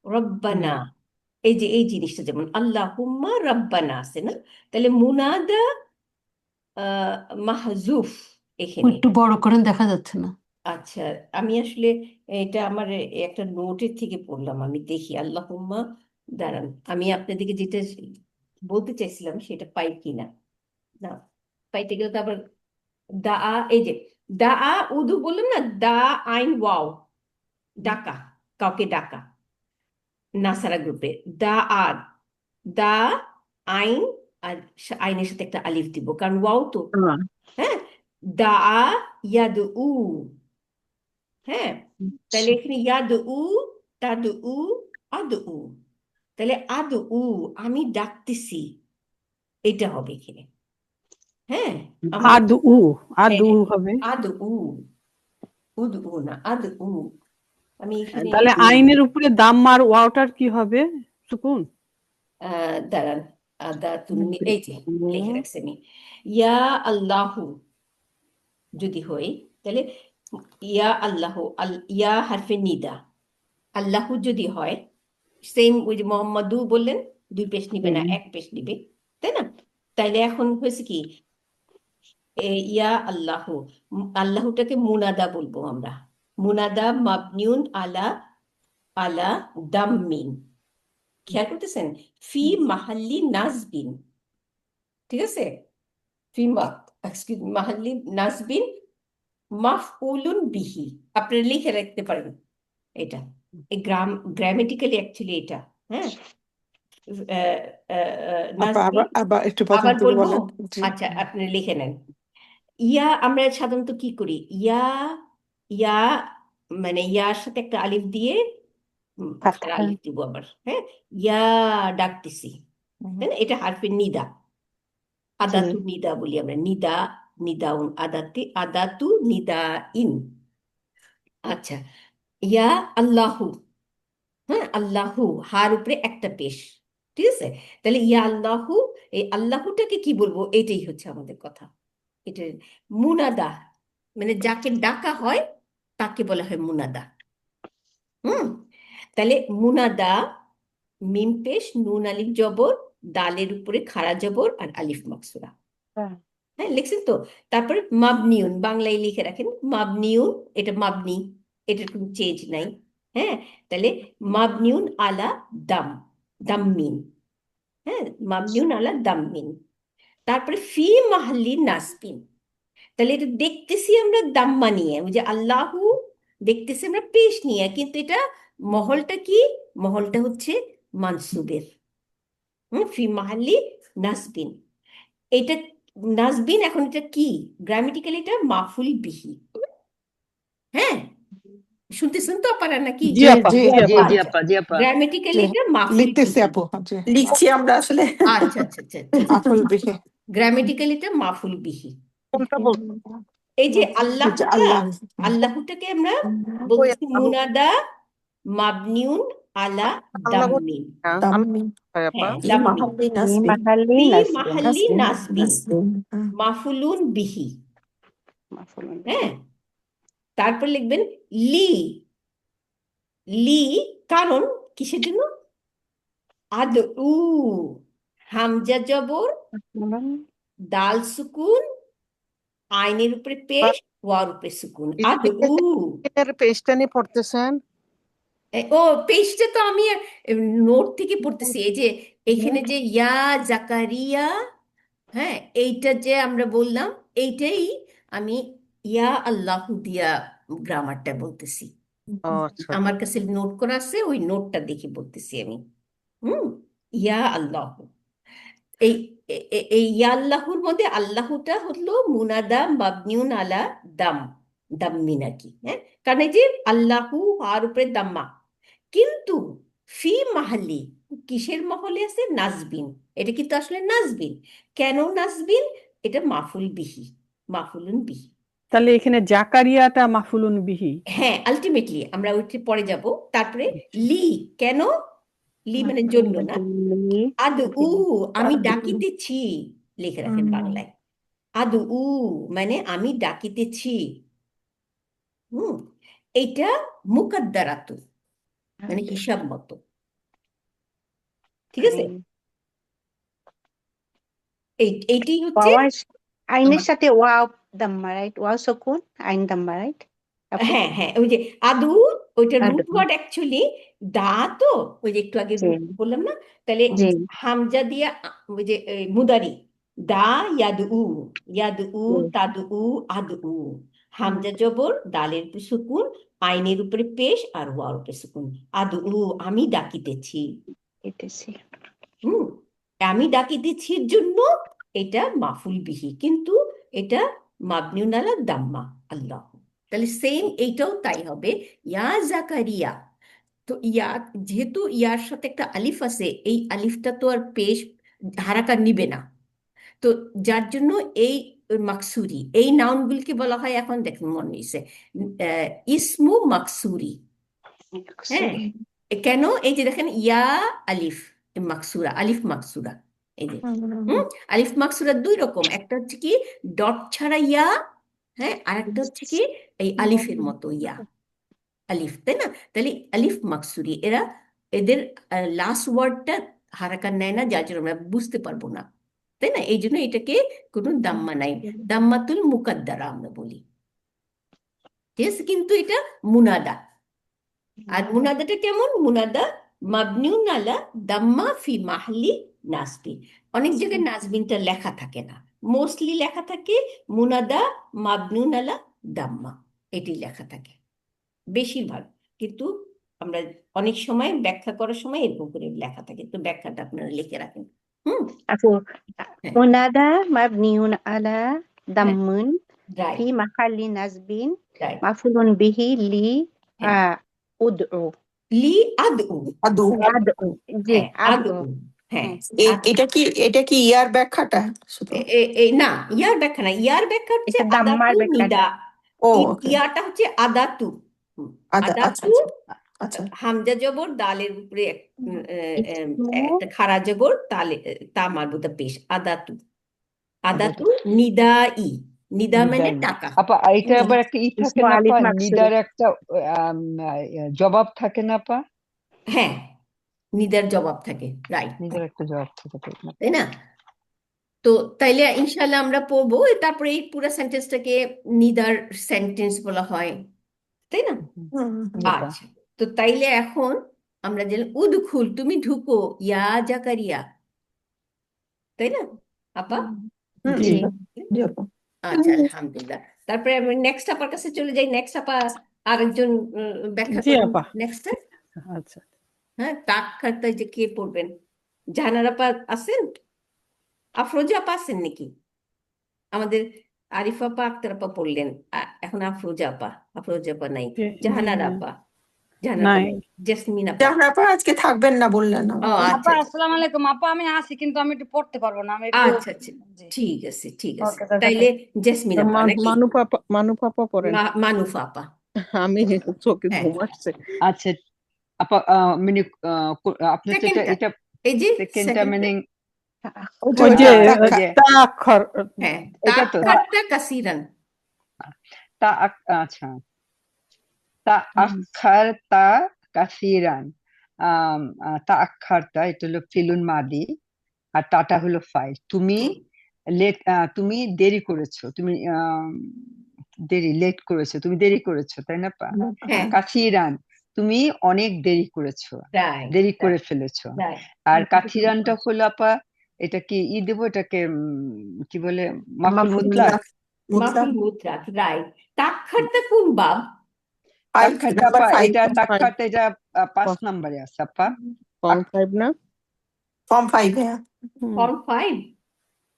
রব্বানা, হুম এই যে এই জিনিসটা যেমন আল্লাহুম্মা রব্বানা আছে না, তাহলে মুনাদা মাহজুফ এখানে। একটু বড় করেন, দেখা যাচ্ছে না। আচ্ছা, আমি আসলে এটা আমার একটা নোটের থেকে পড়লাম, আমি দেখি আল্লাহুম্মা, দাঁড়ান আমি আপনাদেরকে যেটা বলতে চাইছিলাম সেটা পাই কিনা, না পাইতে গেলে তো আবার দা এই যে দা উদু বললাম না, দা আইন ওয়াও, ডাকা, কাউকে ডাকা, নাসারা গ্রুপে দা দা আইন, আর আইনের সাথে একটা আলিফ দিব কারণ ওয়াও তো, হ্যাঁ, দা ইয়াদু উ, হ্যাঁ, তাহলে এখানে ইয়াদু উ, তাদু উ, আদু উ, তাহলে আদ উ, আমি ডাকতেছি, এটা হবে এখানে। হ্যাঁ, আমরা আদু হ্যাঁ হ্যাঁ হবে। আদ উ, উদ উ না, আদ উ। আমি এখানে তাহলে আইনের উপরে দাম্মার ওয়াওটার কি হবে? সুকুন। দাঁড়ান, আদা তুমি এই যে লিখে রাখছি আমি, ইয়া আল্লাহু যদি হয় তাহলে ইয়া আল্লাহ, ইয়া হারফে নিদা, আল্লাহু যদি হয় সেম ওই যে মোহাম্মদু বললেন, 2 পেশ নিবে না, 1 পেশ নিবে, তাই না? তাইলে এখন হয়েছে কি, ইয়া আল্লাহু, আল্লাহুটাকে মুনাদা বলবো আমরা, মুনাদা মাবনিউন আলা আলা দাম্মিন, খেয়াল করতেছেন, ফি মাহাল্লি নাসবিন, ঠিক আছে, ফি মাহাল্লি নাসবিন মাফউলুন বিহি, আপনারা লিখে রাখতে পারেন এটা, এই গ্রামেটিক্যালি অ্যাকচুয়ালি এটা, হ্যাঁ। আপা নাসবিন, আবার একটু প্রথম আবার থেকে বলবো, বলেন। জি। আচ্ছা আপনি লিখে নেন। ইয়া আমরা সাধারণত কি করি, ইয়া ইয়া মানে ইয়ার সাথে একটা আলিফ দিয়ে খাড়া আলিফ দিব আবার, হ্যাঁ, ইয়া ডাকতেছি, তাই না? এটা হারফের নিদা, আদাতু নিদা বলি আমরা, নিদা নিদাউন, আদাতু নিদা ইন। আচ্ছা, ইয়া আল্লাহু, হ্যাঁ, আল্লাহু হার উপরে একটা পেশ, ঠিক আছে। তাহলে ইয়া আল্লাহু, এই আল্লাহুটাকে কি বলবো, এটাই হচ্ছে আমাদের কথা। এটা মুনাদা, মানে যাকে ডাকা হয় তাকে বলা হয় মুনাদা। তাহলে মুনাদা, মিম পেশ, নুন আলিফ জবর, দালের উপরে খাড়া জবর আর আলিফ মাকসুরা, হ্যাঁ লিখছেন তো। তারপরে মাবনিউন, বাংলায় লিখে রাখেন মাবনিউন, এটা মাবনি, এটার কোনো চেঞ্জ নাই, হ্যাঁ। তাহলে মাবনিউন আলা দাম, দাম্মিন, হ্যাঁ, মাবনিউন আলা দাম্মিন। তারপরে ফি মাহাল্লি নাসবিন, তাহলে এটা দেখতেছি আমরা দাম্মা নিয়ে, ওই যে আল্লাহু দেখতেছি আমরা পেশ নিয়ে, কিন্তু এটা মহলটা কি, মহলটা হচ্ছে মানসুবের, ফি মাহাল্লি নাসবিন। এটা নাসবিন, এখন এটা কি গ্রামেটিক্যালি, এটা মাফুল বিহি, হ্যাঁ, শুনতেছেন তো আপনারা নাকি? জি আপা, জি জি জি আচ্ছা, আপা, জি আপা। গ্রামেটিক্যালি জি, এটা মাফুল লিখতেছি বিহি। আপু। জি, লিখছি আমরা আসলে। আচ্ছা আচ্ছা আচ্ছা আচ্ছা, আফুল বিহি। গ্রামেটিক্যালি এটা মাফুল বিহি। কোনটা বল? এই যে জি, আল্লাহুটা, আল্লাহ। আল্লাহুটাকে আমরা বলতেছি মুনাদা মাবনিউন আলা আল্লাহ দাম্মিন, আল্লাহ আপা। হ্যাঁ ফি দাম্মিন, মাহাল্লি নাসবিন। ফি মাহাল্লি নাসবিন হুম। মাফুলুন বিহি, হ্যাঁ। তারপর লিখবেন লি, লি, কারণ কিসের জন্য, আদ উ, হামজা জবর, দাল সুকুন, আইনের উপরে পেশ, ওয়ার উপরে সুকুন, আদ উ। এর পেজটা নিয়ে পড়তেছেন? ও পেজটা তো আমি নোট থেকে পড়তেছি, এই যে এখানে যে ইয়া জাকারিয়া, হ্যাঁ, এইটা যে আমরা বললাম, এইটাই আমি ইয়া আল্লাহু দিয়া গ্রামারটা বলতেছি, ও আচ্ছা। আমার কাছে নোট করা আছে, ওই নোটটা দেখে বলতেছি আমি। ইয়া আল্লাহ, এই এই ইয়া আল্লাহুর মধ্যে আল্লাহুটা হলো মুনাদা মাবনিউন আলা দাম, দাম্মিন আর কি, হ্যাঁ, কারণ এই যে আল্লাহু আর উপরে দাম্মা, কিন্তু ফি মাহাল্লি, কিসের মহলে আছে, নাজবিন, এটা কিন্তু আসলে নাজবিন। কেন নাজবিন, এটা মাফুল বিহি, মাফুলুন বিহি। তাহলে এখানে জাকারিয়াটা মাফুলুন বিহি। হ্যাঁ, আলটিমেটলি আমরা ওইটি পরে যাব। তারপরে লি, কেন লি মানে জন্য না, আদ উ, আমি ডাকিতেছি, লিখে রাখেন বাংলায়, আদ উ মানে আমি ডাকিতেছি, এইটা মুকাদ্দারাতু, মানে হিসাব মতো, ঠিক আছে। এইটাই হচ্ছে আইনের সাথে ওয়াও দাম্মা, রাইট? ওয়াও সুকুন, আইন দাম্মা, রাইট? হ্যাঁ হ্যাঁ, ওই যে আদু, ওইটা রুট ওয়ার্ড অ্যাকচুয়ালি দা, তো ওই যে একটু আগে বললাম না, তাহলে হামজা দিয়া ওই যে মুদারি, দা ইয়াদু তাদু আদু, হামজা জবর, দালের উপরে সুকুন, আইনের উপরে পেশ আর ওয়ার উপরে সুকুন, আদু, আমি ডাকিতেছি, আমি ডাকিতেছির জন্য এটা মাফুল বিহি, কিন্তু এটা মাবনিউন আলা দাম্মা আল্লাহ। তাহলে সেম এইটাও তাই হবে, ইয়া জাকারিয়া, তো ইয়া, যেহেতু ইয়ার সাথে একটা আলিফ আছে, এই আলিফটা তো আর পেশ হারাকা নিবে না। তো যার জন্য এই মাকসুরি, এই নাউনগুলিকে বলা হয়, এখন দেখুন মনে হয়েছে, ইসমু মাকসুরি। হ্যাঁ, কেন? এই যে দেখেন, ইয়া আলিফ মাকসুরা, আলিফ মাকসুরা, এই যে আলিফ মাকসুরা দুই রকম, একটা হচ্ছে কি ডট ছাড়া ইয়া, হ্যাঁ, আর একটা হচ্ছে কি এই আলিফের মতো ইয়া, আলিফ, তাই না? তাহলে আলিফ মাকসুরি, এদের লাস্ট ওয়ার্ডটা হারাকার নেয় না, যার জন্য আমরা বুঝতে পারবো না, তাই না? এই জন্য এটাকে কোনো দাম্মা নাই, দাম্মাতুল মুকাদ্দারা আমরা বলি, ঠিক আছে? কিন্তু এটা মুনাদা। আর মুনাদাটা কেমন? মুনাদা মাবনিউন আলা দাম্মা ফি মাহলি নাসবি। অনেক জায়গায় নাজবিনটা লেখা থাকে না, মোস্টলি লেখা থাকে মুনাদা মাবনিউন আলা দাম্মা, এটি লেখা থাকে বেশিরভাগ। কিন্তু আমরা অনেক সময় ব্যাখ্যা করার সময় এরকম করে লেখা থাকে, তো ব্যাখ্যাটা আপনারা লিখে রাখেন। আপু হ্যাঁ, মুনাদা মাবনিউন আলা দাম্মুন রাইট, ফি মাহাল্লি নাসবিন রাইট, মাফুলুন বিহি লি হ্যাঁ, উদউ লি আদউ, আদু। আদউ জি হ্যাঁ, আদউ আদউ, হ্যাঁ, এটা কি ইয়ার ব্যাখ্যাটা শুধু? না, ইয়ার ব্যাখ্যা না, ইয়ার ব্যাখ্যা হচ্ছে এটা দাম্মার আদাতু ব্যাখ্যাটা নিদা, ও ওকে, ইয়াটা হচ্ছে আদাতু। আচ্ছা আদাতু আচ্ছা। হামজা জবর দালের উপরে ইসমু একটা খাড়া জবর, তালে তা মারবুতা পেশ, আদাতু, আদাতু নিদাই, নিদা মানে নিদাই। টাকা। আপা এটা আবার একটা থাকে ইসমু না আলিফ আপা, মাকসুরা নিদার একটা জবাব থাকে না আপা, হ্যাঁ, নিদার জবাব থাকে, রাইট, নিদার একটা জবাব থাকে, তাই না? তাই না? তো তাইলে ইনশাল্লাহ আমরা পড়বো, তারপরে এই পুরো সেন্টেন্সটাকে নিদার সেন্টেন্স বলা হয়, তাই না? জি আপা। আচ্ছা, তো তাইলে এখন আমরা যে উদখুল, তুমি ঢুকো, ইয়া জাকারিয়া, তাই না আপা? জি জি আপু। আচ্ছা, আলহামদুলিল্লাহ। তারপরে আমি নেক্সট আপার কাছে চলে যাই। নেক্সট আপা আরেকজন ব্যাখ্যা জি করুন আপা। নেক্সট। আচ্ছা, হ্যাঁ, তাক খারতায় যে কে পড়বেন? জাহানার আপা আছেন? আফরোজা আপা আছেন নাকি? আমাদের আরিফা আপা, আক্তার আপা পড়লেন, এখন আফরোজা আপা নাই, জাহানার আপা, জাহানার আপা নাই। নাই, জেসমিন আপা। জাহান আপা আজকে থাকবেন না বললেন না? ও আচ্ছা আপা আচ্ছা, আসসালামু আলাইকুম। আপা আমি আছি কিন্তু আমি একটু পড়তে পারবো না, আমি একটু আচ্ছা আচ্ছা, জি ঠিক আছে, ঠিক আছে। ওকে স্যার, তাইলে জেসমিন তো আপা নাকি মানু পাপা পড়েন, মানুফা আপা? আমি চোখে হ্যাঁ, ঘুম আসছে। আচ্ছা আপা, মানে আপনার তো সেকেন্ডটা, এটা এই যে সেকেন্ডটা সেকেন্ডটা, মানে ওই যে টাকা। তা অক্ষর, হ্যাঁ, এটা তো তাকারটা কাসিরান, আচ্ছা, তা আখার তা কাসিরান, তা আখারটা এটা হলো ফিলুন মাদি, আর তাটা হলো ফাইল। তুমি তুমি দেরি করেছো, তুমি লেট করেছো, তুমি দেরি করেছো, তাই না পা? হ্যাঁ, কাসিরান তুমি অনেক দেরি করেছো, রাইট, দেরি করে ফেলেছো। রাইট, আর কাথিরানটা হলো আপা, এটা কি দেবো, এটাকে কি বলে, মাফুল মুতলাক। মাফুল মুতলাক, রাইট। তাখারটা কোন বাব? তাক্ষাটা আপা, এটা তাক্ষাটা এটা 5 নম্বরে আছে আপা, ফর্ম 5 না? ফর্ম 5 হ্যাঁ। ফর্ম 5,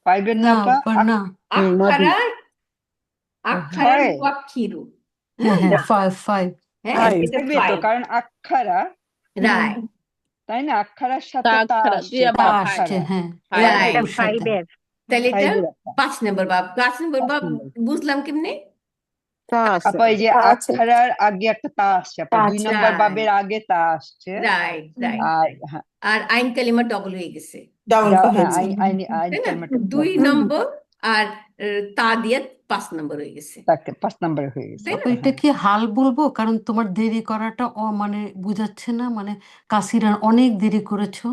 5 এর না না আপা, আবার না। আখারা, আখারা হয়। ওয়াকিরু, হ্যাঁ হ্যাঁ 5 হ্যাঁ, Five. এটা দেখবে তো, 5, কারণ আক্ষারা, রাইট, তাই না, আক্ষারার সাথে তা তা আক্ষরা, আসছে, জি তা আপা, তা ফাইভ আসছে, আক্ষারা। হ্যাঁ রাইট। এটা ওর সাথে। 5 এর তাহলে এটা 5 এর আপা। 5 নম্বর বাব। 5 নম্বর বাব বুঝলাম কেমনে? তা আছে। আপা এই যে তা আছে। আক্ষারার আগে একটা তা আসছে আপা, তা 2 আছে। নম্বর Right. বাবের আগে তা আসছে। রাইট, রাইট, আর হ্যাঁ, আর আইন কালিমা ডবল হয়ে গেছে, ডাবল হ্যাঁ, হয়েছে। আইন তাই না? কালিমাটা 2 double, নম্বর আর তা দিয়ে 5 নম্বর হয়ে গেছে, তাকে 5 নম্বরে হয়ে গেছে তাই আপা, না? ওইটা কি হাল বলবো? কারণ তোমার দেরি করাটা মানে বুঝাচ্ছে না, মানে কাসিরান অনেক দেরি করেছো।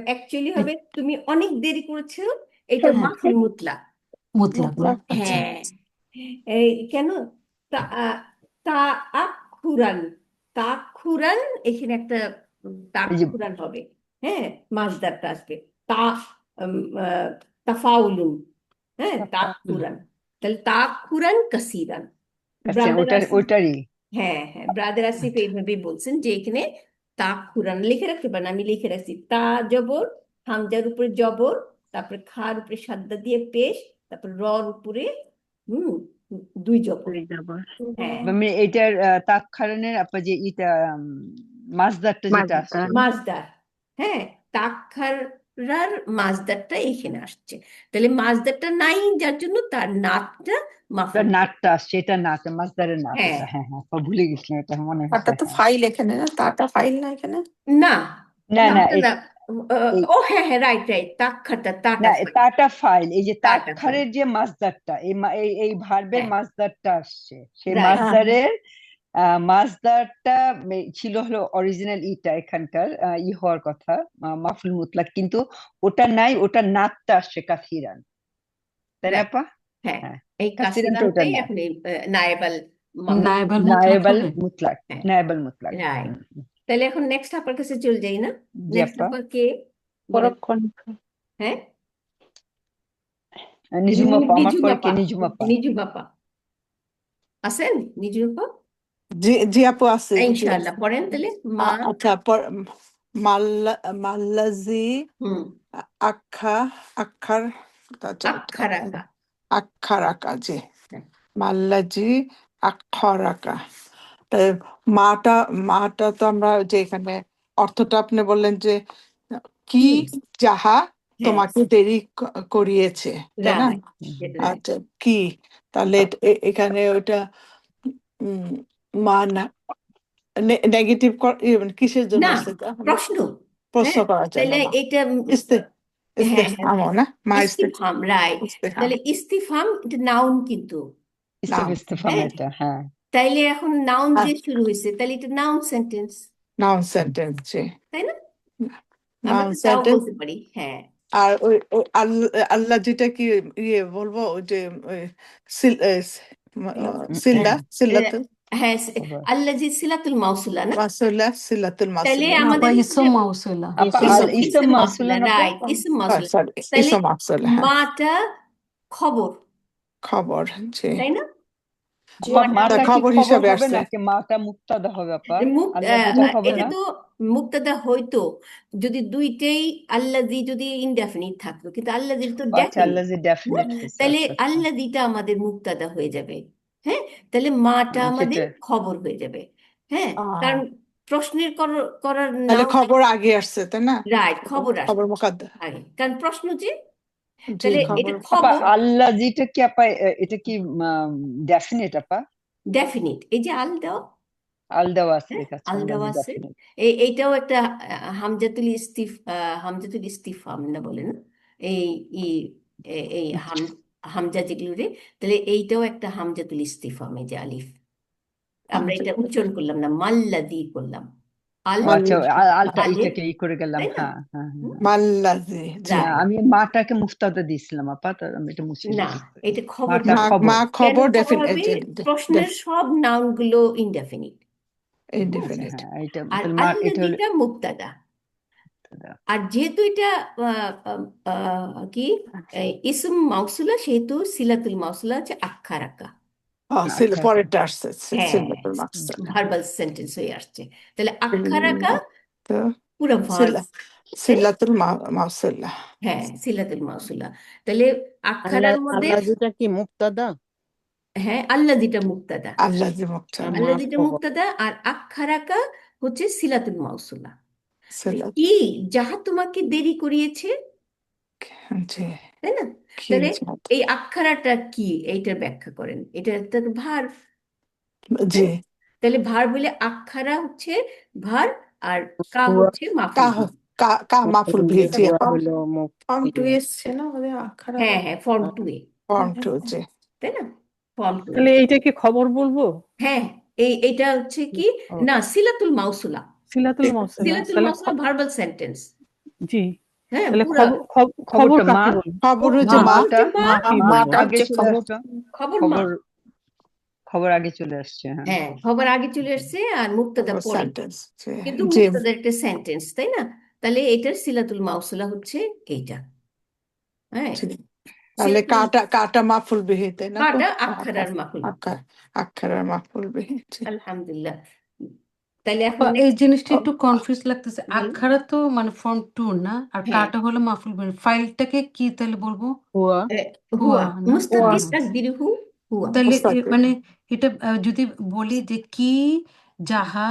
অ্যাকচুয়ালি হবে তুমি অনেক দেরি করেছো, এটা হ্যাঁ মাফুল মুতলাক। মুতলাক না, আচ্ছা। হ্যাঁ, এই কেন তা তা আখুরান, তাখুরান, এখানে একটা এই যে তাখুরান হবে, হ্যাঁ, মাজদারটা আসবে, তা তাফাউলুন, হ্যাঁ, তাখুরান, তাহলে তাখুরান কাসিরান। আচ্ছা, ব্রাদার ওটারই হ্যাঁ, হ্যাঁ, ব্রাদার আসিফ এইভাবেই বলছেন যে এখানে তাখুরান লিখে রাখতে পারেন, আমি লিখে রাখছি, তা জবর, হামজার উপরে জবর, তারপরে খার উপরে সাদ্দা দিয়ে পেশ, তারপর রর উপরে 2 জবর, হ্যাঁ, মানে এটার তাক্ষারণের আপা যে এটা মাসদারটা যেটা আসছে মাজদার মাজদার। হ্যাঁ, তাখারার মাজদারটা এখানে আসছে, তাহলে মাজদারটা নাই, যার জন্য তার নাতটা ওটা মাফুল। নাটটা আসছে, এটা নাট, মাসদারের নাট হ্যাঁ এটা। হ্যাঁ হ্যাঁ, ভুলে গেছিলাম, এটা মনে তাটা হচ্ছে। তো হ্যাঁ, ফাইল এখানে না, তাটা ফাইল না এখানে। না না না না ওটা না। এই ও হ্যাঁ হ্যাঁ, রাইট রাইট, তাখারটা তাটা না, ফাইল, তাটা ফাইল, এই যে তাটা ফাইল, তাখারের যে মাসদারটা, এই ভার্বের হ্যাঁ মাসদারটা আসছে, সেই রাইট। মাসদারের মাসদারটা ছিল হলো অরিজিনাল ইটা এখানকার হওয়ার কথা, মাফুল মুতলাক, কিন্তু ওটা নাই, ওটা নাতটা আসছে কাসিরান, তাই না রাইট, আপা? হ্যাঁ হ্যাঁ, এই কাসিরানটা ওটা কাসিরানটাই না, এখন এই নায়েবাল নায়েবাল মুতলাক নায়েবাল হবে। মুতলাক, হ্যাঁ নায়েবাল মুতলাক। রাইট। তাহলে এখন নেক্সট আপার কাছে চলে যাই না? জি নেক্সট আপা। আপার কে বলেন? পরক্ষণ হ্যাঁ, নিজুম আপা, আমার নিজুম পরে কে? আপা, নিজুম আপা। নিজুম আপা আছেন? নিজুম আপা, জি জি আপু আছে, জি ইনশাআল্লাহ আছে। পড়েন তাহলে। মা, আচ্ছা, মাল্লাজি হুম, আক্ষা আক্ষার আক্ষারাকা, আক্ষারাকা, জি হ্যাঁ মাল্লাজি আক্ষরাকা। মাটা তো আমরা যে এখানে অর্থটা আপনি বললেন যে কি কি, যাহা হ্যাঁ তোমাকে দেরি করিয়েছে, তাই না? রাইট, সেটা right। আচ্ছা, কি, তাহলে এখানে ওইটা মা না নেগেটিভ কিসের জন্য না, আসছে এটা? প্রশ্ন, প্রশ্ন হ্যাঁ করার জন্য তাহলে মা এটা ইস্তে- হ্যাঁ হ্যাঁ, ইস্তেফহাম না, মা ইস্তিফহাম, রাইট। ইস্তেফহাম তাহলে ইস্তিফহাম এটা নাউন কিন্তু, নাম, ইস্তেফাম হ্যাঁ এটা, হ্যাঁ। তাইলে এখন নাউন দিয়ে শুরু হয়েছে, তাহলে এটা নাউন সেন্টেন্স, নাউন সেন্টেন্স, জি তাই না? আমরা নাউন তো তাও সেন্টেন্স। বলতে পারি, হ্যাঁ আর ওই আল্লাহ যেটা কি বলবো, ওই যে সিল্লাতুল হ্যাঁ আবার আল্লাজি সিলাতুল মাউসুলা না? সিল্লাতুল তাইলে মাসুলা, না আপা, আমাদের ইসম মাউসুলা। আপা, ইসম ইসম ইসম মাউসুলা, মাউসুলা না আপা? রাইট, ইসম মাউসুলা। সরি, তাইলে ইসম মাসুলা, হ্যাঁ, মাটা খবর, খবর, জি তাই না? আপা, মাটা মাটা কি খবর খবর হিসাবে হবে আসছে। নাকি মাটা মুক্তাদা হবে আপা? মুক- আল্লাহ আহ, যেটা আহ, খবর এটা না? তো মুক্তাদা হইতো যদি দুইটাই আল্লাজি যদি ইনডেফিনিট থাকতো, কিন্তু আল্লাজি তো আচ্ছা, আল্লাহ ডেফিনিট, যে ডেফিনেট হয়েছে, তাহলে আচ্ছা আচ্ছা। আল্লাজিটা আমাদের মুক্তাদা হয়ে যাবে। হ্যাঁ, তাহলে মাটা আমাদের সেটা খবর হয়ে যাবে। হ্যাঁ, আহ, কারণ প্রশ্নের করার তাহলে নাও, খবর আগে আসছে, তাই না? রাইট, খবর খবর আসবে মুকাদ্দা, আগে, কারণ প্রশ্ন যে, জি তাহলে খবর। এটা আপা, খবর আল্লাহ যেটা কি আপা, এটা কি ডেফিনেট আপা? ডেফিনিট, এই যে আল দাও, আল দেওয়া আছে, হ্যাঁ ঠিক আছে, আল আল্লাহ দেওয়া আছে, ডেফিনেট। এইটাও একটা হামজাতুল ইস্তিফহাম না বলে না, এই ই এই হামজা যেগুলো রে, তাহলে এইটাও একটা হামজাতুল ইস্তিফহাম, এই যে আলিফ, আমরা এটা উচ্চারণ করলাম না, মাল্লাদি করলাম, আল আচ্ছা, আলটা আলিফ, এটাকে করে গেলাম, তাই না? হ্যাঁ হ্যাঁ হ্যাঁ। মাল্লাজি, জি রাইট, আমি মাটাকে মুফতাদা দিয়েছিলাম আপা, তো আমি এটা মুছে না ফেলছি। এটা খবর মাটা না। খবর। মা কেন খবর খবর হবে? প্রশ্নের সব নাউন গুলো ইনডেফিনিট, আচ্ছা, ইনডিফিনিট। হ্যাঁ, এটা আর তাহলে এটা হলো আল্লাদিটা মুক্তাদা। আর যেহেতু এটা কি ইসম মাউসুলা, সেহেতু সিলাতুল মাউসুলা আছে আক্ষারাকা, আচ্ছা, পরেরটা আসছে হ্যাঁ সিল্লাতুল মাকসুদ, ভার্বাল সেন্টেন্স হয়ে আসছে, তাহলে আক্ষারাকা তো পুরো ভার্ব, সিল্লাতুল মাউসুলা, হ্যাঁ সিলাতুল মাউসুলা। তাহলে আল্লাহ আক্ষারার মধ্যে, আল্লাহ যেটা কি মুক্তাদা, হ্যাঁ আল্লাদিটা মুক্তাদা, আল্লাহ জি মুক্তাদা, মার আল্লাদিটা খবর। মুক্তাদা, আর আক্ষারাকা হচ্ছে সিলাতুল মাউসুলা। সিল্লাত, কি যাহা তোমাকে দেরি করিয়েছে, জি তাই না? কি তাহলে জাত, এই আক্ষরাটা কি, এইটার ব্যাখ্যা করেন, এটা একটা ভার, জি তাহলে ভার বলে আক্ষরা হচ্ছে ভার, আর কা হুয়া হচ্ছে মাফুল। কা মাফুল বিহি, জি হুয়া আপা, হলো ফর্ম টু মুক্তি। এসছে না আমাদের আখাড়া। হ্যাঁ হ্যাঁ, ফর্ম টু এ, ফর্ম টু, জি তাই না? ফর্ম টু এ, তাহলে এইটা কি খবর বলবো? হ্যাঁ এইটা হচ্ছে কি, ও, না সিলাতুল মাউসুলা, সিলাতুল মাউসুলা, সিলাতুল তাহলে মাউসুলা ভার্বাল সেন্টেন্স, জি, হ্যাঁ তাহলে পুরা খবর খবরটা কাকে মা, বলে? খবর হচ্ছে মা, খবর হচ্ছে মা, কি বলবো? মাটা আগে হচ্ছে চলে খবর। আসতো, খবর মা, খবর, খবর আগে চলে আসছে, হ্যাঁ। হ্যাঁ খবর আগে চলে আসছে আর মুক্তাদা পরে, সেন্টেন্স, কিন্তু জি মুক্তাদা একটা সেন্টেন্স, তাই না? তাহলে এটার সিলাতুল মাউসুলা হচ্ছে এইটা, হ্যাঁ জি। তাহলে কাটা মাফুল বিহি, তাই না? কাটা আক্ষরার মাফুল, আক্ষরার মাফুল বিহি, জি। আলহামদুলিল্লাহ। তাহলে এখন আপা, এই জিনিসটা একটু কনফিউজ লাগতেছে। বলেন। আখাড়া তো মানে ফর্ম টু না, আর হ্যাঁ কাটা হলো মাফুল বিহি। ফাইলটাকে কি তাহলে বলবো? হুয়া হুয়া, হুয়া না? মুস্তাকির তাকদিরুহু হুয়া, তাহলে মুস্তাকির। মানে এটা যদি বলি যে কি যাহা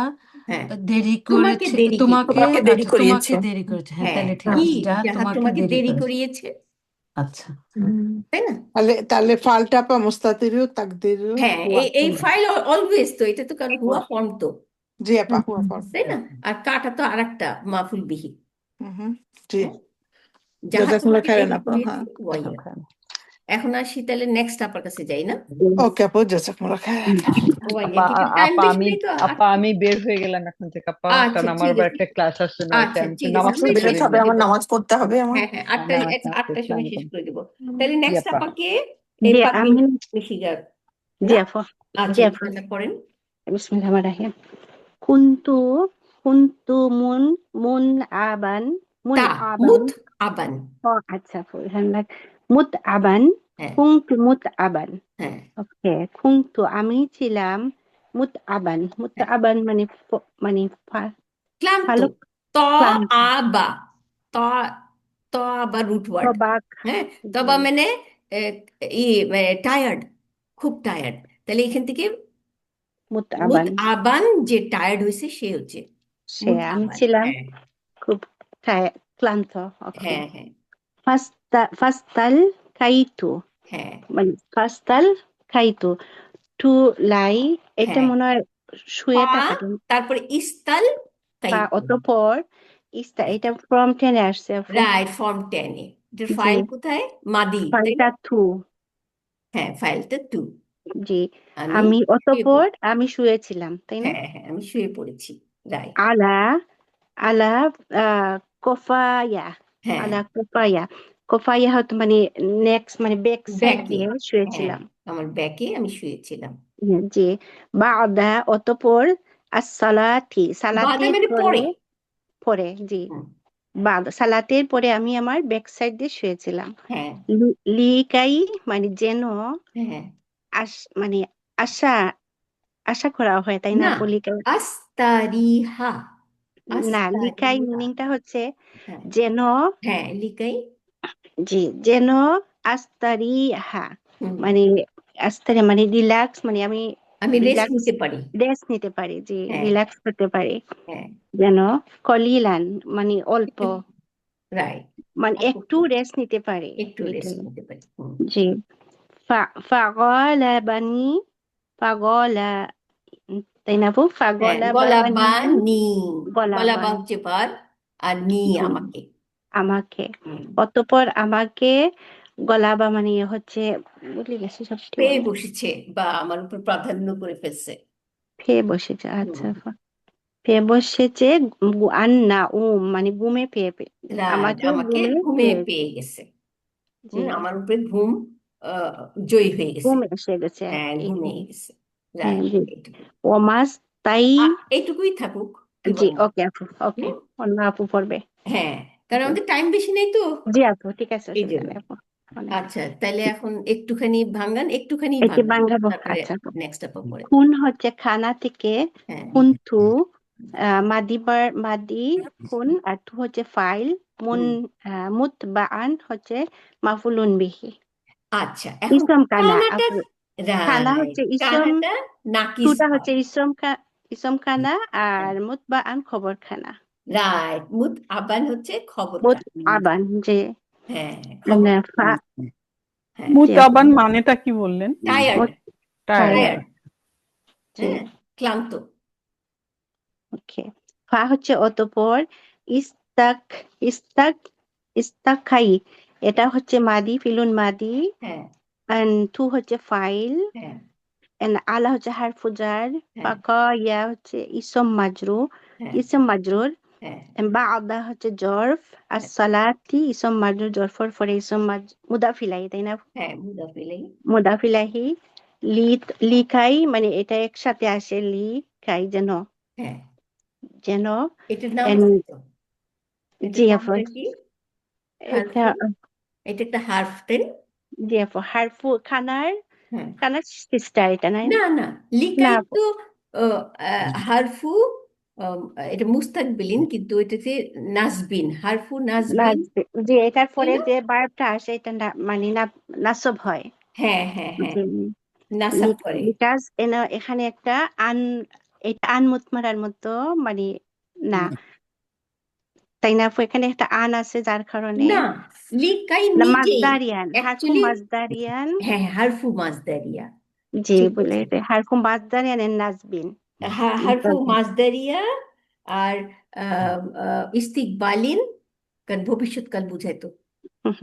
হ্যাঁ দেরি তোমাকে করেছে দেরি তোমাকে, তোমাকে দেরি আচ্ছা তোমাকে করিয়েছে। দেরি করেছে, হ্যাঁ হ্যাঁ তাহলে ঠিক কি আছে, যাহা যাহা তোমাকে তোমাকে দেরি দেরি করেছে। করিয়েছে, আচ্ছা তাই না? তাহলে তাহলে ফালটা আপা মুস্তাতিরু তাকদিরু হ্যাঁ হুয়া এই ফাইল অলওয়েজ, তো এটা তো কারণ হুয়া হুয়া ফর্ম তো, জি আপা হুয়া ফর্ম। তাই না? আর কাটা তো আরেকটা মাফুল বিহি। জি হ্যাঁ যাহা জাজাকুমুল্লাহ তোমাকে খাইরান দেরি আপা। করিয়েছে হ্যাঁ ওয়াইয়া। এখন আসি তাহলে নেক্সট আপার কাছে যাই না? ওকে আপু জাজাকুমুল্লাহ খাইরান। ওয়াইয়া আপা কিন্তু টাইম আপা বেশি আমি নেই তো। আপা আমি বের হয়ে গেলাম এখন থেকে আপা, আচ্ছা কারণ আমার ঠিক আবার আছে, একটা ক্লাস আছে 9টায়, আমি একটু ঠিক আছে, নামাজ আমরা পড়ে শেষ বেরোতে হবে, করে আমার দেবো। নামাজ পড়তে হবে আমার। হ্যাঁ হ্যাঁ আটটা, নামাজ না আটটার সময় শেষ করে দেবো। তাহলে জি নেক্সট আপা। আপাকে জি এরপর আমি নিশিগার জি না? আপু আচ্ছা জি আপু নিশিগারটা পড়েন। বিসমিল্লাহির কুনতু কুনতু মুন আবান তা মুত আবান। ও আচ্ছা আপু মুত আবান হ্যাঁ কুনতু মুত আবান। হ্যাঁ ওকে কুনতু আমি ছিলাম মুত আবান হ্যাঁ মানে মানে ক্লান্ত। ভালো ত ক্লান্ত আবা, ত ত আবা রুট ওয়ার্ড। অবাক হ্যাঁ তবা মানে ই টায়ার্ড, খুব টায়ার্ড। তাহলে এখান থেকে মুত মুত আবান আবান যে টায়ার্ড হয়েছে সে হচ্ছে সে মুত আমি আবান। ছিলাম হ্যাঁ খুব ক্লান্ত। ওকে হ্যাঁ হ্যাঁ ফাস্তাল খাইতু হ্যাঁ মানে ফাস্তাল খাইতু টু লাই এটা হ্যাঁ মনে হয় শুয়ে পা থাকাটা তারপরে ইস্তাল বা কাইতু। অতঃপর এটা ফ্রম টেনে আসছে আপু। রাইট ফর্ম 10 এ। এটার জি ফাইল কোথায়? মাদি, তাই ফাইলটা না? থু হ্যাঁ ফাইলটা 2। জি আমি আমি শুয়ে অতঃপর পড়েছি। আমি শুয়েছিলাম তাই না? হ্যাঁ হ্যাঁ আমি শুয়ে পড়েছি। রাইট। আলা আলা কোফায়া হ্যাঁ আলা কোফায়া হয়তো মানে নেক্সট মানে ব্যাক সাইড ব্যাকে। দিয়ে হ্যাঁ শুয়েছিলাম। আমার ব্যাকে আমি শুয়েছিলাম। জি বাদা অতঃপর বাদা সালাতের মানে পরে পরে। পরে জি হুম, সালাতের পরে আমি আমার ব্যাক সাইড দিয়ে শুয়েছিলাম। হ্যাঁ লিকাই মানে যেন হ্যাঁ মানে আশা আশা করা হয় তাই না না আপু? লিকাই আস্তারিহা, না লিকাই আস্তারিহা। মিনিংটা হচ্ছে হ্যাঁ যেন হ্যাঁ লিকাই। জি যেন আস্তারিহা হুম মানে আস্তারি মানে রিল্যাক্স মানে আমি আমি রেস্ট রিল্যাক্স নিতে পারি। রেস্ট নিতে পারি জি হ্যাঁ রিল্যাক্স করতে পারি। হ্যাঁ যেন কলিলান মানে অল্প রাইট, মানে অল্প একটু রেস্ট নিতে পারি একটু রেস্ট এটাই। নিতে পারি। জি ফাগলাবানি ফাগলা তাই না আপু? হ্যাঁ গলা ফাগলাবানি বা নি, গলা বা গলাবান হচ্ছে ভার, আর নি জি আমাকে। আমাকে হুম, অতঃপর আমাকে গলাবা মানে হচ্ছে বুঝলি গেছি সব কি পেয়ে বলে বসেছে বা আমার উপর প্রাধান্য করে ফেলছে। পেয়ে বসেছে আচ্ছা হুম আপু। পেয়ে বসেছে আন্না মানে ঘুমে রাইট, আমাকে আমাকে ঘুমে ঘুমে পেয়ে পেয়ে গেছে। জি আমার উপরে ঘুম আহ, জয়ী হয়ে গেছে। ঘুম এসে গেছে হ্যাঁ এটাই। ঘুমিয়ে গেছে। হ্যাঁ রাইট জি এইটুকু। ওমাস তাই এইটুকুই থাকুক, কি জি বলেন? ওকে আপু ওকে হুম, অন্য আপু পড়বে। হ্যাঁ কারণ জি আমাদের টাইম বেশি নেই তো, জি আপু ঠিক আছে এই অসুবিধা জন্য। নেই আপু অনেক আচ্ছা তাহলে এখন একটুখানি এটি ভাঙান, বাংলা তারপরে আচ্ছা আপু। নেক্সট আপা পড়ে। খুন হচ্ছে খানা থেকে হ্যাঁ খুনতু মাদি খুন আর তু হচ্ছে ফাইল মুন হুম মুতবাআন হচ্ছে মাফুলুন বিহি। আচ্ছা এখন ইসম কানা কানাটা, আপু খানা রাইট হচ্ছে ইসম কানাটা নাকিস তুটা ভাব। হচ্ছে ইসম খানা আর মুতবাআন খবর খানা। রাইট মুত আবান হচ্ছে খবর মুত কানা। আবান যে হ্যাঁ খবর মানে কানা। হ্যাঁ জি আপু মুতাবান মানেটা কি বললেন? Tired, tired. টায়ার্ড। জি হ্যাঁ ক্লান্ত। ওকে হচ্ছে অতঃপর ইস্তাক ইস্তাক ইস্তাকাই এটা হচ্ছে মাদি ফিলুন মাদি হ্যাঁ and টু হচ্ছে ফাইল হ্যাঁ and আলা হচ্ছে হারফুজার হ্যাঁ ফাকা ইয়া হচ্ছে হ্যাঁ ইসম মাজরুর হ্যাঁ and বাদা হচ্ছে জরফ আর সালাতি ইসম মাজরুর জরফর পরে ইসম মুদাফিলাই তাই না? হ্যাঁ মুদাফিলাই। মুদাফিলাহি লিখাই মানে এটা একসাথে আসে লিখাই যেন হ্যাঁ যেন এটার নাম and আছে তো, এটার জি আপু নামটা কি? এটা হারফুল, এটা একটা হার্ফ, তাই না? জি আপু হারফু খানার হ্যাঁ খানার সিস্টার এটা নাই না না না লিকাই আপু তো হারফু, এটা মুস্তাকবিলিন কিন্তু এটাতে নাসবিন, হারফু নাসবিন, যে এটার তাই পরে না? যে বার্বটা আসে এটা মানে নাসব হয় হ্যাঁ হ্যাঁ হ্যাঁ যে নাসাব করে। বিকজ এখানে একটা এটা আনমুতমারার মতো মানে না, তাই না আপু? এখানে একটা আন আছে যার কারণে না, লিকাই না, নিজেই মাজদারিয়ান, হারফু অ্যাকচুয়ালি, মাজদারিয়ান, হ্যাঁ, হারফু মাজদারিয়া, জি ঠিক বলে বলছেন। এটা হারফু মাজদারিয়ান এর নাজবিন। হারফু মাজদারিয়া আর ইস্তিকবালিন, কারণ ভবিষ্যৎকাল বুঝায় তো,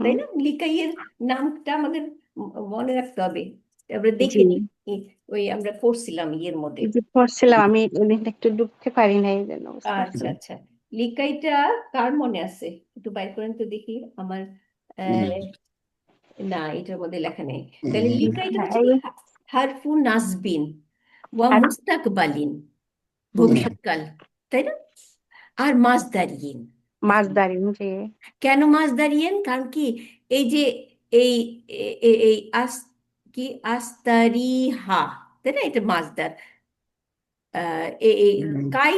তাই না? লিকাইয়ের নামটা আমাদের মনে রাখতে হবে। আমরা জি দেখে নিই, ওই আমরা পড়ছিলাম ইয়ের মধ্যে। জি পড়ছিলাম, আমি ওদিনটা একটু ঢুকতে পারি না, এই জন্য বুঝতে আচ্ছা পারছিলাম। আচ্ছা, লিকাইটা কার মনে আছে? একটু বাইর করেন তো দেখি আমার। না, এটার মধ্যে লেখা নেই। তাহলে লিকাইটা হচ্ছে কি? হারফু নাসবিন ওয়া আর মুস্তাকবালিন, ভবিষ্যৎকাল, তাই না? আর মাজদারিন। মাজদারিন, জি কেন মাজদারিয়েন? কারণ কি, এই যে এই এই কি আস্তারিহা, তাই না? এটা মাজদার। এই কাই,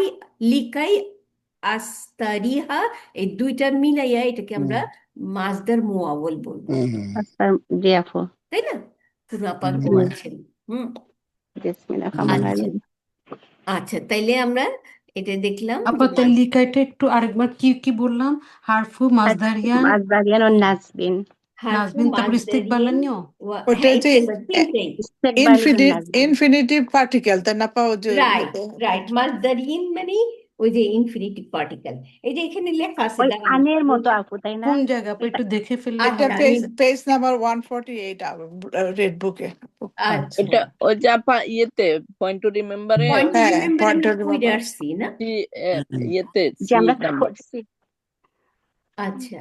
লিকাই, আস্তারিহা, এই দুইটা মিলাইয়া এটাকে আমরা মাজদার মুআওয়াল বলবো, আচ্ছা, জি আপু, তাই না? তুমি আপা জি ঘুমাচ্ছেন। বিসমিল্লাহ রহমানির আচ্ছা রহিম। আচ্ছা, তাইলে আমরা এটা দেখলাম যে আপাতত লিকাইটা একটু আরেকবার কি কি বললাম? হারফু মাজদারিয়ান, মাজদারিয়ান ও নাজবিন, হারফু নাজবিন, তারপর মাজদারিন ইস্তিকবালানিও। ওটা হ্যাঁ, যে তিনটেই। ইস্তেকবালিন ও নাজবিন। ইনফিনিটিভ পার্টিকেল, তাই না পাও যে রাইট রাইট, মাজদারিন মানে ওই যে ইনফিনিটিভ পার্টিকেল। এই যে এখানে লেখা আছে, ওই দাঁড়ান। আনের মতো আপু, তাই না? কোন জায়গা আপু এটা একটু দেখে ফেললে এটা আচ্ছা, হবে? আমি পেজ নাম্বার 148 রেড বুকে। আচ্ছা, এটা ওই যে আপা ইয়েতে পয়েন্ট টু রিমেম্বারে পয়েন্ট টু হ্যাঁ, রিমেম্বার পয়েন্ট আমি টু পড়ে রিমেম্বার। আসছি না। ইয়েতে যে আমরা নাম্বার করছি। আচ্ছা,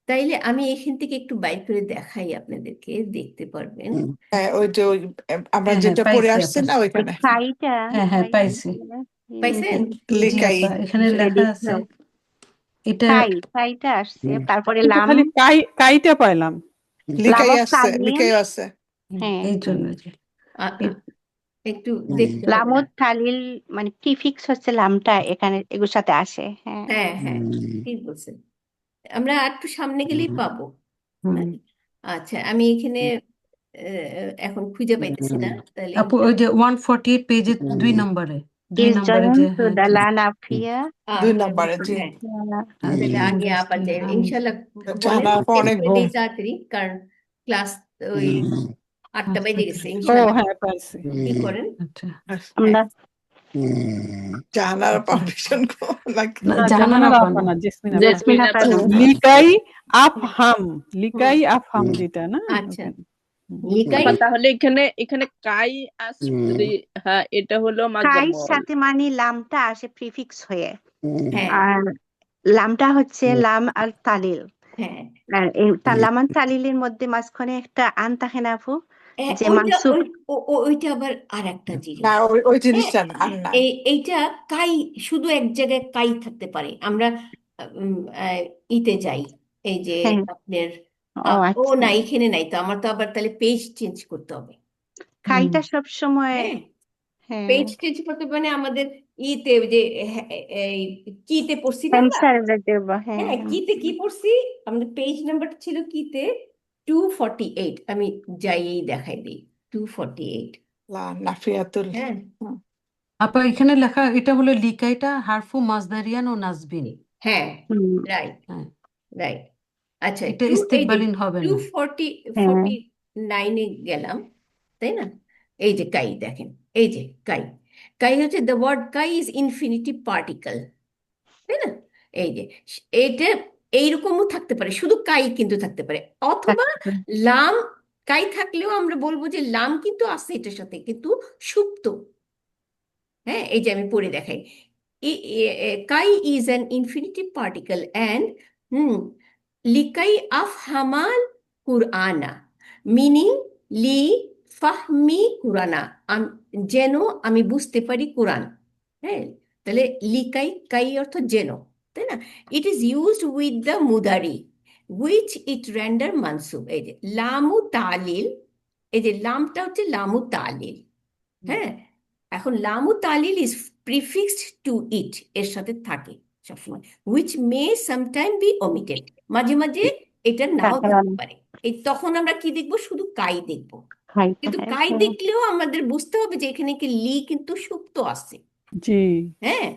তাইলে আমি এখান থেকে একটু বাইর করে দেখাই আপনাদেরকে, দেখতে পারবেন। হ্যাঁ, ওই যে ওই আমরা হ্যাঁ হ্যাঁ, যেটা পড়ে পাইছি আসছি আপা। না ওই ওইখানে কাইটা, হ্যাঁ হ্যাঁ, পাইছি। পাইছেন? জি লিকাই। আপা, এখানে লেখা আছে এটা। কাইটা আসছে, তারপরে কিন্তু লাম, খালি কাইটা পাইলাম। লিকাই লামক আছে, তালিম, লিকাই আছে। হ্যাঁ এই জন্য যে একটু দেখতে হবে না। লামত তালিল মানে প্রিফিক্স হচ্ছে লামটা এখানে এগুলোর সাথে আসে। হ্যাঁ হ্যাঁ হ্যাঁ, ঠিক বলছেন। আমরা একটু সামনে গেলেই পাবো। হুম। আচ্ছা, আমি এখানে এখন খুঁজে পাইতেছি না, তাহলে আপু ওই যে 148 পেজে 2 নম্বরে, 2 ইজ নম্বরে জয়েন যে টু হ্যাঁ দ্য ঠিক। লান আফিয়া। 2 নম্বরে, জি। হ্যাঁ, তাহলে আগে আবার যাই ইনশাল্লাহ। বলেন, জানার পর শেষ অনেক করে ঘুম। দিই তাড়াতাড়ি, কারণ ক্লাস ওই 8টা বেজে গেছে। ও ইনশাল্লাহ হ্যাঁ, পাইছি। কি করেন? আচ্ছা, আমরা জানার পারমিশন নাকি? না না, জাহানারা জাহানারা আপা আপা না। না, জেসমিন আপা। জেসমিন আপা না। লিকাই আফহাম, লিকাই আফহাম যেটা না আচ্ছা, ওখানে। লিকাই, আপা তাহলে এখানে এখানে কাই আসরি, হ্যাঁ এটা হলো মাজদার কাইর মুআওয়াল। সাথে মানে লামটা আসে প্রিফিক্স হয়ে, হ্যাঁ আর লামটা হচ্ছে লাম আল তালিল। হ্যাঁ, আর এই লাম আল তালিলের মধ্যে মাঝখানে একটা আন থাকে না আপু, যে ওইটা মানসুব। ওইটা আবার আর একটা না, জিনিস। ওই হ্যাঁ, জিনিসটা না, আর নাই। এইটা কাই, শুধু এক জায়গায় কাই থাকতে পারে। আমরা উম, ইতে যাই, এই যে হ্যাঁ, আপনার ও ও আচ্ছা, না, এখানে নাই তো, আমার তো আবার তাহলে পেজ চেঞ্জ করতে হবে। কাইটা সব সময়, হ্যাঁ, হ্যাঁ পেজ চেঞ্জ করতে মানে আমাদের ইতে যে এই কিতে পড়ছি না আমরা। কনসারভেটিভ, হ্যাঁ হ্যাঁ, কিতে কি পড়ছি? আমাদের পেজ নাম্বার ছিল কিতে 248। আমি যাই এই দেখাই দিই, 248। নাফিয়াতুল। হ্যাঁ আপা এখানে লেখা এটা হলো লিকাইটা হারফু মাজদারিয়ান ও নাজবিন। হ্যাঁ, হুম, রাইট হ্যাঁ, রাইট। আচ্ছা, এটা এই যে ইস্তিকবালিন হবে না। 249-এ গেলাম, তাই না? এই যে কাই দেখেন, এই যে কাই, কাই হচ্ছে দ্য ওয়ার্ড কাই ইজ ইনফিনিটিভ পার্টিকেল, তাই না? এই যে এটা এইরকমও থাকতে পারে, শুধু কাই কিন্তু থাকতে পারে, অথবা লাম। কাই থাকলেও আমরা বলবো যে লাম কিন্তু আছে এটার সাথে, কিন্তু সুপ্ত। হ্যাঁ, এই যে আমি পড়ে দেখাই, কাই is an infinitive particle and লিকাই আফহামাল কুরআনা, মিনিং লি ফাহমি কুরানা, যেন আমি বুঝতে পারি কোরআন। হ্যাঁ, তাহলে লিকাই, কাই অর্থ যেন, তাই না? It is used with the মুদারি উইচ ইট রেন্ডার মানসুব। এই যে লামু তালিল, এই যে লামটা হচ্ছে লামু তালিল। হ্যাঁ, এখন লামু তালিল ইজ প্রিফিক্সড টু ইট, এর সাথে থাকে সবসময়, which May sometime B omitted, মাঝে মাঝে এটা নাও থাকতে পারে। এই তখন আমরা কি দেখবো? শুধু কাই দেখবো। কিন্তু কাই দেখলেও আমাদের বুঝতে হবে যে এখানে কি লি কিন্তু সুপ্ত আছে। জি হ্যাঁ,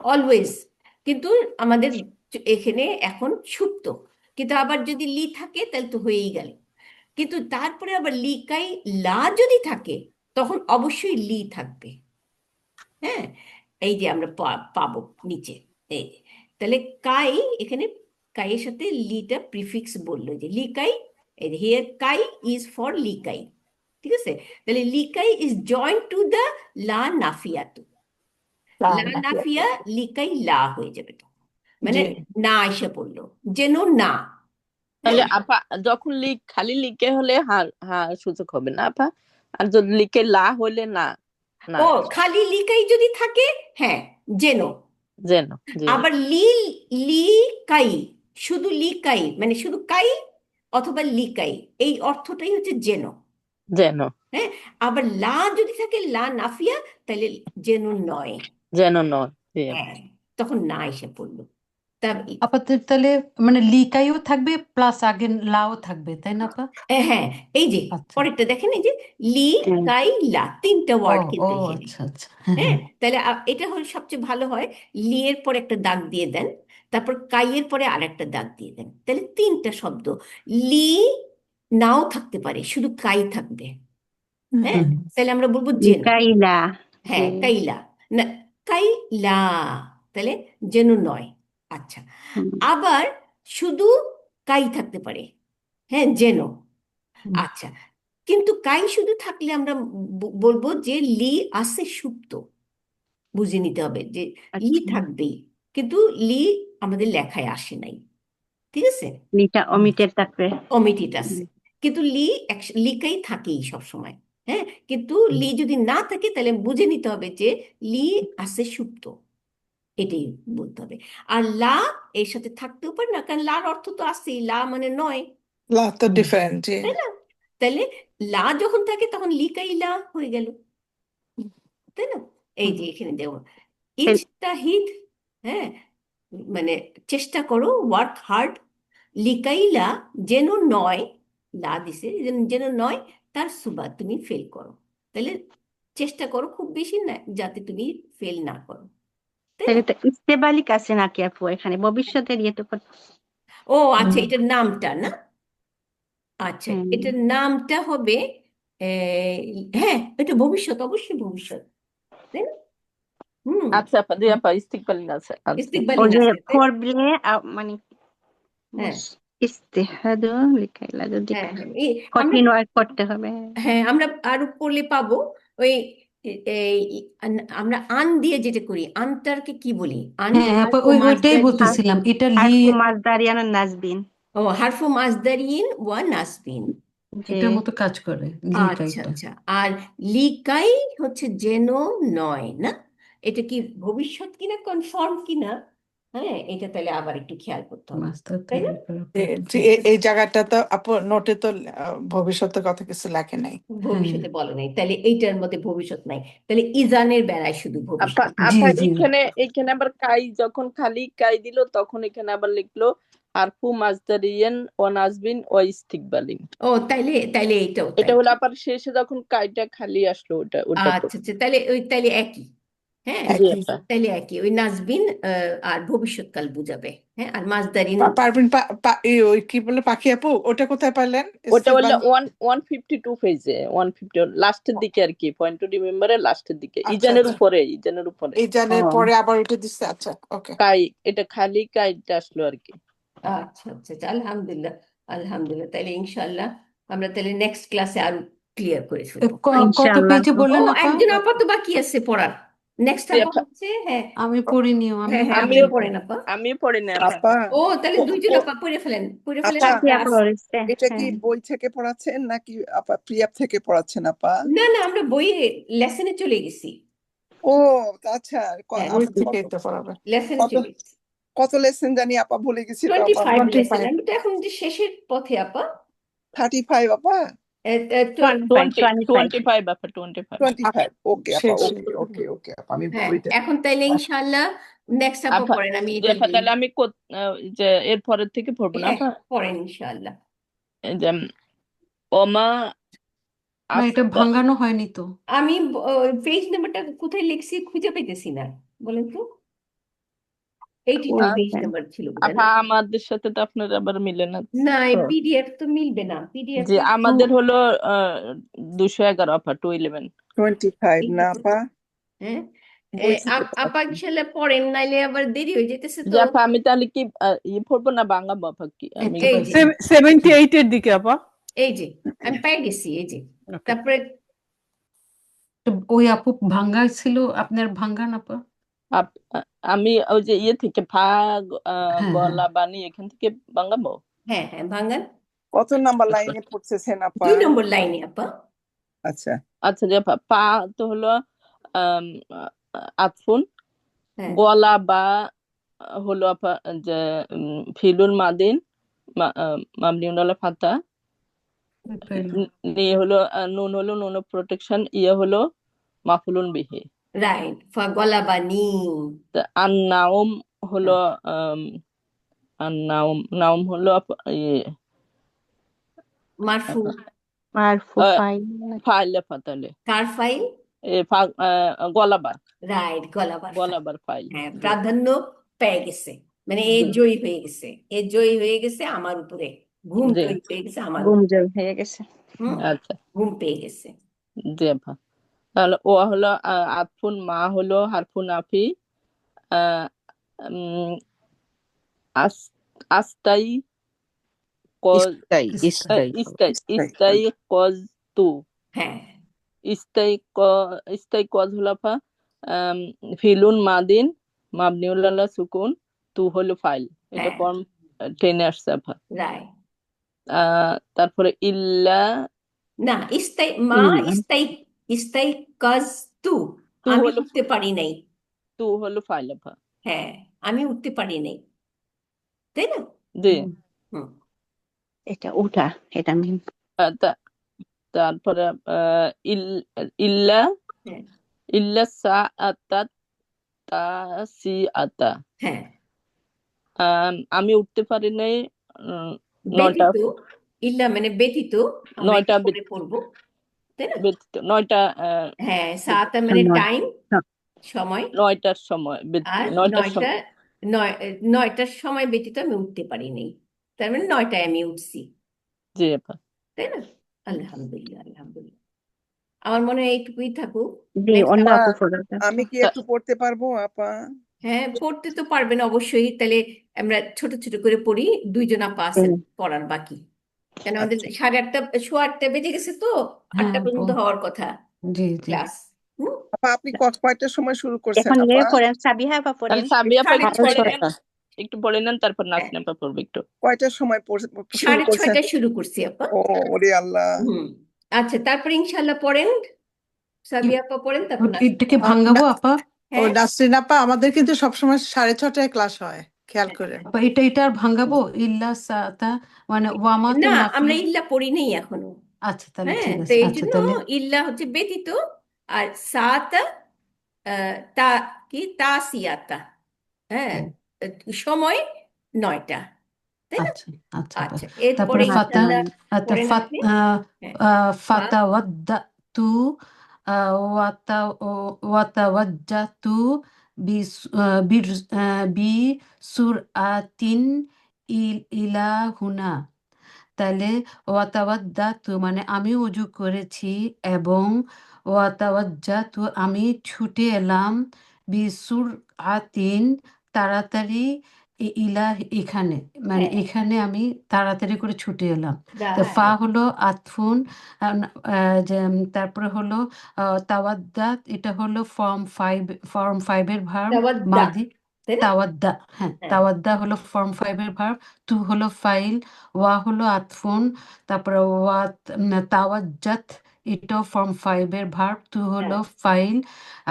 অলওয়েজ। কিন্তু আমাদের এখানে এখন সুপ্ত, কিন্তু আবার যদি লি থাকে তাহলে তো হয়েই গেল। কিন্তু তারপরে আবার লিকাই লা যদি থাকে তখন অবশ্যই লি থাকবে। হ্যাঁ, এই যে আমরা পাবো নিচে, এই যে। তাহলে কাই, এখানে কাইয়ের সাথে লিটা প্রিফিক্স বললো যে লিকাই, এই যে হিয়ার কাই ইজ ফর লিকাই। ঠিক আছে, তাহলে লিকাই ইজ জয়েন্ট টু দ্য লা নাফিয়াতু। লা লা নাফিয়া। নাফিয়া লিকাই লা হয়ে যাবে তখন, মানে জি না এসে পড়লো, যেন না। তাহলে হ্যাঁ, আপা যখন খালি লিকে হলে হ্যাঁ সূচক হবে না আপা, আর যদি লিকে লা হলে না, না ও খালি লিকাই যদি থাকে, হ্যাঁ, যেন। যেন। জি আবার লি, লি কাই, শুধু লিকাই মানে শুধু কাই অথবা লিকাই, এই অর্থটাই হচ্ছে যেন। যেন, হ্যাঁ, আবার লা যদি থাকে লা নাফিয়া, তাহলে যেন নয়। যেন নয়। জি আপা। হ্যাঁ, তখন না এসে পড়লো। তা আপাতত তাহলে মানে লিকাইও থাকবে প্লাস আগে লাও থাকবে, তাই না আপা? হ্যাঁ, এই যে আচ্ছা। পরেরটা দেখেন, এই যে লি হ্যাঁ। কাই লা, তিনটা ও ওয়ার্ড ও কিন্তু এখানে। আচ্ছা আচ্ছা, হ্যাঁ হ্যাঁ, হ্যাঁ। তাহলে এটা হলো সবচেয়ে ভালো হয়, লি এর পরে একটা দাগ দিয়ে দেন, তারপর কাইয়ের পরে আরেকটা দাগ দিয়ে দেন, তাহলে তিনটা শব্দ। লি নাও থাকতে পারে, শুধু কাই থাকবে। হ্যাঁ, হুম তাহলে আমরা বলবো যেন। কাইলা। হ্যাঁ, জি। কাইলা, না কাইলা, তাহলে যেন নয়। আচ্ছা, হুম। আবার শুধু কাই থাকতে পারে, হ্যাঁ, যেন। হুম। আচ্ছা, কিন্তু কাই শুধু থাকলে আমরা বলবো যে লি আছে সুপ্ত, বুঝে নিতে হবে যে লি আচ্ছা, থাকবেই, কিন্তু লি আমাদের লেখায় আসে নাই। ঠিক আছে, লিটা অমিটেড থাকবে। অমিটেড হুম। আছে, কিন্তু লি লিকাই থাকেই সব সময়। হ্যাঁ, কিন্তু হুম। লি যদি না থাকে তাহলে বুঝে নিতে হবে যে লি আছে সুপ্ত, এটাই বলতে হবে। আর লা এর সাথে থাকতেও পারে না, কারণ লার অর্থ তো আছেই, লা মানে নয়, লা তো হুম। ডিফারেন্ট। জি তাই না? তাহলে লা যখন থাকে তখন লিকাই লা হয়ে গেল, তাই না? এই হুম। যে এখানে দেওয়া এই- ইজতাহিদ, হ্যাঁ, মানে চেষ্টা করো, ওয়ার্ক হার্ড, লিকাইলা যেন নয়, লা দিছে যেন নয়, তার সুবা তুমি ফেল করো। তাহলে চেষ্টা করো খুব বেশি না, যাতে তুমি ফেল না করো, তাই না? তাহলে তো ইস্তেবালিক আছে নাকি আপু এখানে ভবিষ্যতের ইয়ে তো ও আচ্ছা, হুম। এটার নামটা না? আচ্ছা, হুম। এটার নামটা হবে হ্যাঁ, এটা ভবিষ্যৎ, অবশ্যই ভবিষ্যৎ, তাই না? হুম, আচ্ছা আপা, জি আপা, ইস্তিকবালিন আছে। আচ্ছা ইস্তিকবালিন ওই যে আছে, তাই না? পড়লে মানে হ্যাঁ ইস্তেহাদু লিখাইলা যদি হ্যাঁ হ্যাঁ, আমরা, কঠিন ওয়ার্ক করতে হবে। হ্যাঁ আমরা আরো পড়লে পাবো। ওই এই আমরা আন দিয়ে যেটা করি, আনটাকে কি বলি? আন হ্যাঁ আপা, হারফু ওইটাই মাজদারি, বলতেছিলাম, এটা লি, হারফু মাজদারিয়ান নাজবিন। ও হারফু মাজদারিন ওয়া নাসবিন। যে এটার মতো কাজ করে আচ্ছা লিকাইটা। আচ্ছা, আর লিকাই হচ্ছে যেন নয় না, এটা কি ভবিষ্যৎ কিনা, কনফার্ম কিনা? হ্যাঁ, এটা তাহলে আবার একটু খেয়াল করতে হবে, মাস্টার তাই না? তৈরি করা জি, জি, practice। এই জায়গাটা তো আপু নোটে তো ভবিষ্যতের কথা কিছু লেখে নাই। হ্যাঁ ভবিষ্যতে বলে নাই, তাহলে এইটার মধ্যে ভবিষ্যৎ নাই, তাহলে ইজানের বেলায় শুধু আপা, ভবিষ্যৎ। জি আপা জি। এখানে আবার কাই যখন খালি কাই দিল তখন এখানে আবার লিখলো হারফু মাজদারিয়ান ও নাজবিন ও ইস্তিকবালিন। ও তাইলে তাইলে এইটাও তাই। এটা হলো আবার শেষে যখন কাইটা খালি আসলো ওটা তো। আচ্ছা আচ্ছা, তাহলে ওই তাইলে একই। হ্যাঁ, জি একই। আপা। তাইলে একই, ওই নাজবিন আর ভবিষ্যৎকাল বুঝাবে। হ্যাঁ, আর মাজদারিন। পারবেন ওই কি বলে পাখি আপু, ওটা কোথায় পাইলেন? ওটা হলো ইস্তেকবাল। 152 পেজে, 150 লাস্টের দিকে আর কি, পয়েন্ট টু রিমেম্বারের লাস্টের দিকে, আচ্ছা ইজানের আচ্ছা, উপরে, ইজানের উপরে এই জানে ও পরে আবার ওইটা দিচ্ছে। আচ্ছা ওকে। কাই, এটা খালি কাইটা আসলো আর কি। আচ্ছা আচ্ছা আচ্ছা, আলহামদুলিল্লাহ, আলহামদুলিল্লাহ, তাহলে ইনশাআল্লাহ আমরা তাহলে নেক্সট ক্লাসে আরো ক্লিয়ার করে ফেলবো। কত ইনশাআল্লাহ পেজে আপু। ও বললেন আপা? একজন আপা তো বাকি আছে পড়ার, নেক্সট জি আপা আপা, হচ্ছে, হ্যাঁ। আমি পড়িনিও, আমি হ্যাঁ হ্যাঁ, আমি আপনিও পড়েন আপা। আমি পড়ি না আপা। আপা ও তাহলে ও- দুইজন ও- আপা পড়ে ফেলেন, পড়ে ফেলেন আপা আমরা আপু রয়েছে। এটা কি হ্যাঁ। বই থেকে পড়াচ্ছেন নাকি আপা প্রিয়াপ থেকে পড়াচ্ছেন আপা? না না, আমরা বইয়ে লেসনে চলে গেছি। ও আচ্ছা, হ্যাঁ, বই আপা থেকে কত তো পড়াবে। লেসনে কত চলে গেছি। কত লেসন জানি আপা, ভুলে গেছি তো আপা। 25 লেসন, 25। আমি তো এখন যে শেষের পথে আপা। 35 আপা? 25 25 আপা, 25। 25 ওকে আপা, শেষ। ওকে ওকে ওকে আপা, আমি হ্যাঁ, বইটা এখন তাইলে ইনশাআল্লাহ নেক্সট আপা আপা পড়েন, আমি জি এটা আপা, দিই। তাহলে আমি যে এর পরের থেকে পড়বো না হ্যাঁ, আপা। পড়েন ইনশাআল্লাহ। এই যে ওমা না, এটা আস্তা ভাঙানো হয়নি তো। আমি পেজ নাম্বারটা কোথায় লিখছি খুঁজে পেতেছি না, বলেন তো। 82 পেজ বুঝছেন নাম্বার ছিল বোধহয় আপা না? আমাদের সাথে তো আপনার আবার মিলে না না, তো। পিডিএফ তো মিলবে না, পিডিএফ যে এ আমাদের হলো 211 আপা 211। 25 না আপা, হ্যাঁ। বইতে তো আপা পাচ্ছি। ইনশাল্লাহ পড়েন, নাইলে আবার দেরি হয়ে যেতেছে যে তো। আপা আমি তাহলে কি পড়বো না বাংলাবো আপা, কি এই আমি তো এই পাইছি। যে 78 এর দিকে আপা। এই যে আমি পেয়ে গেছি, এই যে। ওকে। তারপরে তো ওই আপু ভাঙ্গা ছিল, আপনার ভাঙ্গা না আপা? আমি ওই যে ইয়ে থেকে হ্যাঁ গলা বানি এখান থেকে বাংলাবো। হ্যাঁ হ্যাঁ, ভাঙ্গান। কত নাম্বার লাইনে পড়তেছেন আপা? 2 নম্বর লাইনে আপা। আচ্ছা, আচ্ছা যে আপা পা তো হলো আম, আতফুন, হ্যাঁ গলা বা হলো আপা যে ফিলুল মাদিন মামনিউন আলা ফাতা, পাইলাম। নিয়ে হলো নুন হলো নুন প্রোটেকশন, ইয়ে হলো মাফুলুন বিহি। রাইট, গলাবানি। আন্নাউম হলো নাউম হলো ইয়ে মারফু। মারফু আহ, ফাইল ফাইলে ফাতালে কার ফাইল? গলাবার রাইট, গলাবার ফাইল। গলাবার ফাইল। হ্যাঁ, জি প্রাধান্য পেয়ে গেছে, মানে এ জি জয়ী হয়ে গেছে, এ জয়ী হয়ে গেছে আমার উপরে, ঘুম জি জয়ী হয়ে গেছে আমার গুম উপরে। জয় হয়ে গেছে। হুম, আচ্ছা ঘুম পেয়ে গেছে। জি আপা। তাহলে ও হলো আতফুন, মা হলো হারফুন আফি, আহ, উম, আস- আস্তাই কজ ইস্তাই ইস্তাই। ইস্তাই ইস্তাই ইস্তাই। ইস্তাই কজ তু, হ্যাঁ ইস্তাই কজ হলো আপা ফিলুন মাদিন মাবনিউল আলা সুকুন, তু হলো ফাইল, এটা হ্যাঁ, ফর্ম 10 এ আসছে আপা। রাইট। তারপরে ইল্লা না, ইস্তাই মা, ইল্লা ইস্তাই, ইস্তাই কাজ তু, তু আমি হলো উঠতে পারি নাই। ফাইল আপা। হ্যাঁ, আমি উঠতে পারি নাই, তাই না? জি হুম। হুম, এটা উঠা, এটা মিন তারপরে ইল্লা হ্যাঁ ইল্লা সাআতা তাসিআতা, হ্যাঁ, আমি উঠতে পারি নাই উম, 9টা ব্যতীত। ইল্লা মানে ব্যতীত, আমরা একটু 9টা পরে পড়বো, তাই না? ব্যতীত 9টা হ্যাঁ, সাত মানে নয় টাইম, সময়। 9টার সময় আর 9টার সময়। নয় 9টার সময় ব্যতীত আমি উঠতে পারি নাই, তার মানে 9টায় আমি উঠছি, জি আপা। তাই না? আলহামদুলিল্লাহ, আলহামদুলিল্লাহ। আমার মনে হয় এইটুকুই থাকুক। জি, নেক্সট অন্য আপা, আপু পড়াটা। আমি কি একটু পড়তে পারবো আপা? হ্যাঁ, পড়তে তো পারবেন অবশ্যই, তাহলে আমরা ছোট ছোট করে পড়ি, 2 জন আপা আছেন পড়ার বাকি, কেন আমাদের আচ্ছা 8:30, 8:15 বেজে গেছে তো, হ্যাঁ 8টা আপু, পর্যন্ত হওয়ার কথা জি জি। ক্লাস। হুম, আপা, আপনি কয়টার সময় শুরু করছেন এখন আপা? পড়েন, সাবিহা আপা তাহলে পড়েন। সাবিয়া আপা একটু পড়ে নেন, 6:30 একটু পড়ে নেন, তারপর হ্যাঁ, নাসরিন আপা পড়বে একটু। কয়টার সময় শুরু করছেন? 6:30 শুরু করছি আপা। ও ওরে আল্লাহ। হুম, আচ্ছা, তারপর ইনশাল্লাহ পড়েন, সাবিয়া আপা পড়েন, তারপর এটাকে আহ, ভাঙ্গাবো না- আপা? ও হ্যাঁ, নাসরিন আপা, আমাদের কিন্তু সবসময় 6:30টায় ক্লাস হয়, খেয়াল করেন। আপা এটা আর ভাঙ্গাবো? ইল্লা সাতা মানে ওয়ামা তো না, নাফি। আমরা ইল্লা পড়ি নেই এখনো। আচ্ছা তাহলে হ্যাঁ, ঠিক তো আছে, এই আচ্ছা জন্য তাহলে ইল্লা হচ্ছে ব্যতীত, আর সাত তা কি তাসিয়াতা, হ্যাঁ, হুম, সময় 9টা, তাই না? আচ্ছা আচ্ছা আপা। আচ্ছা, এরপরে তারপরে ফাতা, ইনশাল্লাহ আচ্ছা পড়েন আপনি। হ্যাঁ, ফা- ফাতা ওয়াদ্দা তু ওয়াতা ওয়াতাওয়াজ্জা তু বিস বির বি সুর আতিন ইলা হুনা। তাহলে ওয়াতাওয়াদ্দাতু মানে আমি অজু করেছি, এবং ওয়াতাওয়াজ্জাতু আমি ছুটে এলাম, বিসুর আতিন তাড়াতাড়ি, ইলা এখানে, মানে হ্যাঁ, এখানে আমি তাড়াতাড়ি করে ছুটে এলাম। তো ফা রাইট, হলো আতফুন, তারপরে হলো তাওয়াদ্দাত, এটা হলো ফর্ম 5 এর ভার্ব তাওয়াদ্দা, মাদি। তাই না? তাওয়াদ্দা, হ্যাঁ হ্যাঁ, তাওয়াদ্দা হলো ফর্ম 5-এর ভার্ব, তু হলো ফাইল, ওয়া হলো আতফুন, তারপরে তাওয়াজ্জাত, এটাও ফর্ম 5-এর ভার্ব, তু হলো হ্যাঁ, ফাইল,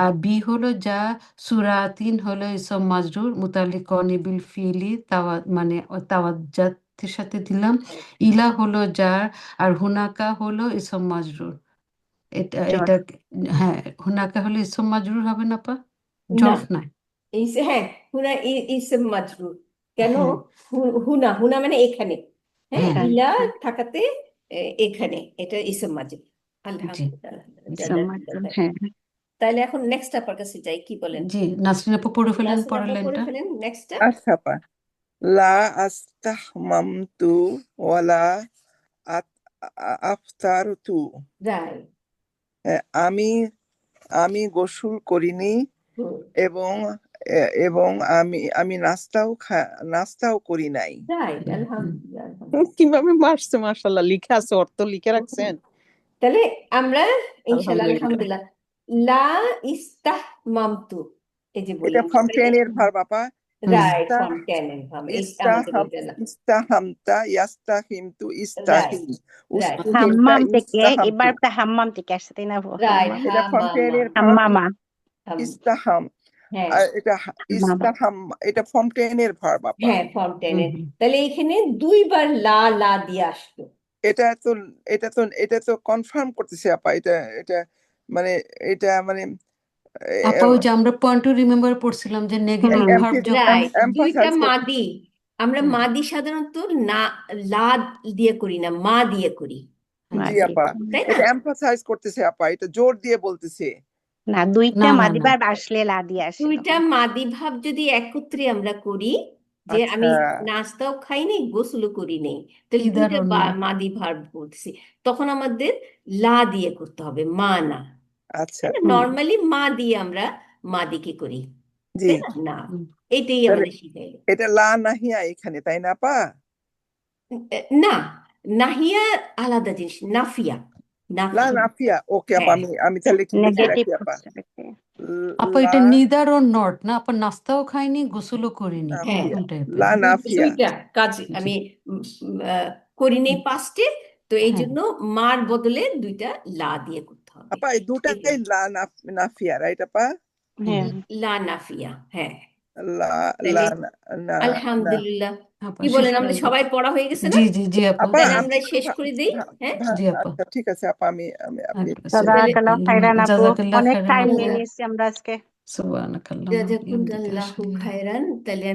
আর বি হলো যা, সুরাতিন হলো ইসম মাজরুর মুতাল্লিকুন বিল ফিলি, মানে তাওয়াজ্জাতের সাথে দিলাম, ইলা হলো যার, আর হুনাকা হলো ইসম মাজরুর। এটা জ্বর। এটা হ্যাঁ, হুনাকা হলো ইসম মাজরুর হবে না পা? না, জরফ নয়। হ্যাঁ, হুনা ইসম মাজরুর, কেন? হ্যাঁ হুনা, হুনা মানে এখানে, হ্যাঁ, হ্যাঁ ইলা হ্যাঁ, থাকাতে এখানে এটা ইসম মাজরুর। আলহামদুলিল্লাহ আলহামদুলিল্লাহ, জাযাকাল্লাহ সম্মানিত, খাইর। হ্যাঁ। তাহলে এখন নেক্সট আপার কাছে যাই, কি বলেন? জি নাসরিন আপু পড়ে ফেলেন নাসরিন পরের আপা পড়ে লাইনটা। ফেলেন নেক্সটটা। আচ্ছা আপা, লা আস্তাহমামতু ওয়ালা আফতারতু। রাইট। আমি আমি গোসল করিনি এবং এবং আমি নাস্তাও করি নাই। রাইট, আলহামদুলিল্লাহ আলহামদুলিল্লাহ। কিভাবে মারছে, মাশাআল্লাহ, লিখে আছে, অর্থ লিখে রাখছেন। তাহলে আমরা ইনশাআল্লাহ আলহামদুলিল্লাহ। আলহামদুলিল্লাহ লা ইস্তাহমামতু, এই যে এটা বললাম ফর্ম তাই না? 10 এর ভার্ব আপা। রাইট, ফর্ম 10 এর ভাবে আমাদের এটা না। ইস্তাহামতা ইয়াস্তাহিমতু রাইট ইস্তাহিম রাইট উস্তুহিমতা হাম্মাম থেকে, এই ইস্তাহামতু। বারটা হাম্মাম থেকে আসছে, তাই না আপু? রাইট, হাম্মাম, এটা ফর্ম 10 এর ভার্ব। হাম্মামা, ইস্তাহাম, হ্যাঁ আর এটা হাম্মামা। ইস্তাহাম, এটা ফর্ম 10 এর ভার্ব আপা। হ্যাঁ ফর্ম 10 এর। তাহলে এখানে দুইবার লা দিয়ে আসলো। এটা তো এটা তো কনফার্ম করতেছে আপা। এটা এটা মানে এটা মানে আপা ওই যে আমরা পয়েন্ট টু রিমেম্বার পড়ছিলাম যে নেগেটিভ ভার্ব যখন রাইট, দুইটা এমফাসাইজ মাদি। আমরা মাদি সাধারণত না লা দিয়ে করি না, মা দিয়ে করি, জি মাদি। আপা, তাই না? এটা এমফাসাইজ করতেছে আপা, এটা জোর দিয়ে বলতেছে। না, দুইটা না না মাদি না ভার্ব আসলে লা দিয়ে আসে দুইটা তখন। মাদি ভাব যদি একত্রে আমরা করি, যে আমি আচ্ছা নাস্তাও খাইনি গোসলও করি নেই, তাহলে ইদার দুইটা অন্য মাদি ভার্ব বলতেছি, তখন আমাদের লা দিয়ে করতে হবে, মা না। আচ্ছা নর্মালি মা দিয়ে আমরা মাদিকে করি, জি। তাই না? না, এটাই তাহলে আমাদের শিখাইলো। এটা লা নাহিয়া এখানে, তাই না আপা? না, নাহিয়া আলাদা জিনিস, নাফিয়া। লা নাফিয়া, নাফিয়া, ওকে আপা, হ্যাঁ আমি তাহলে একটু লিখে নেগেটিভ রাখি আপা। আপা লা এটা নিদার ও নট না আপা, নাস্তাও খাইনি গোসলও করিনি হ্যাঁ, নাফিয়া, এরকম টাইপের। লা নাফিয়া। দুইটা কাজ জি আমি করি নেই পাস্টে, তো এই হ্যাঁ জন্য মার বদলে দুইটা লা দিয়ে করতে হবে। আপা এই দুটাই এটাই। লা নাফিয়া, রাইট আপা? হ্যাঁ। লা নাফিয়া, হ্যাঁ। লা তাহলে না না না। আলহামদুলিল্লাহ, আপা কি শেষ বলেন, করে আমাদের দিই। সবাই পড়া হয়ে গেছে না? জি জি জি আপা। আপা তাহলে আমি আমরা একটু শেষ করে দিই। হ্যাঁ, জি আপা। আচ্ছা ঠিক আছে আপা, আপনি আচ্ছা, তাহলে জাযাকাল্লাহ খাইরান আপু, জাযাকাল্লাহ অনেক খাইরান টাইম আপু। নিয়ে নিয়েছি আমরা আজকে। সুবহানাকাল্লাহ জাযাকুমুল্লাহু খায়রান। তাহলে